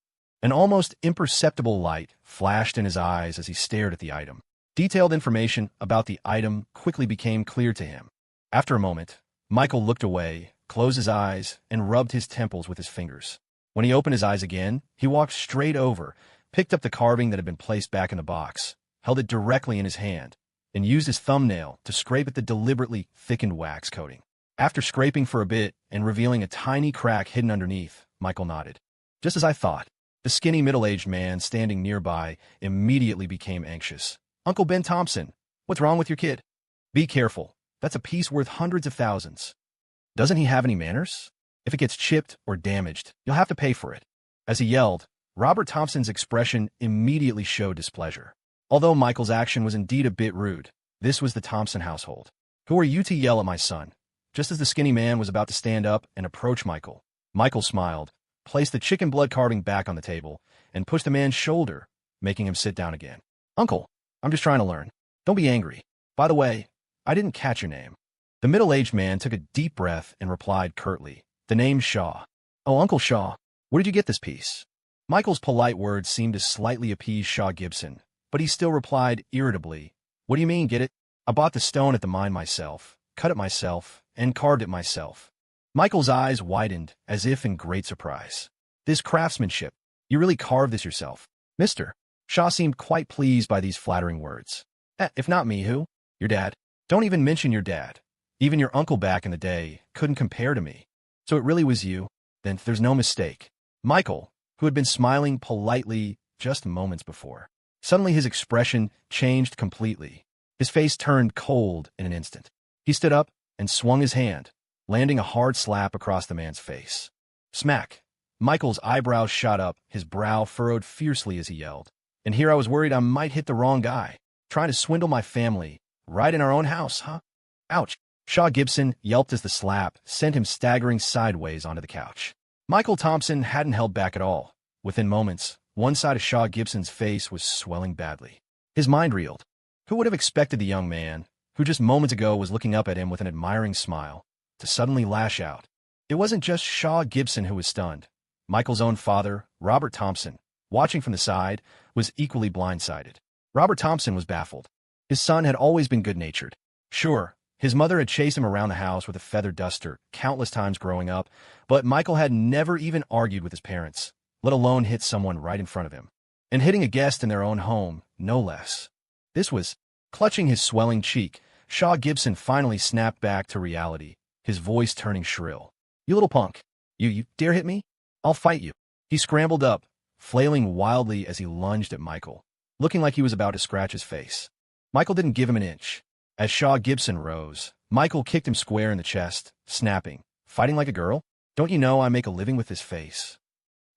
An almost imperceptible light flashed in his eyes as he stared at the item. Detailed information about the item quickly became clear to him. After a moment, Michael looked away, closed his eyes, and rubbed his temples with his fingers. When he opened his eyes again, he walked straight over, picked up the carving that had been placed back in the box, held it directly in his hand, and used his thumbnail to scrape at the deliberately thickened wax coating. After scraping for a bit and revealing a tiny crack hidden underneath, Michael nodded. "Just as I thought." The skinny middle-aged man standing nearby immediately became anxious. "Uncle Ben Thompson, what's wrong with your kid? Be careful. That's a piece worth hundreds of thousands. Doesn't he have any manners? If it gets chipped or damaged, you'll have to pay for it." As he yelled, Robert Thompson's expression immediately showed displeasure. Although Michael's action was indeed a bit rude, this was the Thompson household. "Who are you to yell at my son?" Just as the skinny man was about to stand up and approach Michael, Michael smiled, placed the chicken blood carving back on the table, and pushed the man's shoulder, making him sit down again. "Uncle, I'm just trying to learn. Don't be angry. By the way, I didn't catch your name." The middle-aged man took a deep breath and replied curtly, "The name's Shaw." "Oh, Uncle Shaw, where did you get this piece?" Michael's polite words seemed to slightly appease Shaw Gibson, but he still replied irritably, "What do you mean, get it? I bought the stone at the mine myself, cut it myself, and carved it myself." Michael's eyes widened, as if in great surprise. "This craftsmanship, you really carved this yourself, mister?" Shaw seemed quite pleased by these flattering words. If not me, who? Your dad? Don't even mention your dad. Even your uncle back in the day couldn't compare to me. So it really was you? Then there's no mistake." Michael, who had been smiling politely just moments before, suddenly his expression changed completely. His face turned cold in an instant. He stood up and swung his hand, landing a hard slap across the man's face. Smack! Michael's eyebrows shot up, his brow furrowed fiercely as he yelled. "And here I was worried I might hit the wrong guy, trying to swindle my family, right in our own house, huh? Ouch!" Shaw Gibson yelped as the slap sent him staggering sideways onto the couch. Michael Thompson hadn't held back at all. Within moments, one side of Shaw Gibson's face was swelling badly. His mind reeled. Who would have expected the young man, who just moments ago was looking up at him with an admiring smile, to suddenly lash out? It wasn't just Shaw Gibson who was stunned. Michael's own father, Robert Thompson, watching from the side, was equally blindsided. Robert Thompson was baffled. His son had always been good-natured. Sure, his mother had chased him around the house with a feather duster countless times growing up, but Michael had never even argued with his parents, let alone hit someone right in front of him. And hitting a guest in their own home, no less. This was, clutching his swelling cheek, Shaw Gibson finally snapped back to reality, his voice turning shrill. "You little punk. You dare hit me? I'll fight you." He scrambled up, flailing wildly as he lunged at Michael, looking like he was about to scratch his face. Michael didn't give him an inch. As Shaw Gibson rose, Michael kicked him square in the chest, snapping, "Fighting like a girl? Don't you know I make a living with this face?"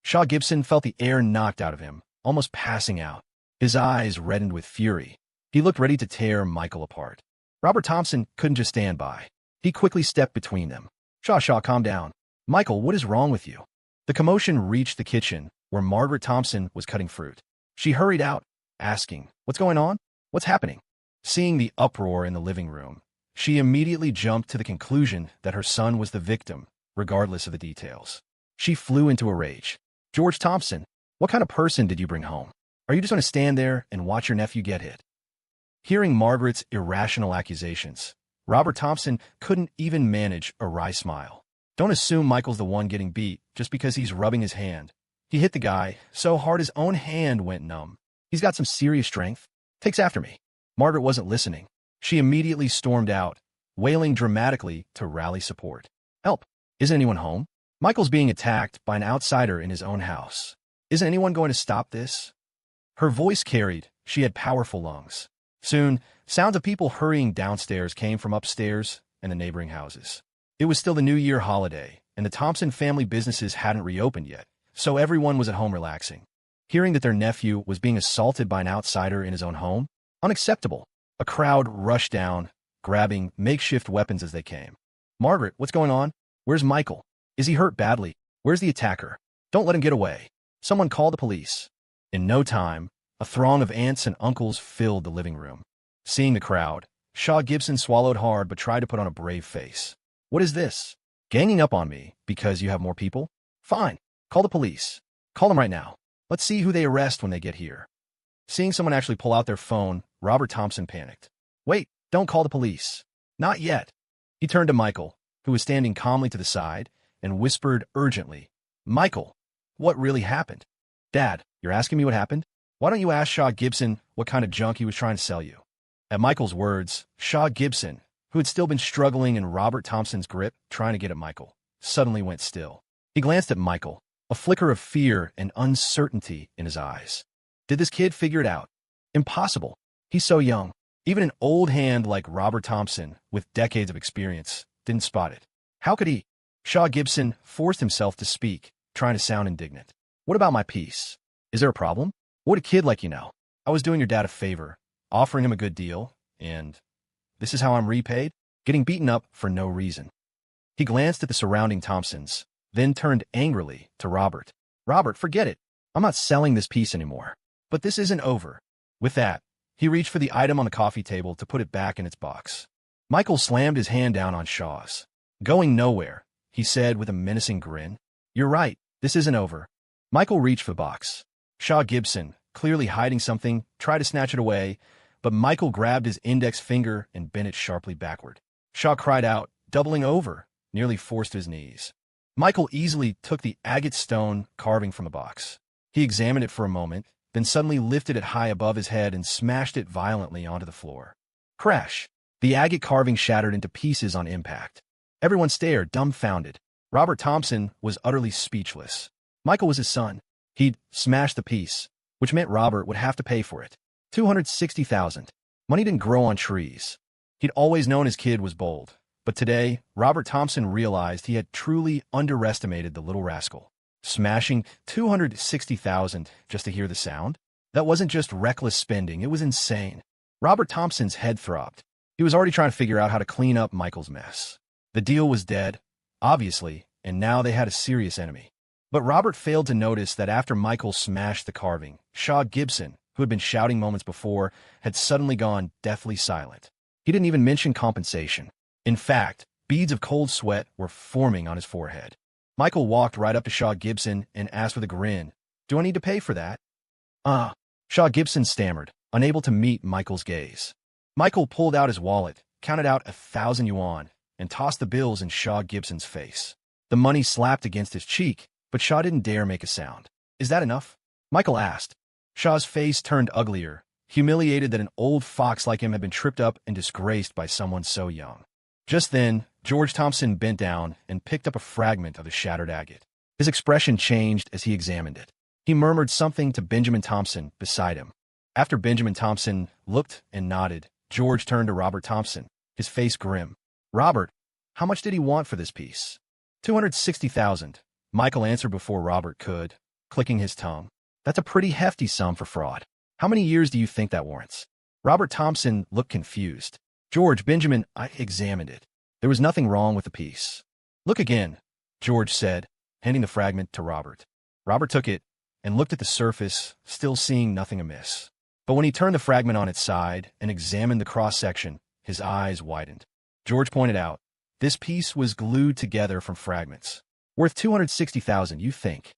Shaw Gibson felt the air knocked out of him, almost passing out. His eyes reddened with fury. He looked ready to tear Michael apart. Robert Thompson couldn't just stand by. He quickly stepped between them. Shaw, calm down. Michael, what is wrong with you?" The commotion reached the kitchen, where Margaret Thompson was cutting fruit. She hurried out, asking, "What's going on? What's happening?" Seeing the uproar in the living room, she immediately jumped to the conclusion that her son was the victim, regardless of the details. She flew into a rage. "George Thompson, what kind of person did you bring home? Are you just going to stand there and watch your nephew get hit?" Hearing Margaret's irrational accusations, Robert Thompson couldn't even manage a wry smile. Don't assume Michael's the one getting beat just because he's rubbing his hand. He hit the guy so hard his own hand went numb. He's got some serious strength. Takes after me. Margaret wasn't listening. She immediately stormed out, wailing dramatically to rally support. "Help! Isn't anyone home? Michael's being attacked by an outsider in his own house. Isn't anyone going to stop this?" Her voice carried. She had powerful lungs. Soon, sounds of people hurrying downstairs came from upstairs and the neighboring houses. It was still the New Year holiday, and the Thompson family businesses hadn't reopened yet, so everyone was at home relaxing. Hearing that their nephew was being assaulted by an outsider in his own home? Unacceptable. A crowd rushed down, grabbing makeshift weapons as they came. "Margaret, what's going on? Where's Michael? Is he hurt badly? Where's the attacker? Don't let him get away. Someone call the police." In no time, a throng of aunts and uncles filled the living room. Seeing the crowd, Shaw Gibson swallowed hard but tried to put on a brave face. "What is this? Ganging up on me because you have more people? Fine. Call the police. Call them right now. Let's see who they arrest when they get here." Seeing someone actually pull out their phone, Robert Thompson panicked. "Wait, don't call the police. Not yet." He turned to Michael, who was standing calmly to the side, and whispered urgently, "Michael, what really happened?" "Dad, you're asking me what happened? Why don't you ask Shaw Gibson what kind of junk he was trying to sell you?" At Michael's words, Shaw Gibson, who had still been struggling in Robert Thompson's grip, trying to get at Michael, suddenly went still. He glanced at Michael, a flicker of fear and uncertainty in his eyes. Did this kid figure it out? Impossible. He's so young. Even an old hand like Robert Thompson, with decades of experience, didn't spot it. How could he? Shaw Gibson forced himself to speak, trying to sound indignant. "What about my piece? Is there a problem? What would a kid like you know? I was doing your dad a favor, offering him a good deal, and this is how I'm repaid? Getting beaten up for no reason." He glanced at the surrounding Thompsons, then turned angrily to Robert. "Robert, forget it. I'm not selling this piece anymore. But this isn't over." With that, he reached for the item on the coffee table to put it back in its box. Michael slammed his hand down on Shaw's. "Going nowhere," he said with a menacing grin. "You're right, this isn't over." Michael reached for the box. Shaw Gibson, clearly hiding something, tried to snatch it away, but Michael grabbed his index finger and bent it sharply backward. Shaw cried out, doubling over, nearly forced to his knees. Michael easily took the agate stone carving from the box. He examined it for a moment, then suddenly lifted it high above his head and smashed it violently onto the floor. Crash! The agate carving shattered into pieces on impact. Everyone stared, dumbfounded. Robert Thompson was utterly speechless. Michael was his son. He'd smashed the piece, which meant Robert would have to pay for it. $260,000. Money didn't grow on trees. He'd always known his kid was bold, but today, Robert Thompson realized he had truly underestimated the little rascal. Smashing $260,000 just to hear the sound? That wasn't just reckless spending, it was insane. Robert Thompson's head throbbed. He was already trying to figure out how to clean up Michael's mess. The deal was dead, obviously, and now they had a serious enemy. But Robert failed to notice that after Michael smashed the carving, Shaw Gibson, who had been shouting moments before, had suddenly gone deathly silent. He didn't even mention compensation. In fact, beads of cold sweat were forming on his forehead. Michael walked right up to Shaw Gibson and asked with a grin, "Do I need to pay for that?" Shaw Gibson stammered, unable to meet Michael's gaze. Michael pulled out his wallet, counted out 1,000 yuan, and tossed the bills in Shaw Gibson's face. The money slapped against his cheek, but Shaw didn't dare make a sound. "Is that enough?" Michael asked. Shaw's face turned uglier, humiliated that an old fox like him had been tripped up and disgraced by someone so young. Just then, George Thompson bent down and picked up a fragment of the shattered agate. His expression changed as he examined it. He murmured something to Benjamin Thompson beside him. After Benjamin Thompson looked and nodded, George turned to Robert Thompson, his face grim. "Robert, how much did he want for this piece?" $260,000, Michael answered before Robert could, clicking his tongue. "That's a pretty hefty sum for fraud. How many years do you think that warrants?" Robert Thompson looked confused. "George, Benjamin, I examined it. There was nothing wrong with the piece." "Look again," George said, handing the fragment to Robert. Robert took it and looked at the surface, still seeing nothing amiss. But when he turned the fragment on its side and examined the cross-section, his eyes widened. George pointed out, "This piece was glued together from fragments. Worth $260,000, you think?"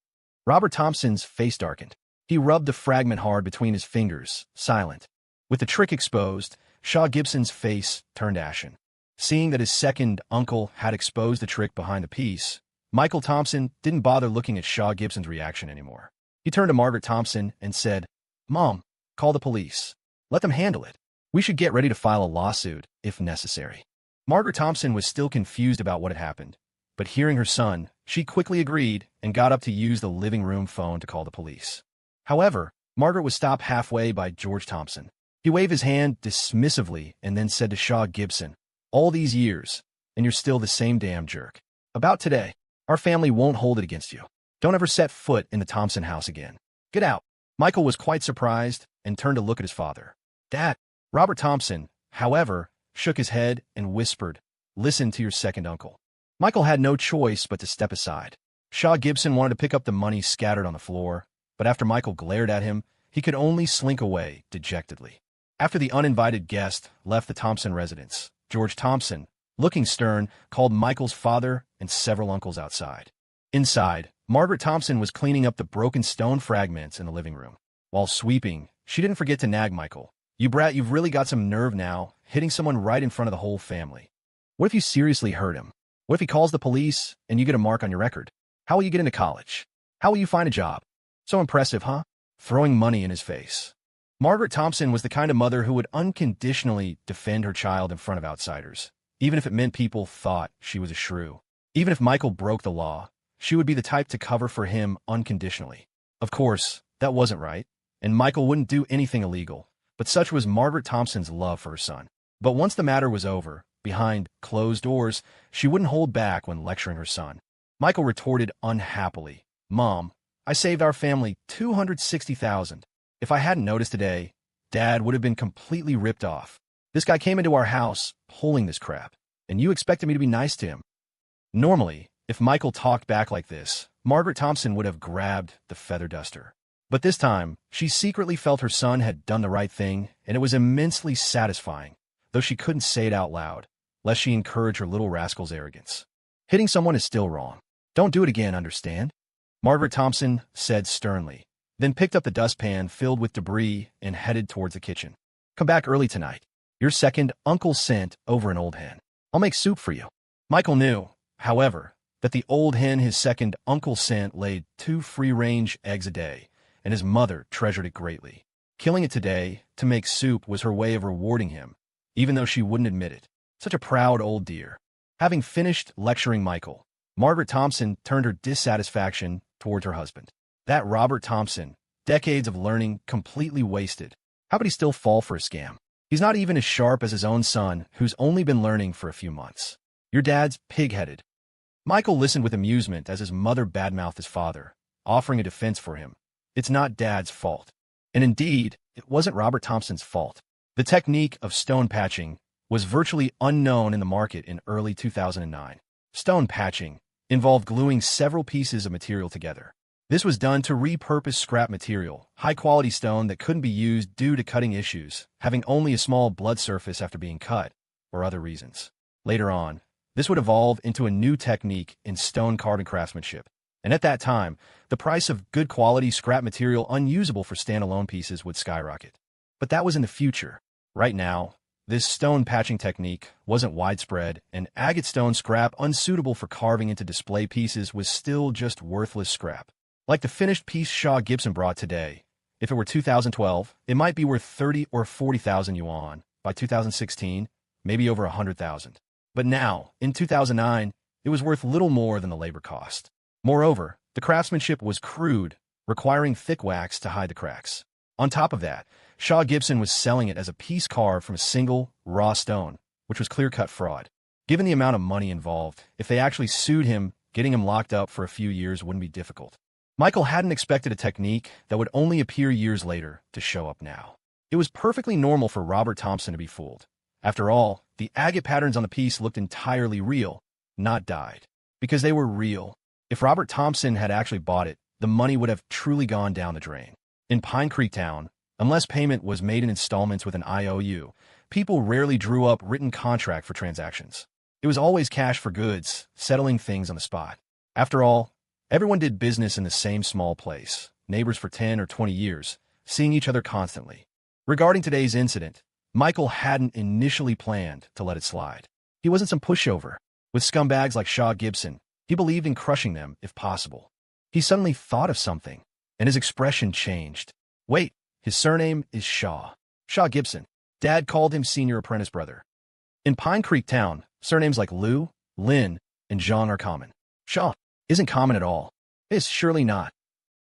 Robert Thompson's face darkened. He rubbed the fragment hard between his fingers, silent. With the trick exposed, Shaw Gibson's face turned ashen. Seeing that his second uncle had exposed the trick behind the piece, Michael Thompson didn't bother looking at Shaw Gibson's reaction anymore. He turned to Margaret Thompson and said, "Mom, call the police. Let them handle it. We should get ready to file a lawsuit, if necessary." Margaret Thompson was still confused about what had happened, but hearing her son, she quickly agreed and got up to use the living room phone to call the police. However, Margaret was stopped halfway by George Thompson. He waved his hand dismissively and then said to Shaw Gibson, "All these years, and you're still the same damn jerk. About today, our family won't hold it against you. Don't ever set foot in the Thompson house again. Get out." Michael was quite surprised and turned to look at his father. "Dad." Robert Thompson, however, shook his head and whispered, "Listen to your second uncle." Michael had no choice but to step aside. Shaw Gibson wanted to pick up the money scattered on the floor, but after Michael glared at him, he could only slink away dejectedly. After the uninvited guest left the Thompson residence, George Thompson, looking stern, called Michael's father and several uncles outside. Inside, Margaret Thompson was cleaning up the broken stone fragments in the living room. While sweeping, she didn't forget to nag Michael. "You brat, you've really got some nerve now, hitting someone right in front of the whole family. What if you seriously hurt him? What if he calls the police and you get a mark on your record? How will you get into college? How will you find a job? So impressive, huh?" Throwing money in his face. Margaret Thompson was the kind of mother who would unconditionally defend her child in front of outsiders, even if it meant people thought she was a shrew. Even if Michael broke the law, she would be the type to cover for him unconditionally. Of course, that wasn't right, and Michael wouldn't do anything illegal, but such was Margaret Thompson's love for her son. But once the matter was over, behind closed doors, she wouldn't hold back when lecturing her son. Michael retorted unhappily, "Mom, I saved our family $260,000. If I hadn't noticed today, Dad would have been completely ripped off. This guy came into our house pulling this crap, and you expected me to be nice to him." Normally, if Michael talked back like this, Margaret Thompson would have grabbed the feather duster. But this time, she secretly felt her son had done the right thing, and it was immensely satisfying, though she couldn't say it out loud, lest she encourage her little rascal's arrogance. "Hitting someone is still wrong. Don't do it again, understand?" Margaret Thompson said sternly, then picked up the dustpan filled with debris and headed towards the kitchen. "Come back early tonight. Your second uncle sent over an old hen. I'll make soup for you." Michael knew, however, that the old hen his second uncle sent laid 2 free-range eggs a day, and his mother treasured it greatly. Killing it today to make soup was her way of rewarding him, even though she wouldn't admit it. Such a proud old dear. Having finished lecturing Michael, Margaret Thompson turned her dissatisfaction towards her husband. That Robert Thompson, decades of learning completely wasted. How could he still fall for a scam? He's not even as sharp as his own son, who's only been learning for a few months. Your dad's pig-headed. Michael listened with amusement as his mother badmouthed his father, offering a defense for him. It's not Dad's fault. And indeed, it wasn't Robert Thompson's fault. The technique of stone patching was virtually unknown in the market in early 2009. Stone patching involved gluing several pieces of material together. This was done to repurpose scrap material, high-quality stone that couldn't be used due to cutting issues, having only a small blood surface after being cut, or other reasons. Later on, this would evolve into a new technique in stone carving craftsmanship, and at that time, the price of good quality scrap material unusable for standalone pieces would skyrocket. But that was in the future. Right now, this stone patching technique wasn't widespread, and agate stone scrap unsuitable for carving into display pieces was still just worthless scrap. Like the finished piece Shaw Gibson brought today, if it were 2012, it might be worth 30 or 40,000 yuan. By 2016, maybe over 100,000. But now, in 2009, it was worth little more than the labor cost. Moreover, the craftsmanship was crude, requiring thick wax to hide the cracks. On top of that, Shaw Gibson was selling it as a piece carved from a single, raw stone, which was clear-cut fraud. Given the amount of money involved, if they actually sued him, getting him locked up for a few years wouldn't be difficult. Michael hadn't expected a technique that would only appear years later to show up now. It was perfectly normal for Robert Thompson to be fooled. After all, the agate patterns on the piece looked entirely real, not dyed. Because they were real. If Robert Thompson had actually bought it, the money would have truly gone down the drain. In Pine Creek Town, unless payment was made in installments with an IOU, people rarely drew up written contract for transactions. It was always cash for goods, settling things on the spot. After all, everyone did business in the same small place, neighbors for 10 or 20 years, seeing each other constantly. Regarding today's incident, Michael hadn't initially planned to let it slide. He wasn't some pushover. With scumbags like Shaw Gibson, he believed in crushing them if possible. He suddenly thought of something, and his expression changed. Wait, his surname is Shaw. Shaw Gibson. Dad called him senior apprentice brother. In Pine Creek Town, surnames like Liu, Lin, and Zhang are common. Shaw isn't common at all. It's surely not.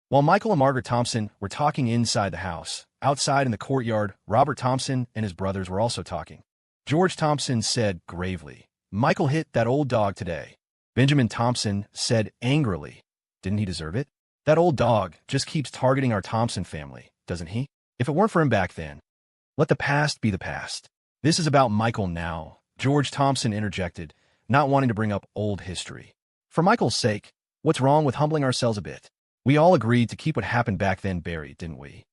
While Michael and Margaret Thompson were talking inside the house, outside in the courtyard, Robert Thompson and his brothers were also talking. George Thompson said gravely, "Michael hit that old dog today." Benjamin Thompson said angrily, "Didn't he deserve it? That old dog just keeps targeting our Thompson family, doesn't he? If it weren't for him back then." "Let the past be the past. This is about Michael now," George Thompson interjected, not wanting to bring up old history. "For Michael's sake, what's wrong with humbling ourselves a bit? We all agreed to keep what happened back then buried, didn't we?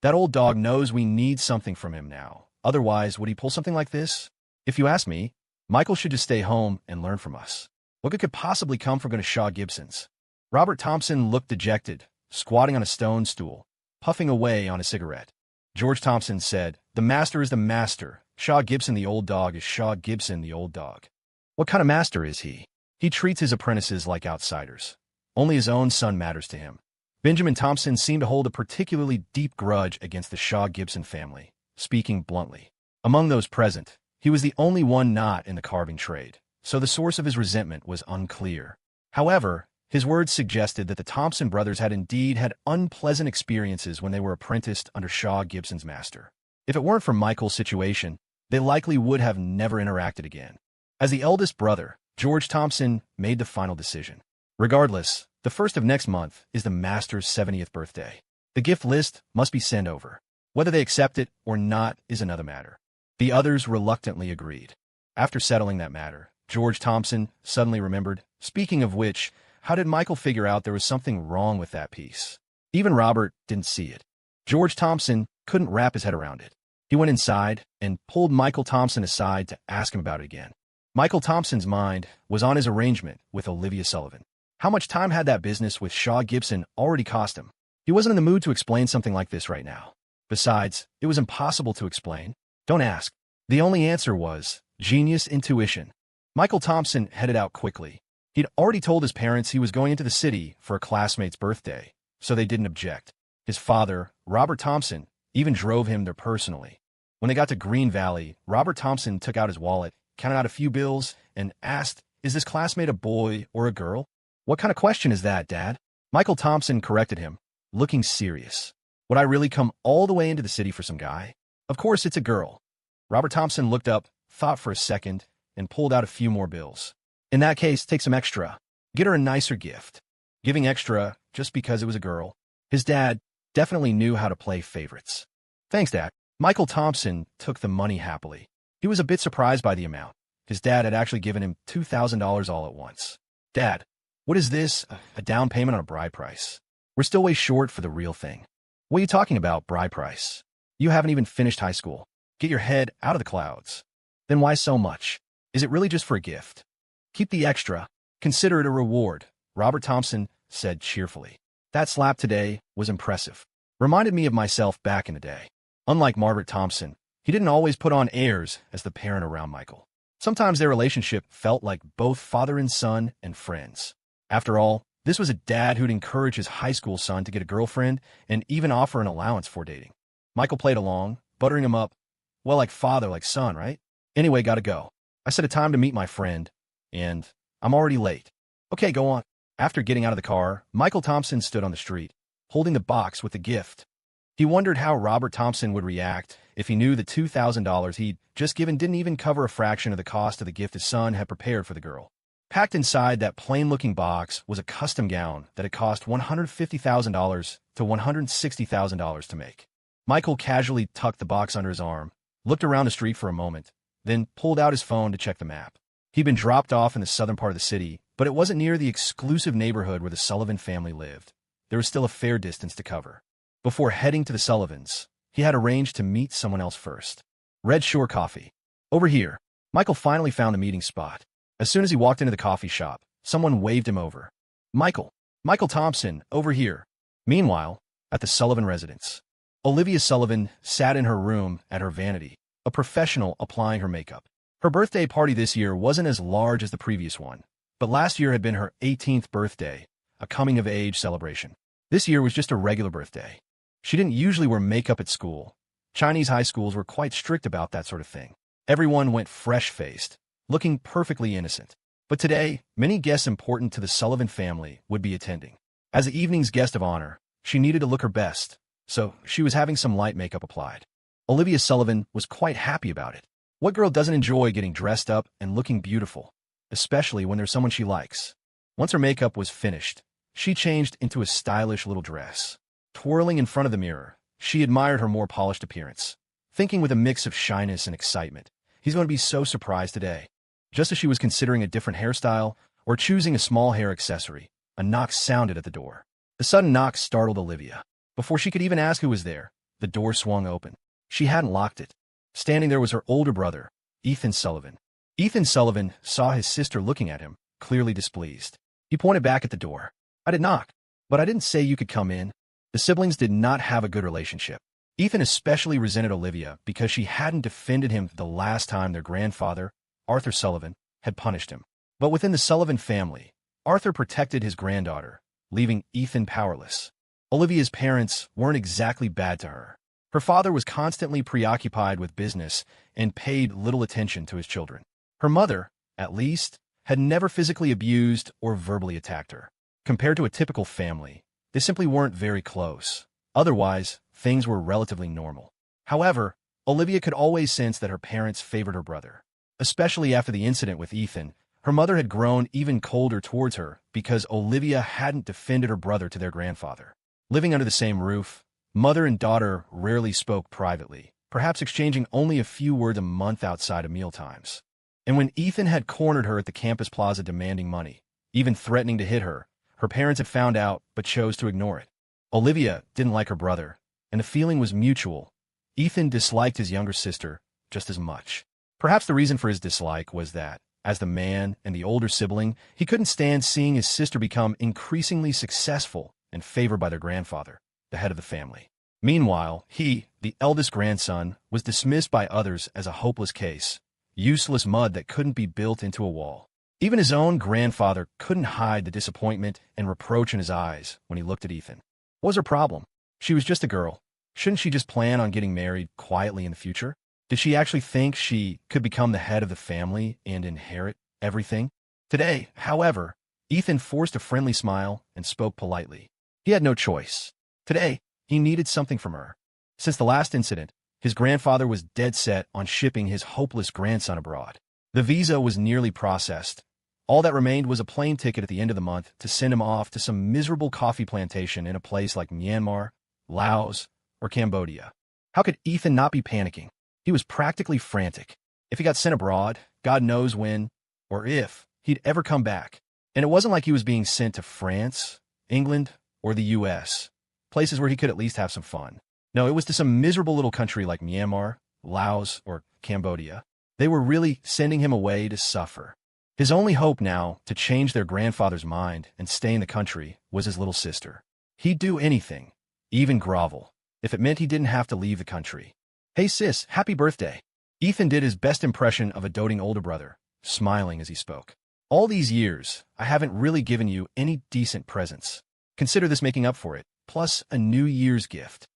That old dog knows we need something from him now. Otherwise, would he pull something like this? If you ask me, Michael should just stay home and learn from us. What good could possibly come from going to Shaw Gibson's?" Robert Thompson looked dejected, squatting on a stone stool, puffing away on a cigarette. George Thompson said, "The master is the master. Shaw Gibson the old dog is Shaw Gibson the old dog. What kind of master is he? He treats his apprentices like outsiders. Only his own son matters to him." Benjamin Thompson seemed to hold a particularly deep grudge against the Shaw Gibson family, speaking bluntly. Among those present, he was the only one not in the carving trade, so the source of his resentment was unclear. However, his words suggested that the Thompson brothers had indeed had unpleasant experiences when they were apprenticed under Shaw Gibson's master. If it weren't for Michael's situation, they likely would have never interacted again. As the eldest brother, George Thompson made the final decision. Regardless, the first of next month is the master's 70th birthday. The gift list must be sent over. Whether they accept it or not is another matter. The others reluctantly agreed. After settling that matter, George Thompson suddenly remembered, speaking of which, how did Michael figure out there was something wrong with that piece? Even Robert didn't see it. George Thompson couldn't wrap his head around it. He went inside and pulled Michael Thompson aside to ask him about it again. Michael Thompson's mind was on his arrangement with Olivia Sullivan. How much time had that business with Shaw Gibson already cost him? He wasn't in the mood to explain something like this right now. Besides, it was impossible to explain. Don't ask. The only answer was genius intuition. Michael Thompson headed out quickly. He'd already told his parents he was going into the city for a classmate's birthday, so they didn't object. His father, Robert Thompson, even drove him there personally. When they got to Green Valley, Robert Thompson took out his wallet, counted out a few bills, and asked, "Is this classmate a boy or a girl?" "What kind of question is that, Dad?" Michael Thompson corrected him, looking serious. "Would I really come all the way into the city for some guy? Of course it's a girl." Robert Thompson looked up, thought for a second, and pulled out a few more bills. "In that case, take some extra. Get her a nicer gift." Giving extra just because it was a girl. His dad definitely knew how to play favorites. "Thanks, Dad." Michael Thompson took the money happily. He was a bit surprised by the amount. His dad had actually given him $2,000 all at once. "Dad, what is this? A down payment on a bride price? We're still way short for the real thing." "What are you talking about, bride price? You haven't even finished high school. Get your head out of the clouds." "Then why so much? Is it really just for a gift?" "Keep the extra. Consider it a reward," Robert Thompson said cheerfully. "That slap today was impressive. Reminded me of myself back in the day." Unlike Margaret Thompson, he didn't always put on airs as the parent around Michael. Sometimes their relationship felt like both father and son and friends. After all, this was a dad who'd encourage his high school son to get a girlfriend and even offer an allowance for dating. Michael played along, buttering him up. Well, like father, like son, right? "Anyway, gotta go. I set a time to meet my friend, and I'm already late." "Okay, go on." After getting out of the car, Michael Thompson stood on the street, holding the box with the gift. He wondered how Robert Thompson would react if he knew the $2,000 he'd just given didn't even cover a fraction of the cost of the gift his son had prepared for the girl. Packed inside that plain-looking box was a custom gown that had cost $150,000 to $160,000 to make. Michael casually tucked the box under his arm, looked around the street for a moment, then pulled out his phone to check the map. He'd been dropped off in the southern part of the city, but it wasn't near the exclusive neighborhood where the Sullivan family lived. There was still a fair distance to cover. Before heading to the Sullivans, he had arranged to meet someone else first. Red Shore Coffee. Over here. Michael finally found the meeting spot. As soon as he walked into the coffee shop, someone waved him over. "Michael. Michael Thompson, over here." Meanwhile, at the Sullivan residence, Olivia Sullivan sat in her room at her vanity, a professional applying her makeup. Her birthday party this year wasn't as large as the previous one, but last year had been her 18th birthday, a coming-of-age celebration. This year was just a regular birthday. She didn't usually wear makeup at school. Chinese high schools were quite strict about that sort of thing. Everyone went fresh-faced, looking perfectly innocent. But today, many guests important to the Sullivan family would be attending. As the evening's guest of honor, she needed to look her best, so she was having some light makeup applied. Olivia Sullivan was quite happy about it. What girl doesn't enjoy getting dressed up and looking beautiful, especially when there's someone she likes? Once her makeup was finished, she changed into a stylish little dress. Twirling in front of the mirror, she admired her more polished appearance, thinking with a mix of shyness and excitement, he's going to be so surprised today. Just as she was considering a different hairstyle or choosing a small hair accessory, a knock sounded at the door. The sudden knock startled Olivia. Before she could even ask who was there, the door swung open. She hadn't locked it. Standing there was her older brother, Ethan Sullivan. Ethan Sullivan saw his sister looking at him, clearly displeased. He pointed back at the door. "I did knock, but I didn't say you could come in." The siblings did not have a good relationship. Ethan especially resented Olivia because she hadn't defended him the last time their grandfather, Arthur Sullivan, had punished him. But within the Sullivan family, Arthur protected his granddaughter, leaving Ethan powerless. Olivia's parents weren't exactly bad to her. Her father was constantly preoccupied with business and paid little attention to his children. Her mother, at least, had never physically abused or verbally attacked her. Compared to a typical family, they simply weren't very close. Otherwise, things were relatively normal. However, Olivia could always sense that her parents favored her brother. Especially after the incident with Ethan, her mother had grown even colder towards her because Olivia hadn't defended her brother to their grandfather. Living under the same roof, mother and daughter rarely spoke privately, perhaps exchanging only a few words a month outside of mealtimes. And when Ethan had cornered her at the campus plaza demanding money, even threatening to hit her, her parents had found out but chose to ignore it. Olivia didn't like her brother, and the feeling was mutual. Ethan disliked his younger sister just as much. Perhaps the reason for his dislike was that, as the man and the older sibling, he couldn't stand seeing his sister become increasingly successful and favored by their grandfather. the head of the family. Meanwhile, he, the eldest grandson, was dismissed by others as a hopeless case, useless mud that couldn't be built into a wall. Even his own grandfather couldn't hide the disappointment and reproach in his eyes when he looked at Ethan. What was her problem? She was just a girl. Shouldn't she just plan on getting married quietly in the future? Did she actually think she could become the head of the family and inherit everything? Today, however, Ethan forced a friendly smile and spoke politely. He had no choice. Today, he needed something from her. Since the last incident, his grandfather was dead set on shipping his hopeless grandson abroad. The visa was nearly processed. All that remained was a plane ticket at the end of the month to send him off to some miserable coffee plantation in a place like Myanmar, Laos, or Cambodia. How could Ethan not be panicking? He was practically frantic. If he got sent abroad, God knows when, or if, he'd ever come back. And it wasn't like he was being sent to France, England, or the U.S., places where he could at least have some fun. No, it was to some miserable little country like Myanmar, Laos, or Cambodia. They were really sending him away to suffer. His only hope now to change their grandfather's mind and stay in the country was his little sister. He'd do anything, even grovel, if it meant he didn't have to leave the country. Hey sis, happy birthday. Ethan did his best impression of a doting older brother, smiling as he spoke. All these years, I haven't really given you any decent presents. Consider this making up for it, plus a New Year's gift.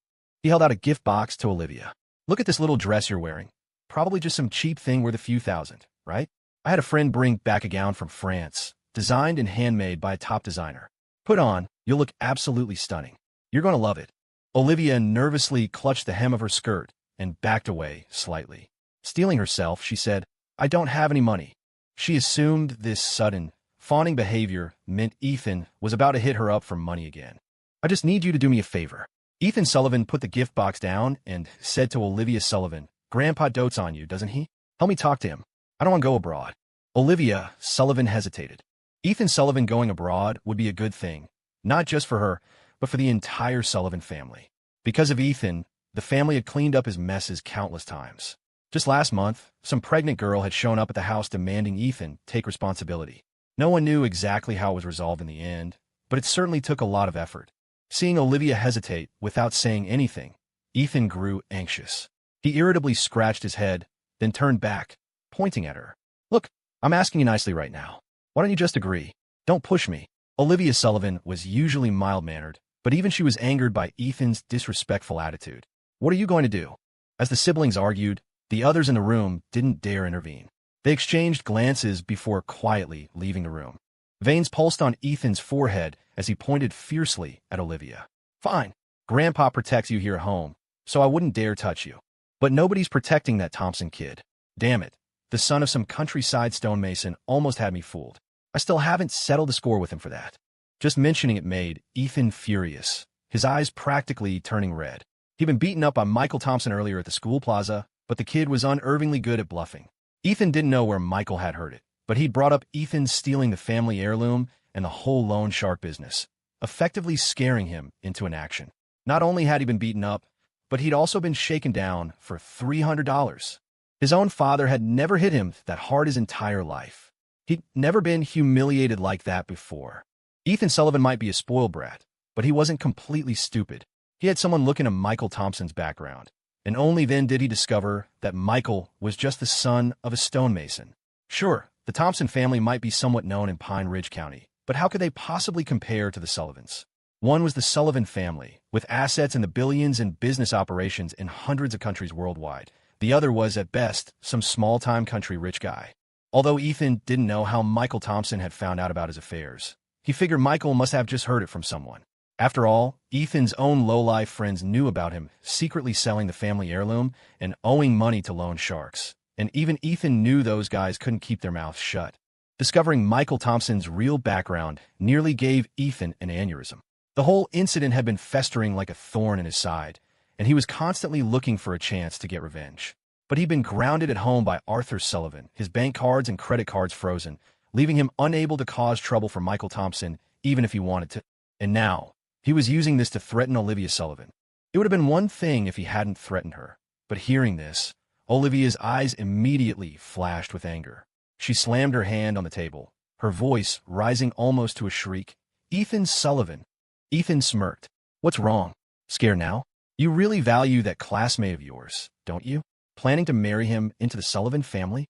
He held out a gift box to Olivia. Look at this little dress you're wearing. Probably just some cheap thing worth a few thousand, right? I had a friend bring back a gown from France, designed and handmade by a top designer. Put on, you'll look absolutely stunning. You're going to love it. Olivia nervously clutched the hem of her skirt and backed away slightly. Steeling herself, she said, I don't have any money. She assumed this sudden, fawning behavior meant Ethan was about to hit her up for money again. I just need you to do me a favor. Ethan Sullivan put the gift box down and said to Olivia Sullivan, Grandpa dotes on you, doesn't he? Help me talk to him. I don't want to go abroad. Olivia Sullivan hesitated. Ethan Sullivan going abroad would be a good thing, not just for her, but for the entire Sullivan family. Because of Ethan, the family had cleaned up his messes countless times. Just last month, some pregnant girl had shown up at the house demanding Ethan take responsibility. No one knew exactly how it was resolved in the end, but it certainly took a lot of effort. Seeing Olivia hesitate without saying anything, Ethan grew anxious. He irritably scratched his head, then turned back, pointing at her. Look, I'm asking you nicely right now. Why don't you just agree? Don't push me. Olivia Sullivan was usually mild-mannered, but even she was angered by Ethan's disrespectful attitude. What are you going to do? As the siblings argued, the others in the room didn't dare intervene. They exchanged glances before quietly leaving the room. Veins pulsed on Ethan's forehead as he pointed fiercely at Olivia. Fine. Grandpa protects you here at home, so I wouldn't dare touch you. But nobody's protecting that Thompson kid. Damn it. The son of some countryside stonemason almost had me fooled. I still haven't settled the score with him for that. Just mentioning it made Ethan furious, his eyes practically turning red. He'd been beaten up by Michael Thompson earlier at the school plaza, but the kid was unervingly good at bluffing. Ethan didn't know where Michael had heard it, but he'd brought up Ethan stealing the family heirloom and the whole loan shark business, effectively scaring him into an action. Not only had he been beaten up, but he'd also been shaken down for $300. His own father had never hit him that hard his entire life. He'd never been humiliated like that before. Ethan Sullivan might be a spoiled brat, but he wasn't completely stupid. He had someone look into Michael Thompson's background, and only then did he discover that Michael was just the son of a stonemason. Sure, the Thompson family might be somewhat known in Pine Ridge County, but how could they possibly compare to the Sullivans? One was the Sullivan family, with assets in the billions and business operations in hundreds of countries worldwide. The other was, at best, some small-time country rich guy. Although Ethan didn't know how Michael Thompson had found out about his affairs, he figured Michael must have just heard it from someone. After all, Ethan's own low-life friends knew about him secretly selling the family heirloom and owing money to loan sharks. And even Ethan knew those guys couldn't keep their mouths shut. Discovering Michael Thompson's real background nearly gave Ethan an aneurysm. The whole incident had been festering like a thorn in his side, and he was constantly looking for a chance to get revenge. But he'd been grounded at home by Arthur Sullivan, his bank cards and credit cards frozen, leaving him unable to cause trouble for Michael Thompson, even if he wanted to. And now, he was using this to threaten Olivia Sullivan. It would have been one thing if he hadn't threatened her, but hearing this, Olivia's eyes immediately flashed with anger. She slammed her hand on the table, her voice rising almost to a shriek. Ethan Sullivan. Ethan smirked. What's wrong? Scared now? You really value that classmate of yours, don't you? Planning to marry him into the Sullivan family?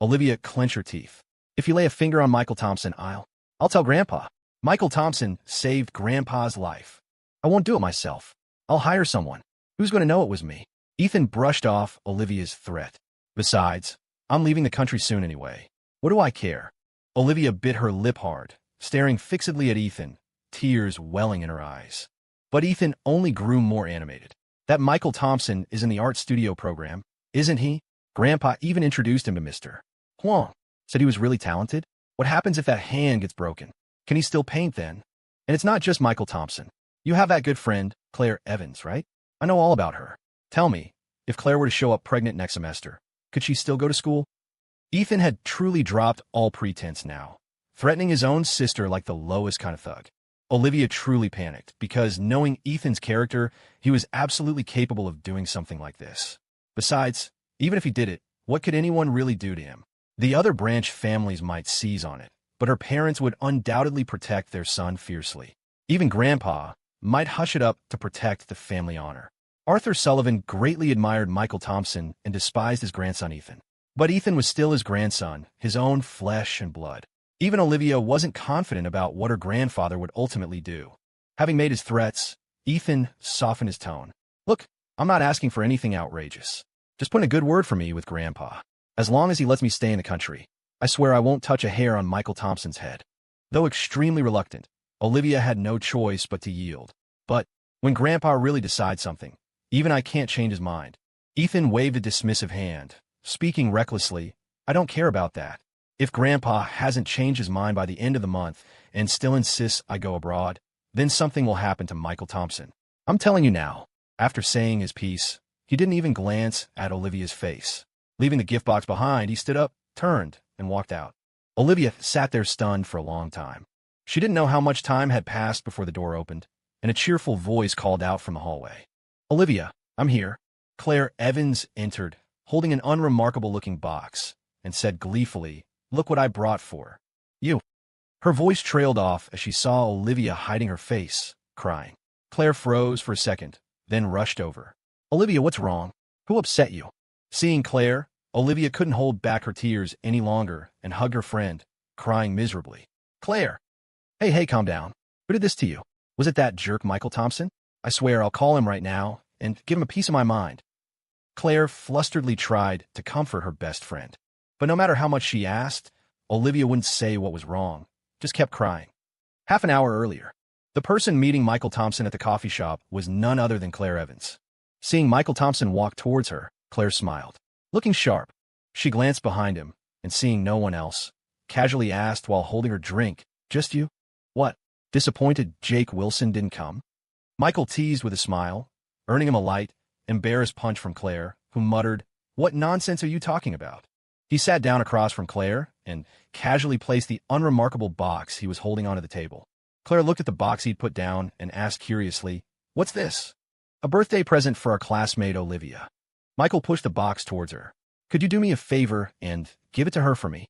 Olivia clenched her teeth. If you lay a finger on Michael Thompson, I'll tell Grandpa. Michael Thompson saved Grandpa's life. I won't do it myself. I'll hire someone. Who's going to know it was me? Ethan brushed off Olivia's threat. Besides, I'm leaving the country soon anyway. What do I care? Olivia bit her lip hard, staring fixedly at Ethan, tears welling in her eyes. But Ethan only grew more animated. That Michael Thompson is in the art studio program, isn't he? Grandpa even introduced him to Mr. Huang. Said he was really talented. What happens if that hand gets broken? Can he still paint then? And it's not just Michael Thompson. You have that good friend, Claire Evans, right? I know all about her. Tell me, if Claire were to show up pregnant next semester, could she still go to school? Ethan had truly dropped all pretense now, threatening his own sister like the lowest kind of thug. Olivia truly panicked, because knowing Ethan's character, he was absolutely capable of doing something like this. Besides, even if he did it, what could anyone really do to him? The other branch families might seize on it, but her parents would undoubtedly protect their son fiercely. Even Grandpa might hush it up to protect the family honor. Arthur Sullivan greatly admired Michael Thompson and despised his grandson Ethan. But Ethan was still his grandson, his own flesh and blood. Even Olivia wasn't confident about what her grandfather would ultimately do. Having made his threats, Ethan softened his tone. Look, I'm not asking for anything outrageous. Just put in a good word for me with Grandpa. As long as he lets me stay in the country, I swear I won't touch a hair on Michael Thompson's head. Though extremely reluctant, Olivia had no choice but to yield. But when Grandpa really decides something, even I can't change his mind. Ethan waved a dismissive hand, speaking recklessly. I don't care about that. If Grandpa hasn't changed his mind by the end of the month and still insists I go abroad, then something will happen to Michael Thompson. I'm telling you now. After saying his piece, he didn't even glance at Olivia's face. Leaving the gift box behind, he stood up, turned, and walked out. Olivia sat there stunned for a long time. She didn't know how much time had passed before the door opened, and a cheerful voice called out from the hallway. Olivia, I'm here. Claire Evans entered, holding an unremarkable-looking box, and said gleefully, Look what I brought for you. Her voice trailed off as she saw Olivia hiding her face, crying. Claire froze for a second, then rushed over. Olivia, what's wrong? Who upset you? Seeing Claire, Olivia couldn't hold back her tears any longer and hugged her friend, crying miserably. Claire! Hey, calm down. Who did this to you? Was it that jerk Michael Thompson? I swear I'll call him right now and give him a piece of my mind. Claire flusteredly tried to comfort her best friend. But no matter how much she asked, Olivia wouldn't say what was wrong, just kept crying. Half an hour earlier, the person meeting Michael Thompson at the coffee shop was none other than Claire Evans. Seeing Michael Thompson walk towards her, Claire smiled. Looking sharp, she glanced behind him, and seeing no one else, casually asked while holding her drink, Just you? What? Disappointed Jake Wilson didn't come? Michael teased with a smile, earning him a light, embarrassed punch from Claire, who muttered, What nonsense are you talking about? He sat down across from Claire and casually placed the unremarkable box he was holding onto the table. Claire looked at the box he'd put down and asked curiously, What's this? A birthday present for our classmate Olivia. Michael pushed the box towards her. Could you do me a favor and give it to her for me?